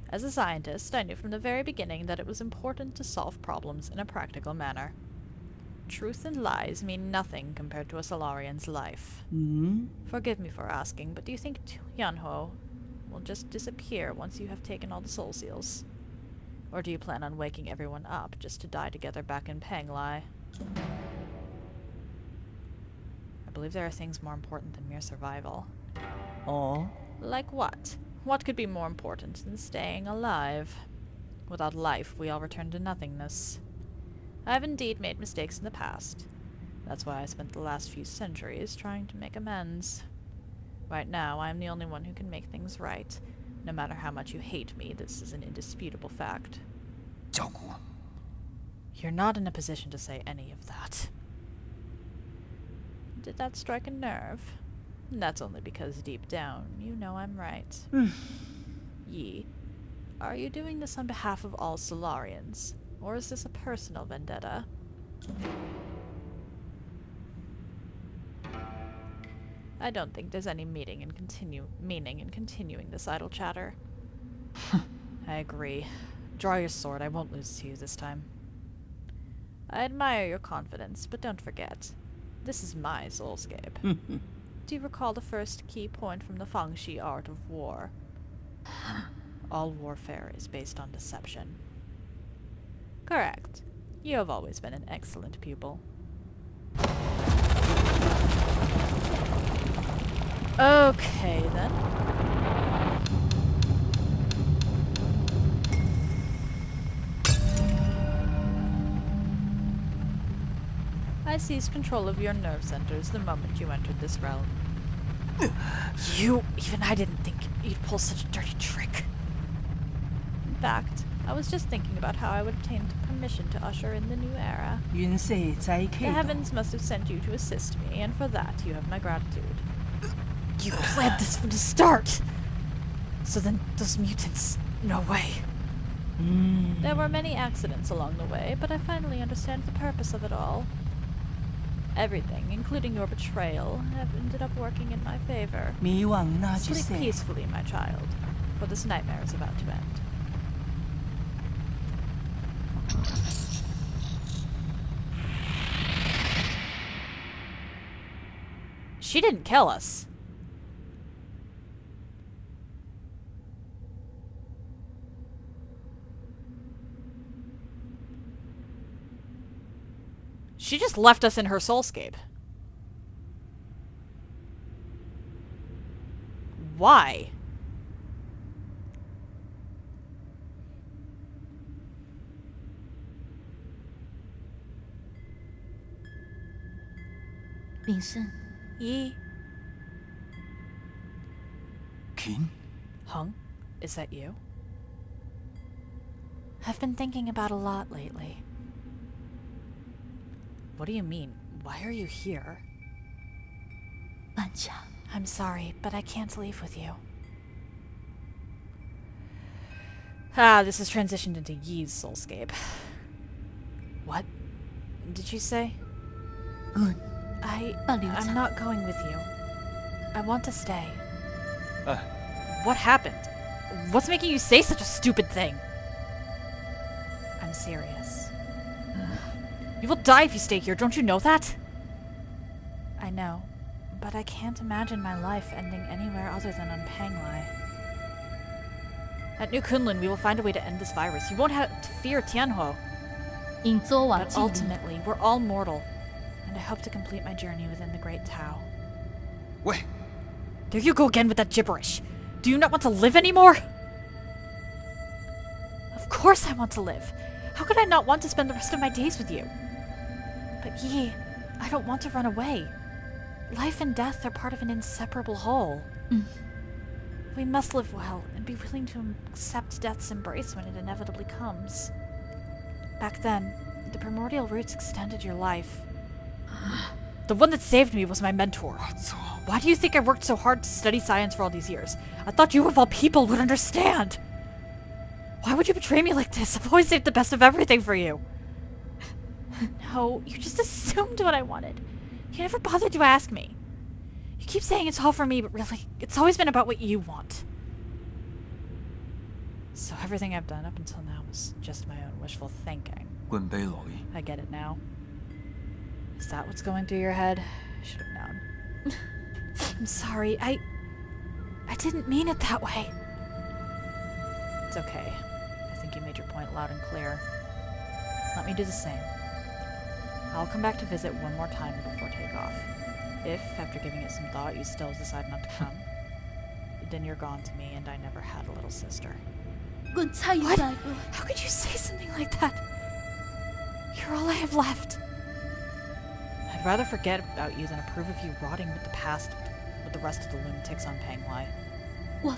As a scientist, I knew from the very beginning that it was important to solve problems in a practical manner. Truth and lies mean nothing compared to a Solarian's life. Forgive me for asking, but do you think Tianhuo will just disappear once you have taken all the soul seals? Or do you plan on waking everyone up just to die together back in Panglai? I believe there are things more important than mere survival. Oh? Like what? What could be more important than staying alive? Without life, we all return to nothingness. I have indeed made mistakes in the past. That's why I spent the last few centuries trying to make amends. Right now, I am the only one who can make things right. No matter how much you hate me, this is an indisputable fact. You're not in a position to say any of that. Did that strike a nerve? That's only because deep down, you know I'm right. Yi, are you doing this on behalf of all Solarians? Or is this a personal vendetta? I don't think there's any meaning in continuing this idle chatter. I agree. Draw your sword. I won't lose to you this time. I admire your confidence, but don't forget, this is my soulscape. Do you recall the first key point from the Fangxi art of war? All warfare is based on deception. Correct. You have always been an excellent pupil. Okay, then. I seized control of your nerve centers the moment you entered this realm. Even I didn't think you'd pull such a dirty trick. In fact, I was just thinking about how I would obtain permission to usher in the new era. The heavens must have sent you to assist me, and for that you have my gratitude. You planned this from the start! So then those mutants, no way. There were many accidents along the way, but I finally understand the purpose of it all. Everything, including your betrayal, have ended up working in my favor. Sleep peacefully, my child, for this nightmare is about to end. She didn't kill us. She just left us in her soulscape. Why? Yi. Kin? Hung, is that you? I've been thinking about a lot lately. What do you mean? Why are you here? I'm sorry, but I can't leave with you. Ah, this has transitioned into Yi's soulscape. What did you say? I'm not going with you. I want to stay. What happened? What's making you say such a stupid thing? I'm serious. You will die if you stay here, don't you know that? I know, but I can't imagine my life ending anywhere other than on Panglai. At New Kunlun, we will find a way to end this virus. You won't have to fear Tianhuo. But ultimately, we're all mortal, and I hope to complete my journey within the Great Tao. Wait. There you go again with that gibberish. Do you not want to live anymore? Of course I want to live. How could I not want to spend the rest of my days with you? But Yi, I don't want to run away. Life and death are part of an inseparable whole. We must live well and be willing to accept death's embrace when it inevitably comes. Back then, the primordial roots extended your life. The one that saved me was my mentor. Why do you think I worked so hard to study science for all these years? I thought you of all people would understand. Why would you betray me like this? I've always saved the best of everything for you. No, you just assumed what I wanted. You never bothered to ask me. You keep saying it's all for me, but really, it's always been about what you want. So everything I've done up until now was just my own wishful thinking. I get it now. Is that what's going through your head? I should have known. I'm sorry, I didn't mean it that way. It's okay. I think you made your point loud and clear. Let me do the same. I'll come back to visit one more time before takeoff. If, after giving it some thought, you still decide not to come, then you're gone to me and I never had a little sister. What? How could you say something like that? You're all I have left. I'd rather forget about you than approve of you rotting with the past with the rest of the lunatics on Panglai. Why?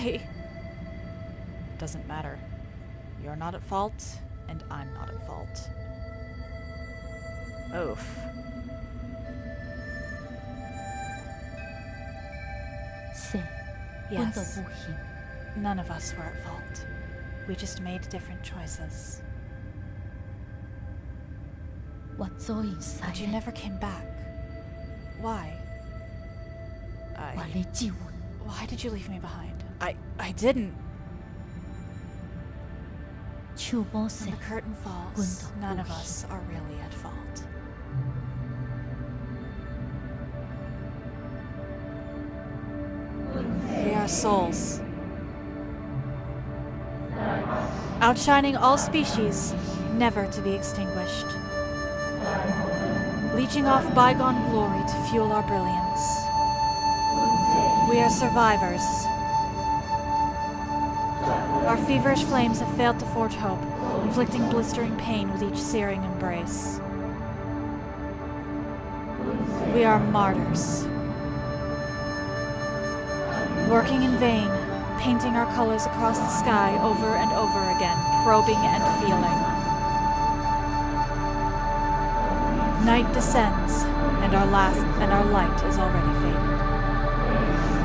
It doesn't matter. You're not at fault, and I'm not at fault. Oof. Yes. None of us were at fault. We just made different choices. But you never came back. Why? Why did you leave me behind? I didn't. When the curtain falls, none of us are really at fault. We are souls. Outshining all species, never to be extinguished. Leeching off bygone glory to fuel our brilliance. We are survivors. Our feverish flames have failed to forge hope, inflicting blistering pain with each searing embrace. We are martyrs. Working in vain, painting our colors across the sky over and over again, probing and feeling. Night descends, and our light is already faded.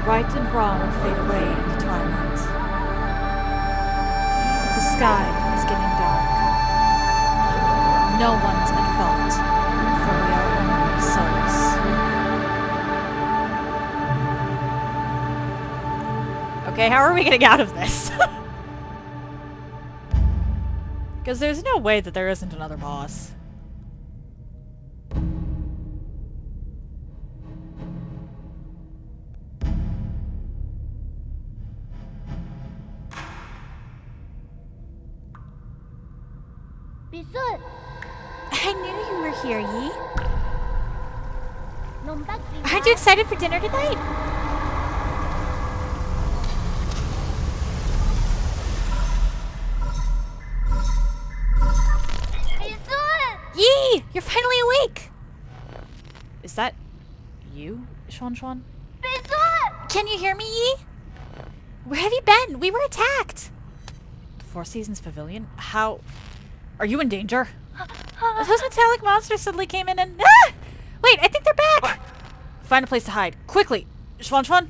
Right and wrong fade away in the twilight. The sky is getting dark. No one's at fault, for we are only souls. Okay, how are we getting out of this? Because there's no way that there isn't another boss. I knew you were here, Yi. Aren't you excited for dinner tonight? Yi! You're finally awake! Is that you, Xuan Xuan? Can you hear me, Yi? Where have you been? We were attacked! The Four Seasons Pavilion? How... Are you in danger? Those metallic monsters suddenly came in and... Ah! Wait, I think they're back! What? Find a place to hide. Quickly! Xuan Xuan?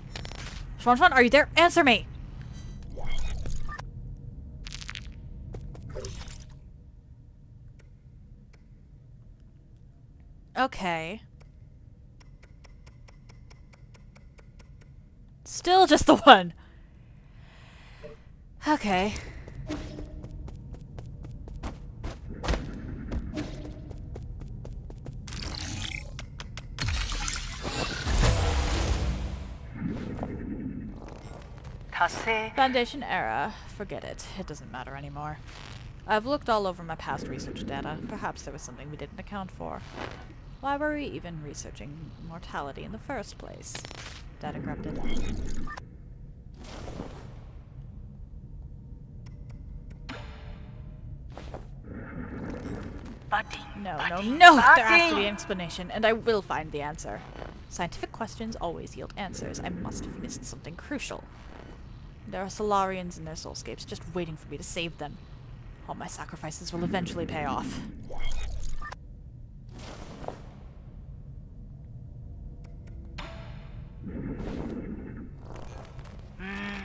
Xuan Xuan, are you there? Answer me! Okay. Still just the one. Okay. Foundation era. Forget it. It doesn't matter anymore. I've looked all over my past research data. Perhaps there was something we didn't account for. Why were we even researching mortality in the first place? Data corrupted. No, there has to be an explanation, and I will find the answer. Scientific questions always yield answers. I must have missed something crucial. There are Solarians in their soulscapes just waiting for me to save them. All my sacrifices will eventually pay off.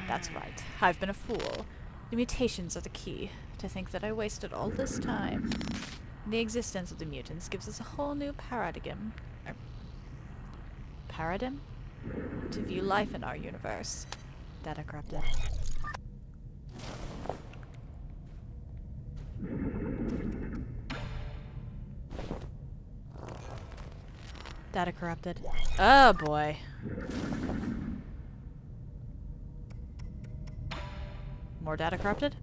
That's right. I've been a fool. The mutations are the key. To think that I wasted all this time. The existence of the mutants gives us a whole new paradigm. Paradigm? To view life in our universe. Data corrupted. Data corrupted. Oh boy. More data corrupted?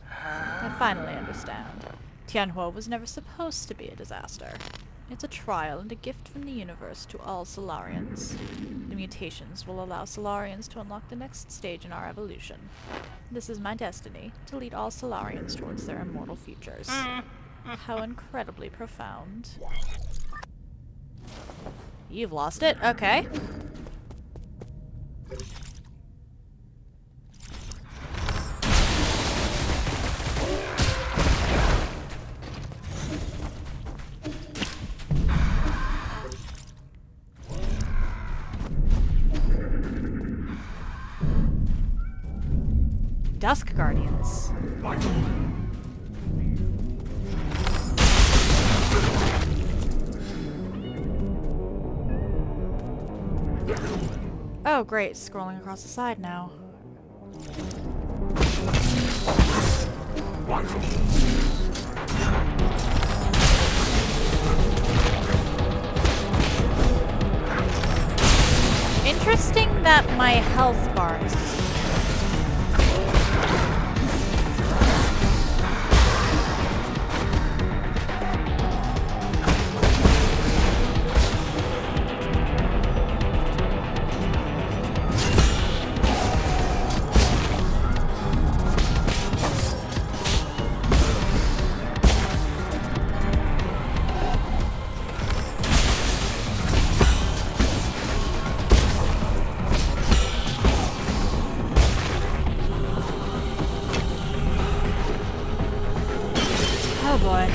I finally understand. Tianhua was never supposed to be a disaster. It's a trial and a gift from the universe to all Solarians. The mutations will allow Solarians to unlock the next stage in our evolution. This is my destiny, to lead all Solarians towards their immortal futures. How incredibly profound. You've lost it? Okay. Dusk Guardians. Oh, great. Scrolling across the side now. Interesting that my health bar is oh boy.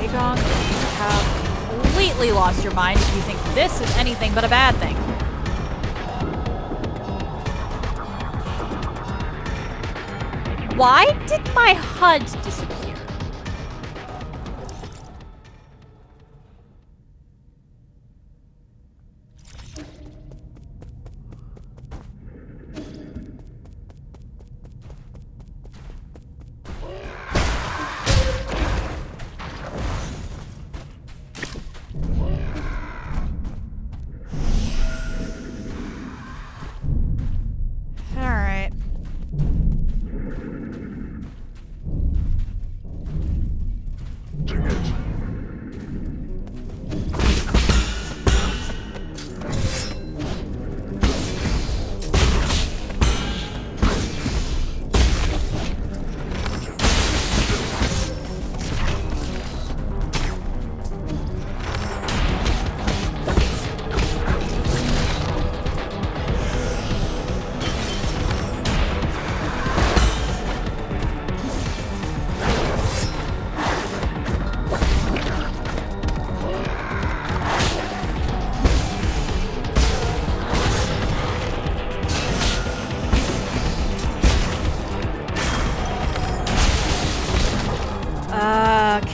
Agong, you have completely lost your mind if you think this is anything but a bad thing. Why did my HUD disappear? Alright.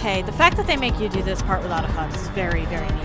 Okay, the fact that they make you do this part without a HUD is very, very neat.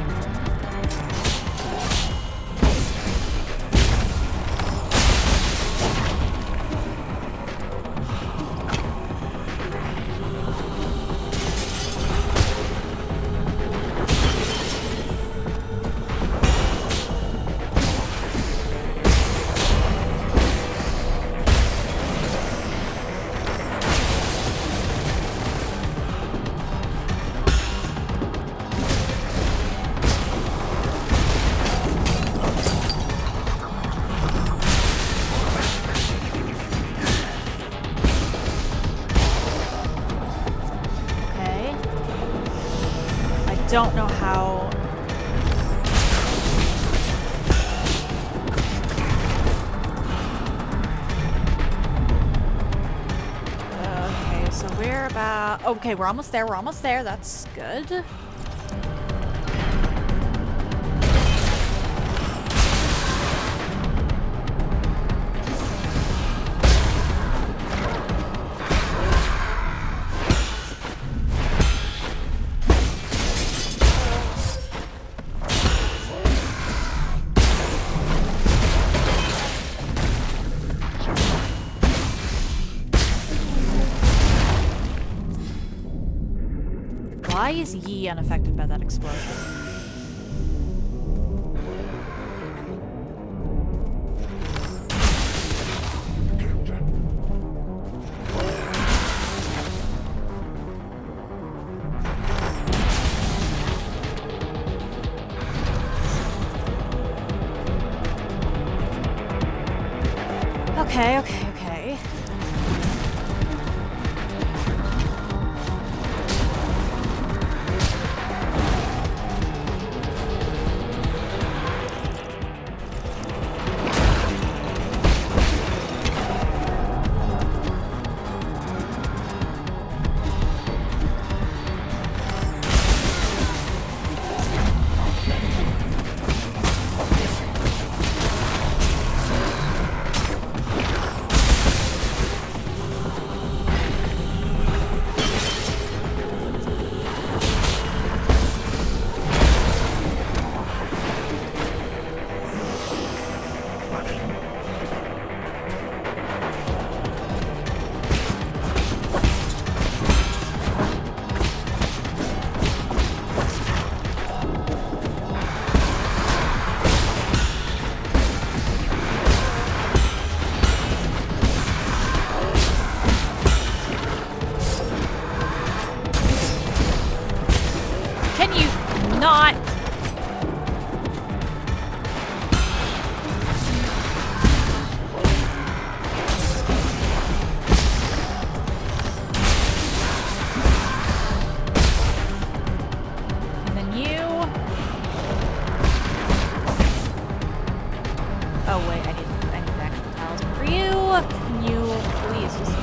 don't know how... Okay, so we're about... Okay, we're almost there, that's good. Why is Yi unaffected by that explosion? Okay. Can you not? And then you. Oh wait, I need actual tiles. For you, can you please just...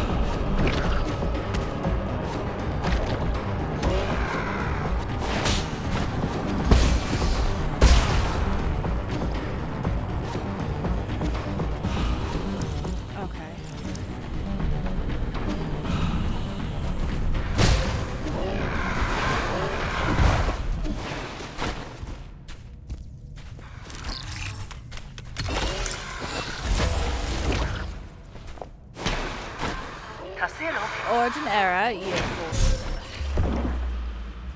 Origin era, year 4.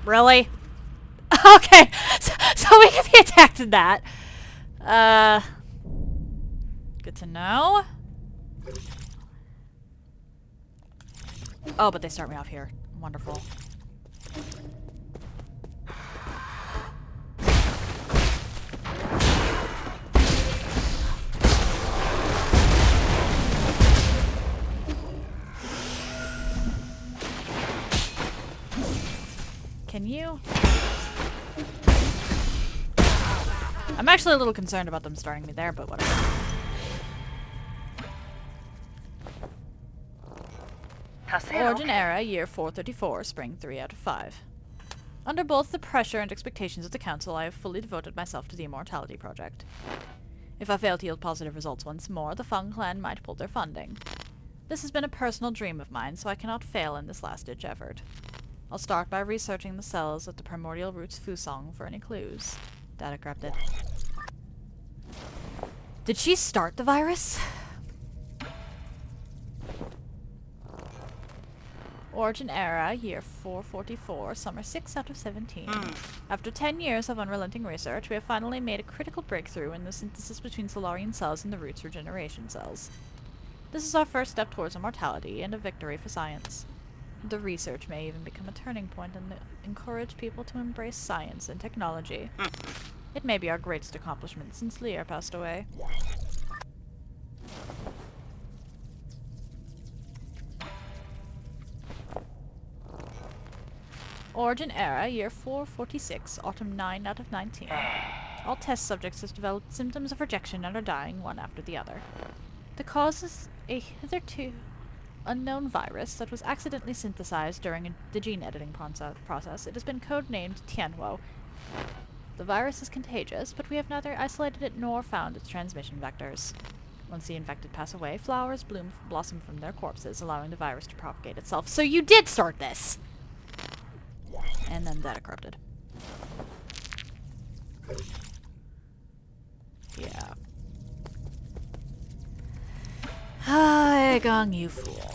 Really? Okay, so we can be attacked in that. Good to know. Oh, but they start me off here. Wonderful. Can you? I'm actually a little concerned about them starting me there, but whatever. Origin era, year 434, spring 3 out of 5. Under both the pressure and expectations of the Council, I have fully devoted myself to the Immortality Project. If I fail to yield positive results once more, the Feng clan might pull their funding. This has been a personal dream of mine, so I cannot fail in this last-ditch effort. I'll start by researching the cells of the primordial roots Fusong for any clues. Data corrupted. Did she start the virus? Origin era, year 444, summer 6 out of 17. After 10 years of unrelenting research, we have finally made a critical breakthrough in the synthesis between Solarian cells and the roots regeneration cells. This is our first step towards immortality and a victory for science. The research may even become a turning point and encourage people to embrace science and technology. It may be our greatest accomplishment since Lear passed away. Origin era, year 446, autumn 9 out of 19. All test subjects have developed symptoms of rejection and are dying one after the other. The cause is a hitherto unknown virus that was accidentally synthesized during the gene editing process. It has been codenamed Tianhuo. The virus is contagious, but we have neither isolated it nor found its transmission vectors. Once the infected pass away, flowers blossom from their corpses, allowing the virus to propagate itself. So you did start this! And then that corrupted. Yeah. Gong, you fool.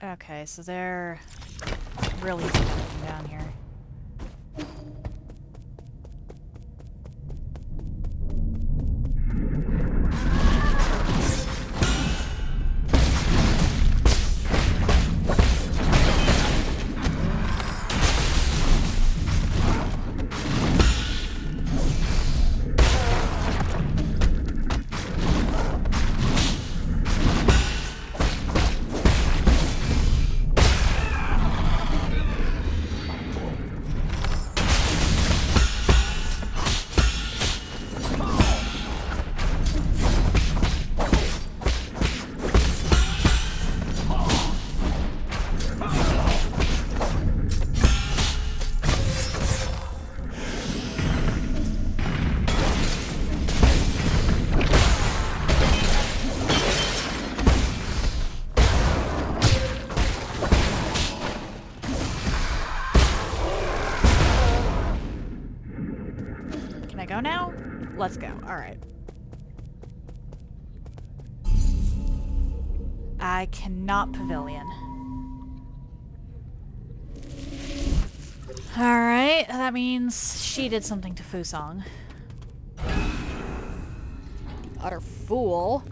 Okay, so they're really coming down here. Go now? Let's go. Alright. I cannot pavilion. Alright, that means she did something to Fusong. Utter fool.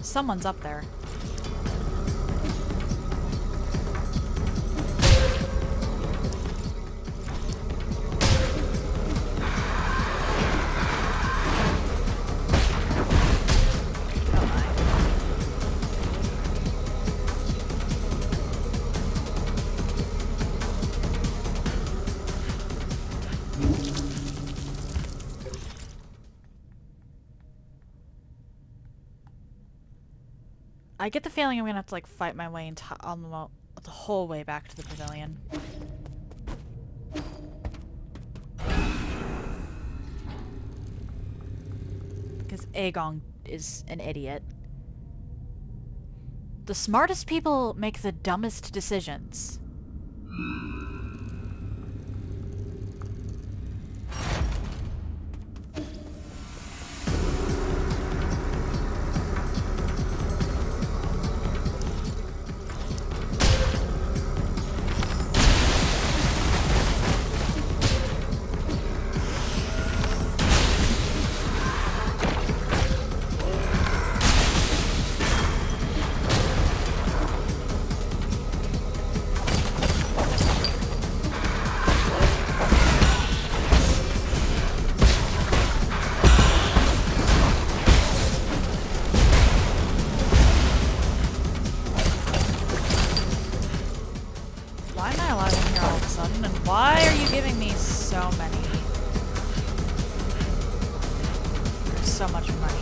Someone's up there. I get the feeling I'm gonna have to like fight my way the whole way back to the pavilion. Because Aegon is an idiot. The smartest people make the dumbest decisions. Why are you giving me so many? There's so much money.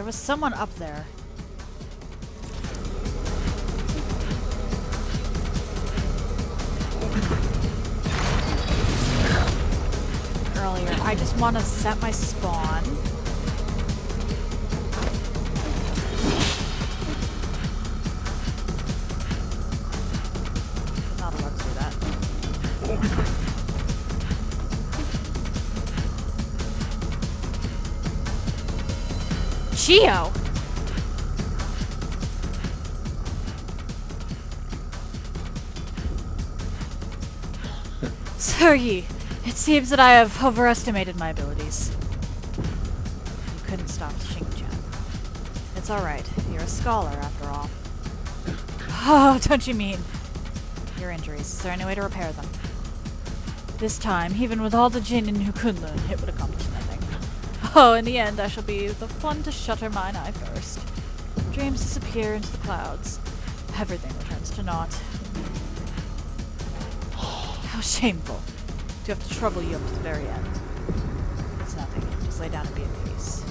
There was someone up there. Earlier. I just want to set my spawn. Not allowed to do that. Chio! Sergi, it seems that I have overestimated my abilities. You couldn't stop Xingqian. It's alright. You're a scholar, after all. Oh, don't you mean? Your injuries. Is there any way to repair them? This time, even with all the Jin in Hukunlun, it would accomplish nothing. Oh, in the end, I shall be the one to shutter mine eye first. Dreams disappear into the clouds. Everything returns to naught. How shameful. To have to trouble you up to the very end. It's nothing. Just lay down and be at peace.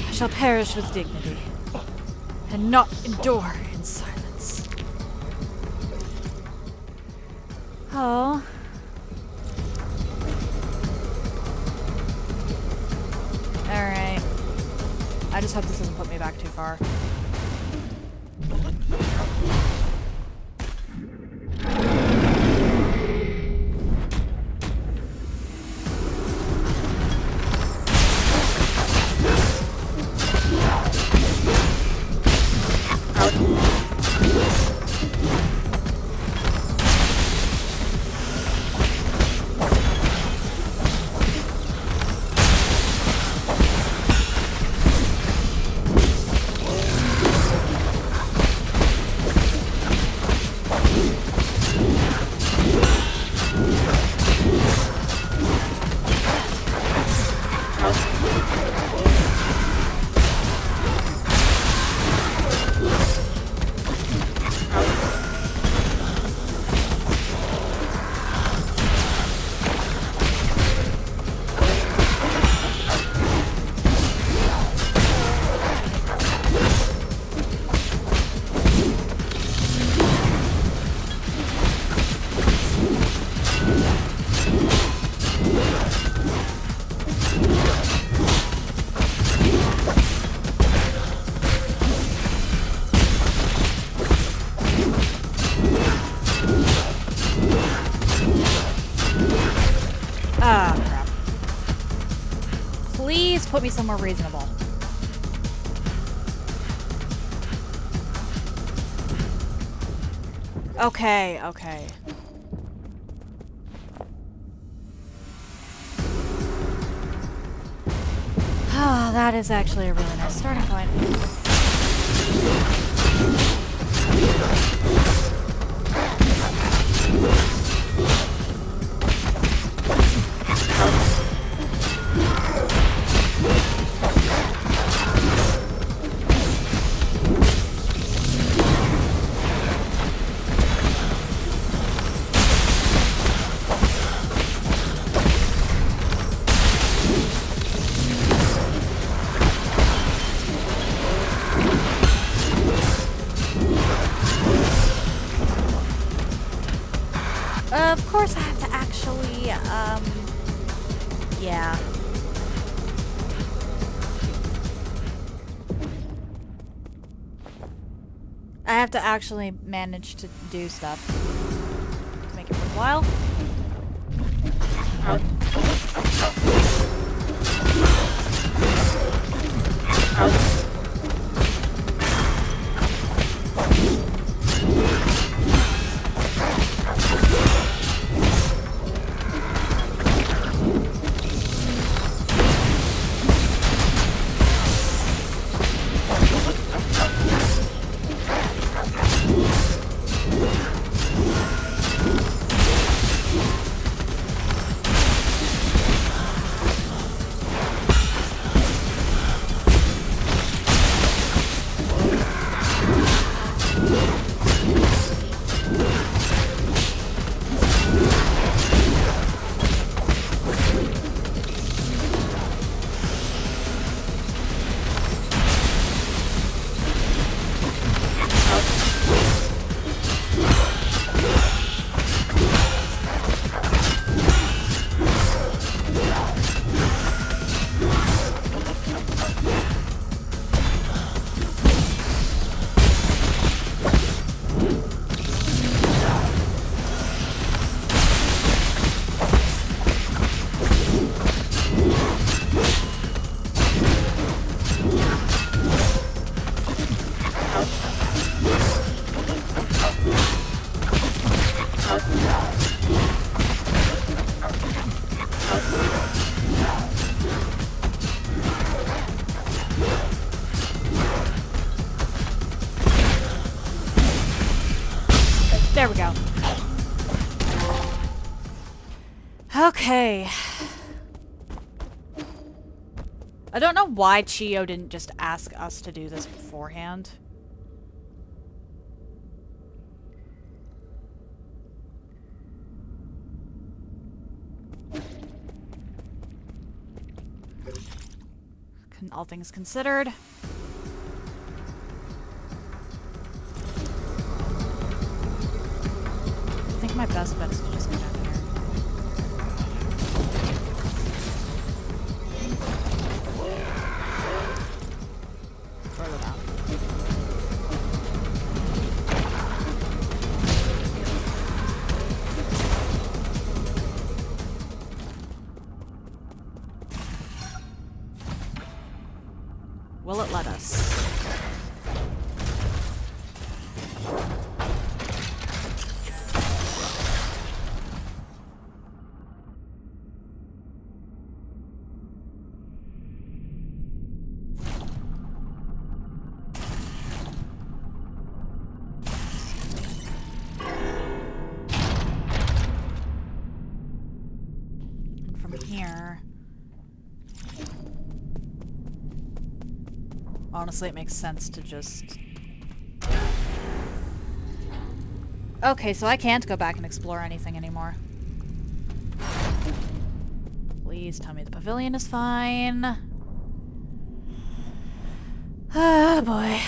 I shall perish with dignity. And not endure in silence. Oh. Alright. I just hope this doesn't put me back too far. Ah, crap. Please put me somewhere reasonable. Okay, okay. Ah, that is actually a really nice starting point. Of course I have to actually, yeah. I have to actually manage to do stuff to make it worthwhile. Okay. I don't know why Chio didn't just ask us to do this beforehand. All things considered. I think my best bet is to just go down here. Further down. Will it let us? And from here... Honestly, it makes sense to just... Okay, so I can't go back and explore anything anymore. Please tell me the pavilion is fine. Ah, boy.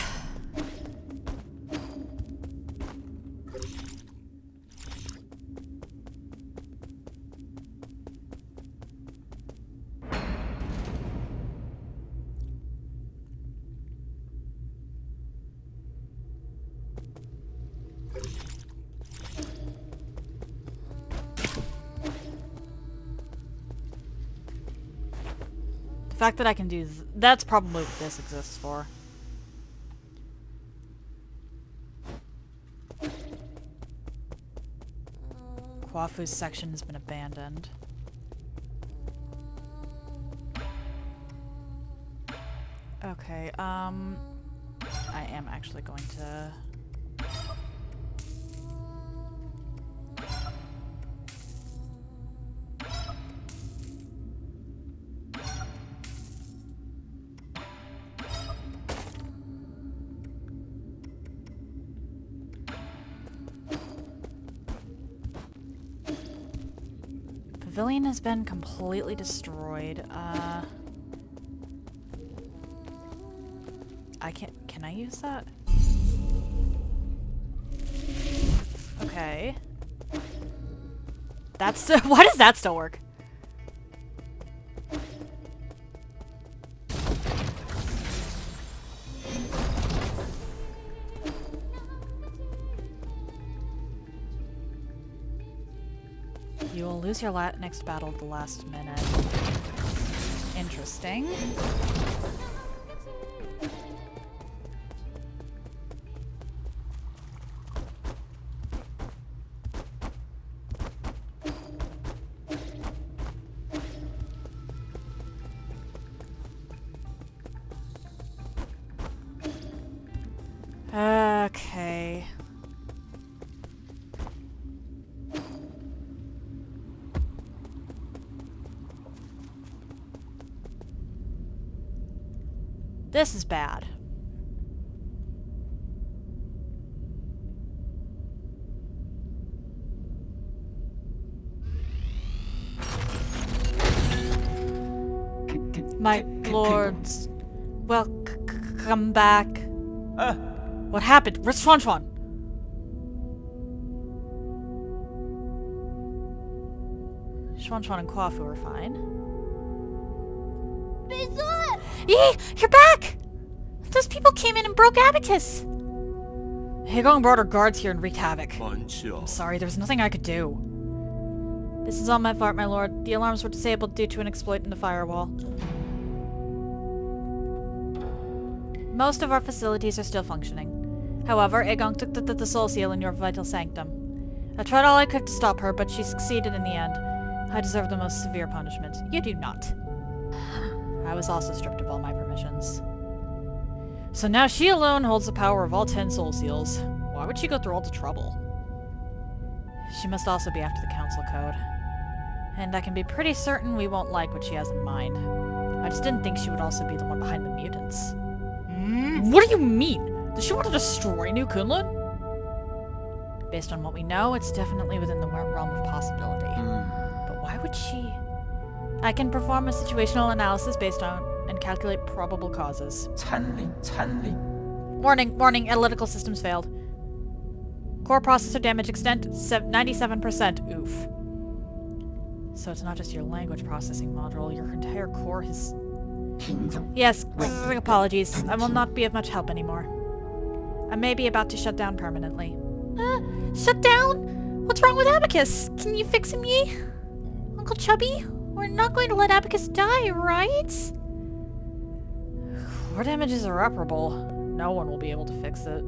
The fact that I can do that's probably what this exists for. Kwafu's section has been abandoned. Okay, I am actually going to... Pavilion has been completely destroyed. Can I use that? Okay. That's why does that still work? You will lose your next battle at the last minute. Interesting. Okay. This is bad. My lords, welcome back. What happened? Where's Swan Swan? Swan Swan and Kwafu are fine. Yee! You're back! Those people came in and broke Abacus! Higong brought her guards here and wreaked havoc. I'm sorry, there was nothing I could do. This is all my fault, my lord. The alarms were disabled due to an exploit in the firewall. Most of our facilities are still functioning. However, Higong took the soul seal in your vital sanctum. I tried all I could to stop her, but she succeeded in the end. I deserve the most severe punishment. You do not. I was also stripped of all my permissions. So now she alone holds the power of all 10 soul seals. Why would she go through all the trouble? She must also be after the council code. And I can be pretty certain we won't like what she has in mind. I just didn't think she would also be the one behind the mutants. What do you mean? Does she want to destroy New Kunlun? Based on what we know, it's definitely within the realm of possibility. But why would she? I can perform a situational analysis based on and calculate probable causes. 찬링. Warning, warning, analytical systems failed. Core processor damage extent 97%. Oof. So it's not just your language processing module, your entire core is... Yes, apologies. I will not be of much help anymore. I may be about to shut down permanently. Shut down? What's wrong with Abacus? Can you fix him, ye? Uncle Chubby? We're not going to let Abacus die, right? Core damage is irreparable. No one will be able to fix it.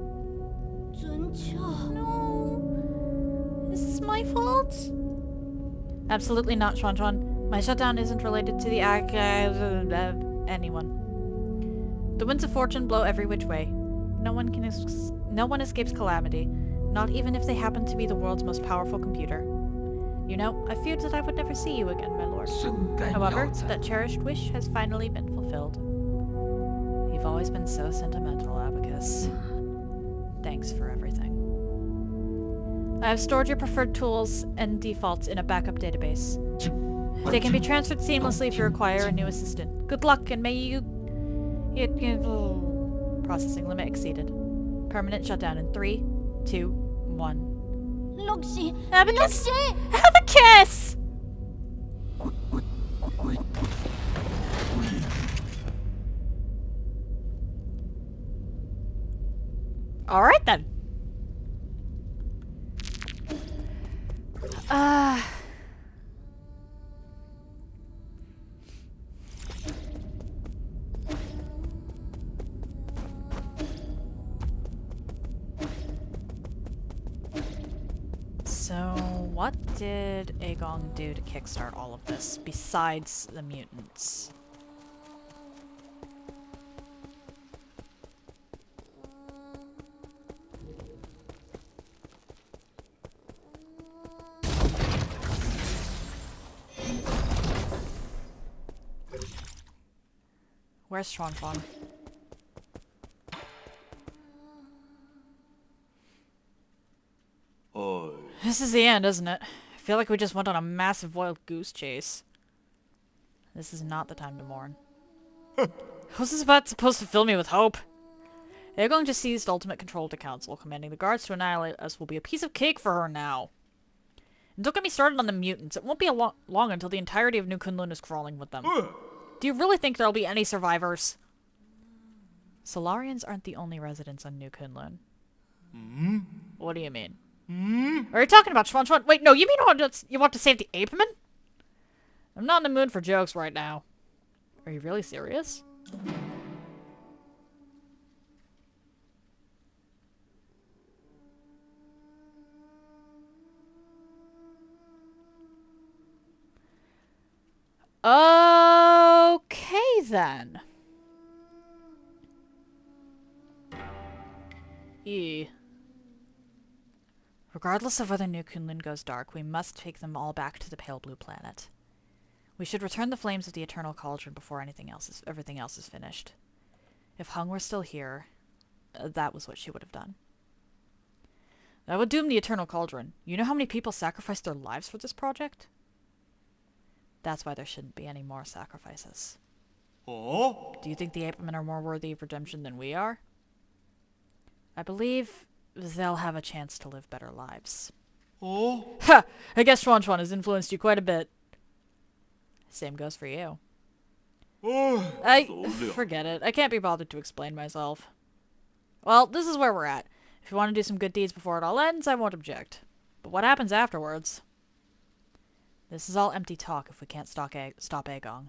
No. Is this my fault? Absolutely not, Chuan Chuan. My shutdown isn't related to the anyone. The winds of fortune blow every which way. No one escapes calamity, not even if they happen to be the world's most powerful computer. You know, I feared that I would never see you again, my lord. However, that cherished wish has finally been fulfilled. You've always been so sentimental, Abacus. Thanks for everything. I have stored your preferred tools and defaults in a backup database. They can be transferred seamlessly if you require a new assistant. Good luck, and may you... Processing limit exceeded. Permanent shutdown in 3, 2, 1. Luxie! Abacus! Abacus! Alright then. So, what did Aegong do to kickstart all of this, besides the mutants? Where's Schwanfon? This is the end, isn't it? I feel like we just went on a massive wild goose chase. This is not the time to mourn. How's this supposed to fill me with hope? Aegong just seized ultimate control of the council. Commanding the guards to annihilate us will be a piece of cake for her now. And don't get me started on the mutants. It won't be long until the entirety of New Kunlun is crawling with them. Do you really think there'll be any survivors? Solarians aren't the only residents on New Kunlun. What do you mean? Are you talking about Schwan Schwan? Wait, no, you mean you want to save the ape man? I'm not in the mood for jokes right now. Are you really serious? Okay, then. Regardless of whether New Kunlun goes dark, we must take them all back to the pale blue planet. We should return the flames of the eternal cauldron before everything else is finished. If Hung were still here, that was what she would have done. That would doom the eternal cauldron. You know how many people sacrificed their lives for this project? That's why there shouldn't be any more sacrifices. Do you think the Apemen are more worthy of redemption than we are? I believe they'll have a chance to live better lives. Ha! I guess Schwan Schwan has influenced you quite a bit. Same goes for you. Forget it. I can't be bothered to explain myself. Well, this is where we're at. If you want to do some good deeds before it all ends, I won't object. But what happens afterwards? This is all empty talk if we can't stop Aegong.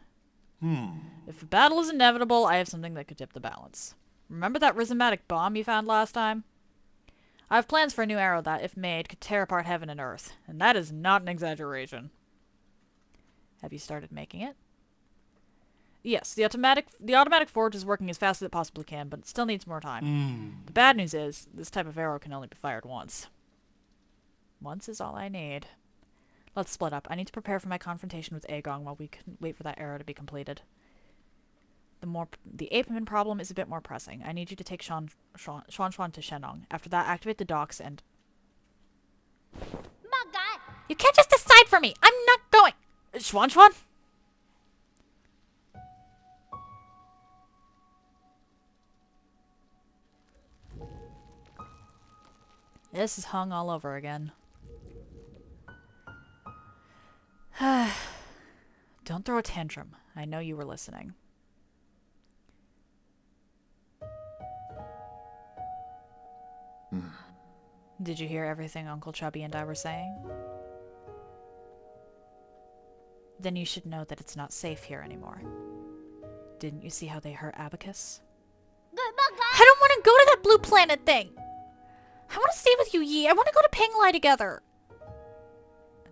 If a battle is inevitable, I have something that could tip the balance. Remember that rhizomatic bomb you found last time? I have plans for a new arrow that, if made, could tear apart heaven and earth. And that is not an exaggeration. Have you started making it? Yes, the automatic forge is working as fast as it possibly can, but it still needs more time. The bad news is, this type of arrow can only be fired once. Once is all I need. Let's split up. I need to prepare for my confrontation with Aegong while we can wait for that arrow to be completed. The Apeman problem is a bit more pressing. I need you to take Shuan to Shenong. After that, activate the docks and... You can't just decide for me! I'm not going! Shuan? This is hung all over again. Don't throw a tantrum. I know you were listening. Did you hear everything Uncle Chubby and I were saying? Then you should know that it's not safe here anymore. Didn't you see how they hurt Abacus? I don't want to go to that blue planet thing! I want to stay with you, Yi. I want to go to Penglai together.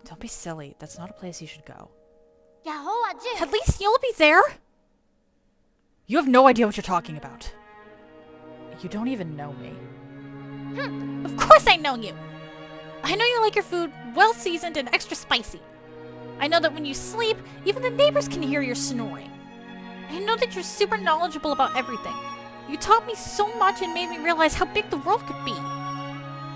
Don't be silly. That's not a place you should go. At least you'll be there. You have no idea what you're talking about. You don't even know me. Of course I know you. I know you like your food well seasoned and extra spicy. I know that when you sleep, even the neighbors can hear your snoring. I know that you're super knowledgeable about everything. You taught me so much and made me realize how big the world could be.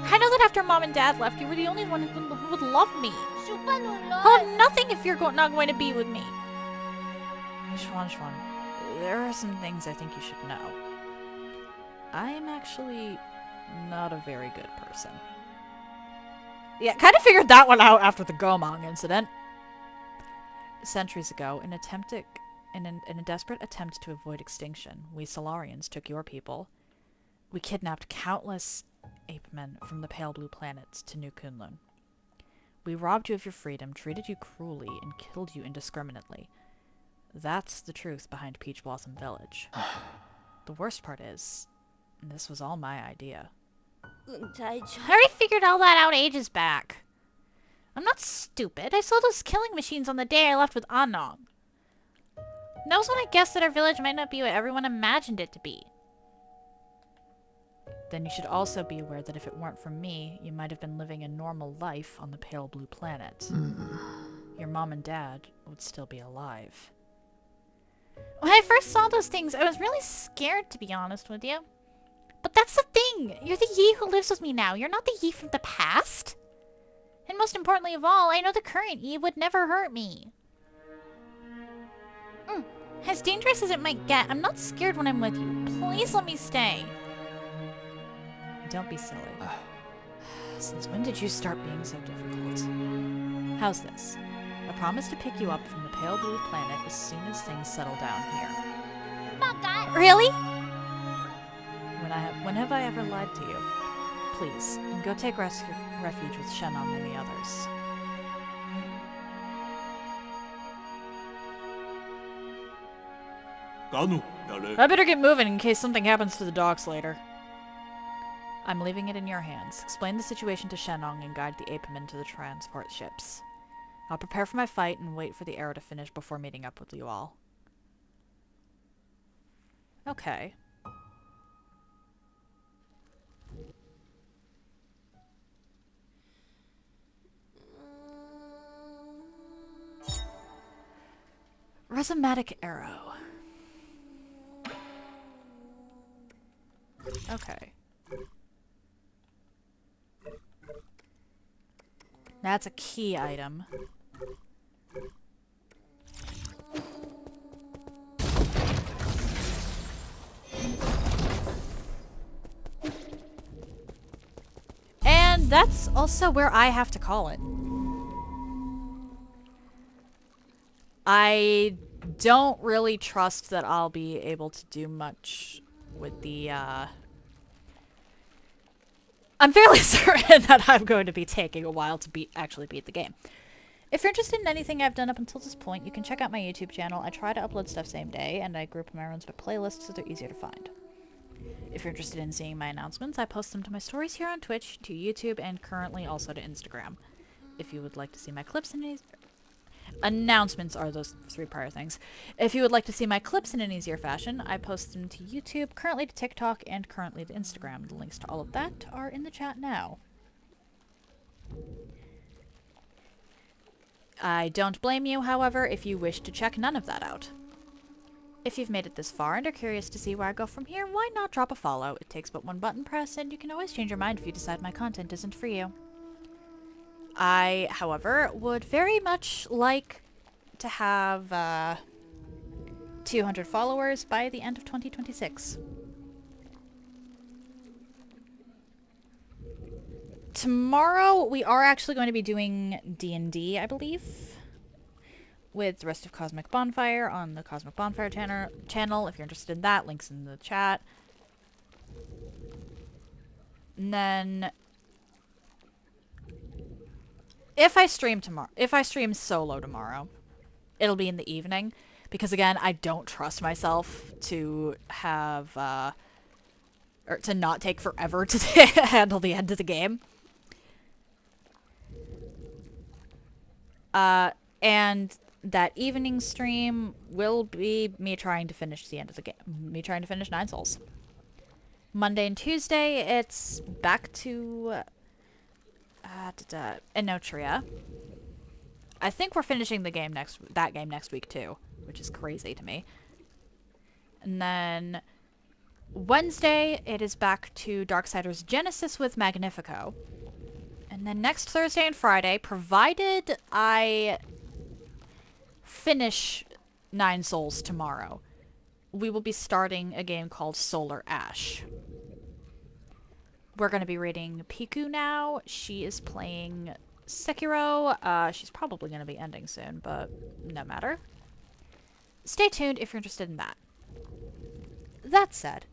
I know that after Mom and Dad left, you were the only one who would love me. I'll have nothing if you're not going to be with me. Shuan, there are some things I think you should know. I am actually not a very good person. Yeah, kind of figured that one out after the Gomong incident. Centuries ago, in a desperate attempt to avoid extinction, we Solarians took your people. We kidnapped countless ape men from the pale blue planets to New Kunlun. We robbed you of your freedom, treated you cruelly, and killed you indiscriminately. That's the truth behind Peach Blossom Village. The worst part is, this was all my idea. I already figured all that out ages back. I'm not stupid. I saw those killing machines on the day I left with Anong. That was when I guessed that our village might not be what everyone imagined it to be. Then you should also be aware that if it weren't for me, you might have been living a normal life on the pale blue planet. Your mom and dad would still be alive. When I first saw those things, I was really scared, to be honest with you. But that's the thing. You're the Yi who lives with me now. You're not the Yi from the past. And most importantly of all, I know the current Yi would never hurt me. As dangerous as it might get, I'm not scared when I'm with you. Please let me stay. Don't be silly. Since when did you start being so difficult? How's this? I promise to pick you up from the pale blue planet as soon as things settle down here. Really? When have I ever lied to you? Please, go take refuge with Shenong and the others. I better get moving in case something happens to the docks later. I'm leaving it in your hands. Explain the situation to Shenong and guide the ape men to the transport ships. I'll prepare for my fight and wait for the arrow to finish before meeting up with you all. Okay. Rhizomatic arrow. Okay. That's a key item. And that's also where I have to call it. I don't really trust that I'll be able to do much with the, I'm fairly certain that I'm going to be taking a while to actually beat the game. If you're interested in anything I've done up until this point, you can check out my YouTube channel. I try to upload stuff same day, and I group my runs by playlists so they're easier to find. If you're interested in seeing my announcements, I post them to my stories here on Twitch, to YouTube, and currently also to Instagram. If you would like to see my clips in any... Announcements are those 3 prior things. If you would like to see my clips in an easier fashion, I post them to YouTube, currently to TikTok, and currently to Instagram. The links to all of that are in the chat now. I don't blame you, however, if you wish to check none of that out. If you've made it this far and are curious to see where I go from here, why not drop a follow? It takes but one button press, and you can always change your mind if you decide my content isn't for you. I, however, would very much like to have 200 followers by the end of 2026. Tomorrow, we are actually going to be doing D&D, I believe, with the rest of Cosmic Bonfire on the Cosmic Bonfire channel. If you're interested in that, links in the chat. And then, if I stream solo tomorrow, it'll be in the evening, because again, I don't trust myself to have, or to not take forever to handle the end of the game. And that evening stream will be me trying to finish the end of the game. Me trying to finish 9 Souls. Monday and Tuesday, it's back to Enotria. I think we're finishing that game next week too, which is crazy to me. And then Wednesday, it is back to Darksiders Genesis with Magnifico. And then next Thursday and Friday, provided I finish 9 Souls tomorrow, we will be starting a game called Solar Ash. We're going to be reading Piku now. She is playing Sekiro. She's probably going to be ending soon, but no matter. Stay tuned if you're interested in that. That said,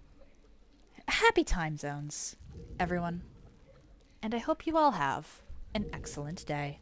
happy time zones, everyone. And I hope you all have an excellent day.